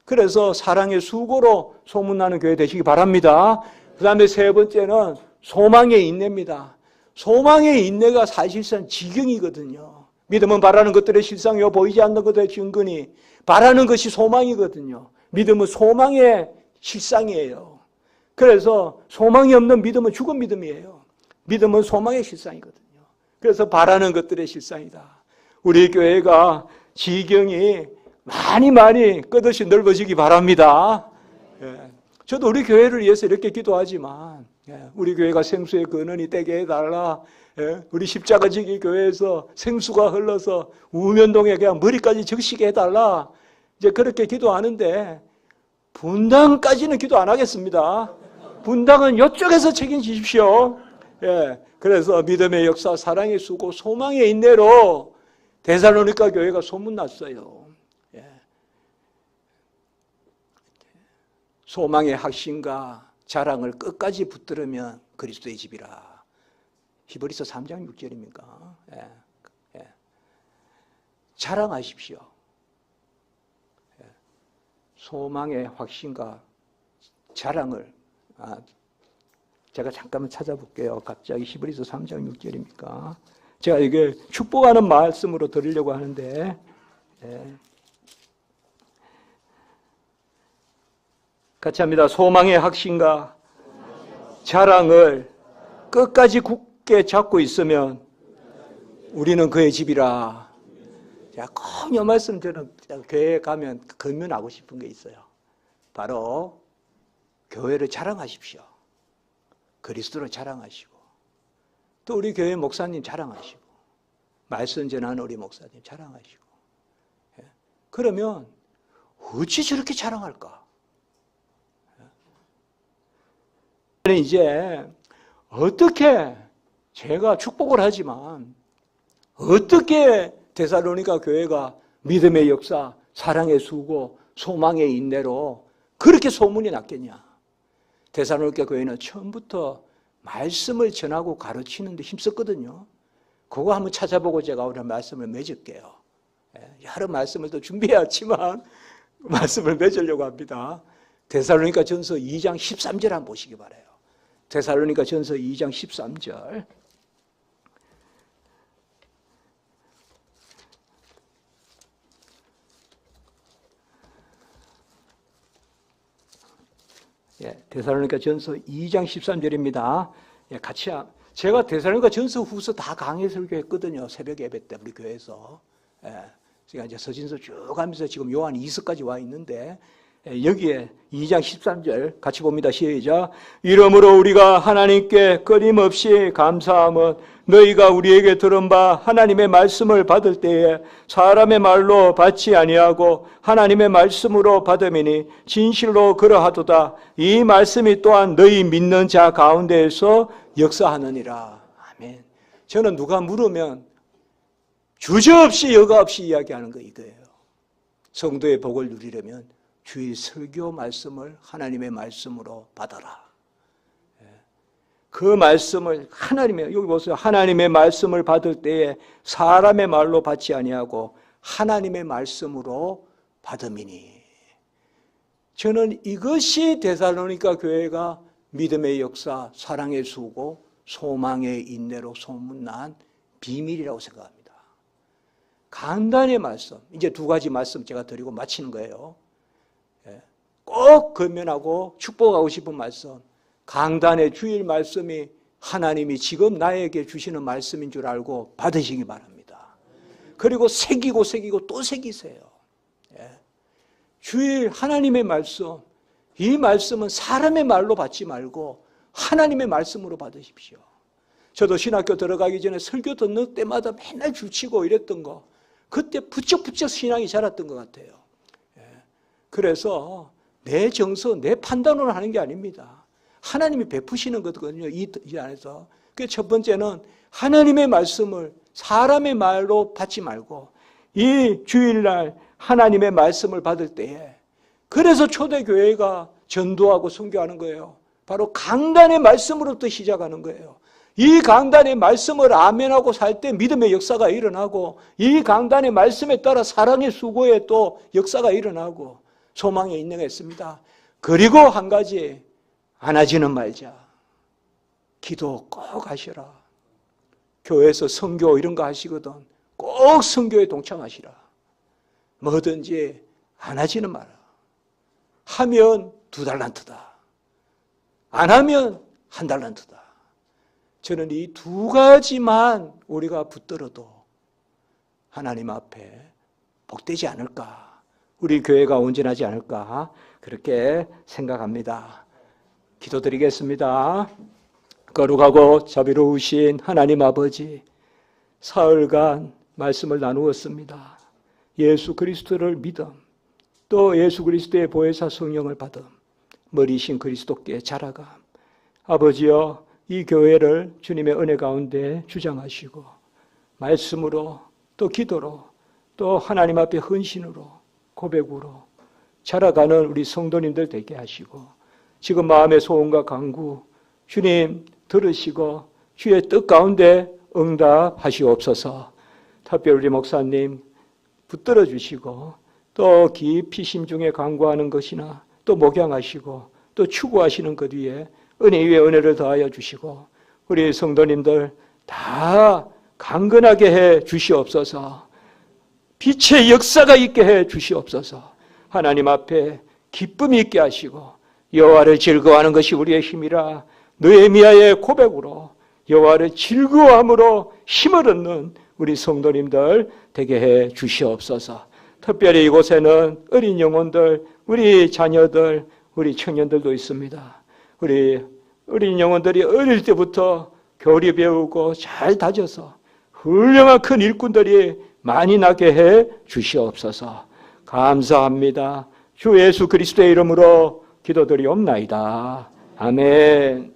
그래서 사랑의 수고로 소문나는 교회 되시기 바랍니다. 그 다음에 세 번째는 소망의 인내입니다. 소망의 인내가 사실상 지경이거든요. 믿음은 바라는 것들의 실상이요 보이지 않는 것들의 증거니, 바라는 것이 소망이거든요. 믿음은 소망의 실상이에요. 그래서 소망이 없는 믿음은 죽은 믿음이에요. 믿음은 소망의 실상이거든요. 그래서 바라는 것들의 실상이다. 우리 교회가 지경이 많이 끝없이 넓어지기 바랍니다. 저도 우리 교회를 위해서 이렇게 기도하지만 우리 교회가 생수의 근원이 되게 해달라. 우리 십자가지기 교회에서 생수가 흘러서 우면동에 그냥 머리까지 적시게 해달라. 이제 그렇게 기도하는데 분당까지는 기도 안 하겠습니다. 분당은 이쪽에서 책임지십시오. 그래서 믿음의 역사, 사랑의 수고, 소망의 인내로 데살로니가 교회가 소문났어요. 소망의 확신과 자랑을 끝까지 붙들으면 그리스도의 집이라. 히브리서 3장 6절입니까? 자랑하십시오. 소망의 확신과 자랑을, 제가 잠깐만 찾아볼게요. 갑자기 히브리서 3장 6절입니까? 제가 이게 축복하는 말씀으로 드리려고 하는데, 같이 합니다. 소망의 확신과 자랑을 끝까지 굳게 잡고 있으면 우리는 그의 집이라. 자, 꼭 이 말씀 저는 교회에 가면 건면하고 싶은 게 있어요. 바로 교회를 자랑하십시오. 그리스도를 자랑하시고, 또 우리 교회 목사님 자랑하시고, 말씀 전하는 우리 목사님 자랑하시고. 그러면 어찌 저렇게 자랑할까? 이제 어떻게 제가 축복을 하지만 어떻게 데살로니가 교회가 믿음의 역사, 사랑의 수고, 소망의 인내로 그렇게 소문이 났겠냐? 데살로니가 교회는 처음부터 말씀을 전하고 가르치는 데 힘썼거든요. 그거 한번 찾아보고 제가 오늘 말씀을 맺을게요. 여러 말씀을 또 준비해왔지만 말씀을 맺으려고 합니다. 데살로니가 전서 2장 13절 한번 보시기 바라요. 데살로니가 전서 2장 13절. 데살로니가 전서 2장 13절입니다. 같이 제가 데살로니가 전서 후서 다 강의 설교했거든요. 새벽 예배 때 우리 교회에서. 제가 이제 서신서 쭉 가면서 지금 요한 2서까지 와 있는데 여기에 2장 13절 같이 봅니다. 시작. 이러므로 우리가 하나님께 끊임없이 감사함은 너희가 우리에게 들은 바 하나님의 말씀을 받을 때에 사람의 말로 받지 아니하고 하나님의 말씀으로 받음이니 진실로 그러하도다. 이 말씀이 또한 너희 믿는 자 가운데에서 역사하느니라. 아멘. 저는 누가 물으면 주저없이 여과 없이 이야기하는 거 이거예요. 성도의 복을 누리려면 주의 설교 말씀을 하나님의 말씀으로 받아라. 그 말씀을 하나님의, 여기 보세요. 하나님의 말씀을 받을 때에 사람의 말로 받지 아니하고 하나님의 말씀으로 받음이니. 저는 이것이 데살로니가 교회가 믿음의 역사, 사랑의 수고, 소망의 인내로 소문난 비밀이라고 생각합니다. 간단히 말씀, 이제 두 가지 말씀 제가 드리고 마치는 거예요. 꼭 권면하고 축복하고 싶은 말씀, 강단의 주일 말씀이 하나님이 지금 나에게 주시는 말씀인 줄 알고 받으시기 바랍니다. 그리고 새기고 또 새기세요. 주일 하나님의 말씀, 이 말씀은 사람의 말로 받지 말고 하나님의 말씀으로 받으십시오. 저도 신학교 들어가기 전에 설교 듣는 때마다 맨날 줄치고 이랬던 거, 그때 부쩍부쩍 신앙이 자랐던 것 같아요. 그래서 내 정서, 내 판단으로 하는 게 아닙니다. 하나님이 베푸시는 거거든요. 이 안에서. 그 첫 번째는 하나님의 말씀을 사람의 말로 받지 말고 이 주일날 하나님의 말씀을 받을 때에, 그래서 초대교회가 전도하고 선교하는 거예요. 바로 강단의 말씀으로부터 시작하는 거예요. 이 강단의 말씀을 아멘하고 살 때 믿음의 역사가 일어나고, 이 강단의 말씀에 따라 사랑의 수고에 또 역사가 일어나고 소망에 있는 게 있습니다. 그리고 한 가지, 안 하지는 말자. 기도 꼭 하시라. 교회에서 선교 이런 거 하시거든. 꼭 선교에 동참하시라. 뭐든지 안 하지는 마라. 하면 2달란트다. 안 하면 1달란트다. 저는 이 두 가지만 우리가 붙들어도 하나님 앞에 복되지 않을까, 우리 교회가 온전하지 않을까, 그렇게 생각합니다. 기도드리겠습니다. 거룩하고 자비로우신 하나님 아버지, 사흘간 말씀을 나누었습니다. 예수 그리스도를 믿음, 또 예수 그리스도의 보혜사 성령을 받음, 머리신 그리스도께 자라감. 아버지여, 이 교회를 주님의 은혜 가운데 주장하시고 말씀으로 또 기도로 또 하나님 앞에 헌신으로 고백으로 자라가는 우리 성도님들 되게 하시고, 지금 마음의 소원과 간구 주님 들으시고 주의 뜻 가운데 응답하시옵소서. 특별히 우리 목사님 붙들어 주시고 또 깊이 심중에 간구하는 것이나 또 목양하시고 또 추구하시는 것 위에 은혜 위에 은혜를 더하여 주시고, 우리 성도님들 다 강건하게 해 주시옵소서. 빛의 역사가 있게 해 주시옵소서. 하나님 앞에 기쁨이 있게 하시고 여호와를 즐거워하는 것이 우리의 힘이라 느헤미야의 고백으로 여호와를 즐거워함으로 힘을 얻는 우리 성도님들 되게 해 주시옵소서. 특별히 이곳에는 어린 영혼들, 우리 자녀들, 우리 청년들도 있습니다. 우리 어린 영혼들이 어릴 때부터 교리 배우고 잘 다져서 훌륭한 큰 일꾼들이 많이 나게 해 주시옵소서. 감사합니다. 주 예수 그리스도의 이름으로 기도드리옵나이다. 아멘.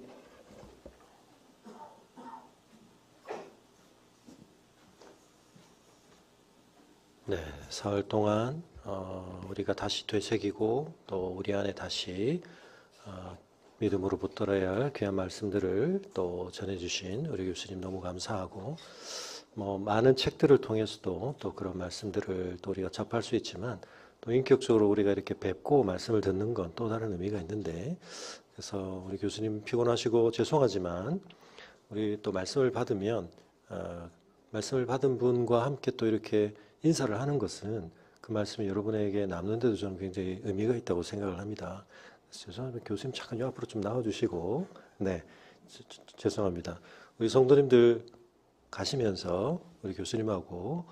네, 사흘 동안 우리가 다시 되새기고 또 우리 안에 다시 믿음으로 붙들어야 할 귀한 말씀들을 또 전해주신 우리 교수님 너무 감사하고, 많은 책들을 통해서도 또 그런 말씀들을 또 우리가 접할 수 있지만 또 인격적으로 우리가 이렇게 뵙고 말씀을 듣는 건 또 다른 의미가 있는데, 그래서 우리 교수님 피곤하시고 죄송하지만 우리 또 말씀을 받으면 말씀을 받은 분과 함께 또 이렇게 인사를 하는 것은 그 말씀이 여러분에게 남는데도 저는 굉장히 의미가 있다고 생각을 합니다. 죄송하면 교수님 잠깐 요 앞으로 좀 나와주시고, 네, 죄송합니다. 우리 성도님들 가시면서 우리 교수님하고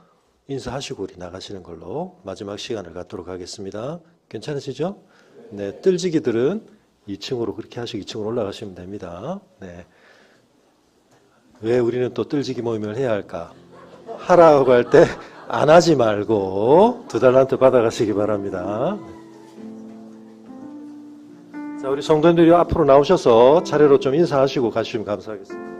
인사하시고 우리 나가시는 걸로 마지막 시간을 갖도록 하겠습니다. 괜찮으시죠? 네, 뜰지기들은 2층으로 그렇게 하시고 2층으로 올라가시면 됩니다. 네. 왜 우리는 또 뜰지기 모임을 해야 할까? 하라고 할 때 안 하지 말고 $2 받아가시기 바랍니다. 자, 우리 성도님들이 앞으로 나오셔서 차례로 좀 인사하시고 가시면 감사하겠습니다.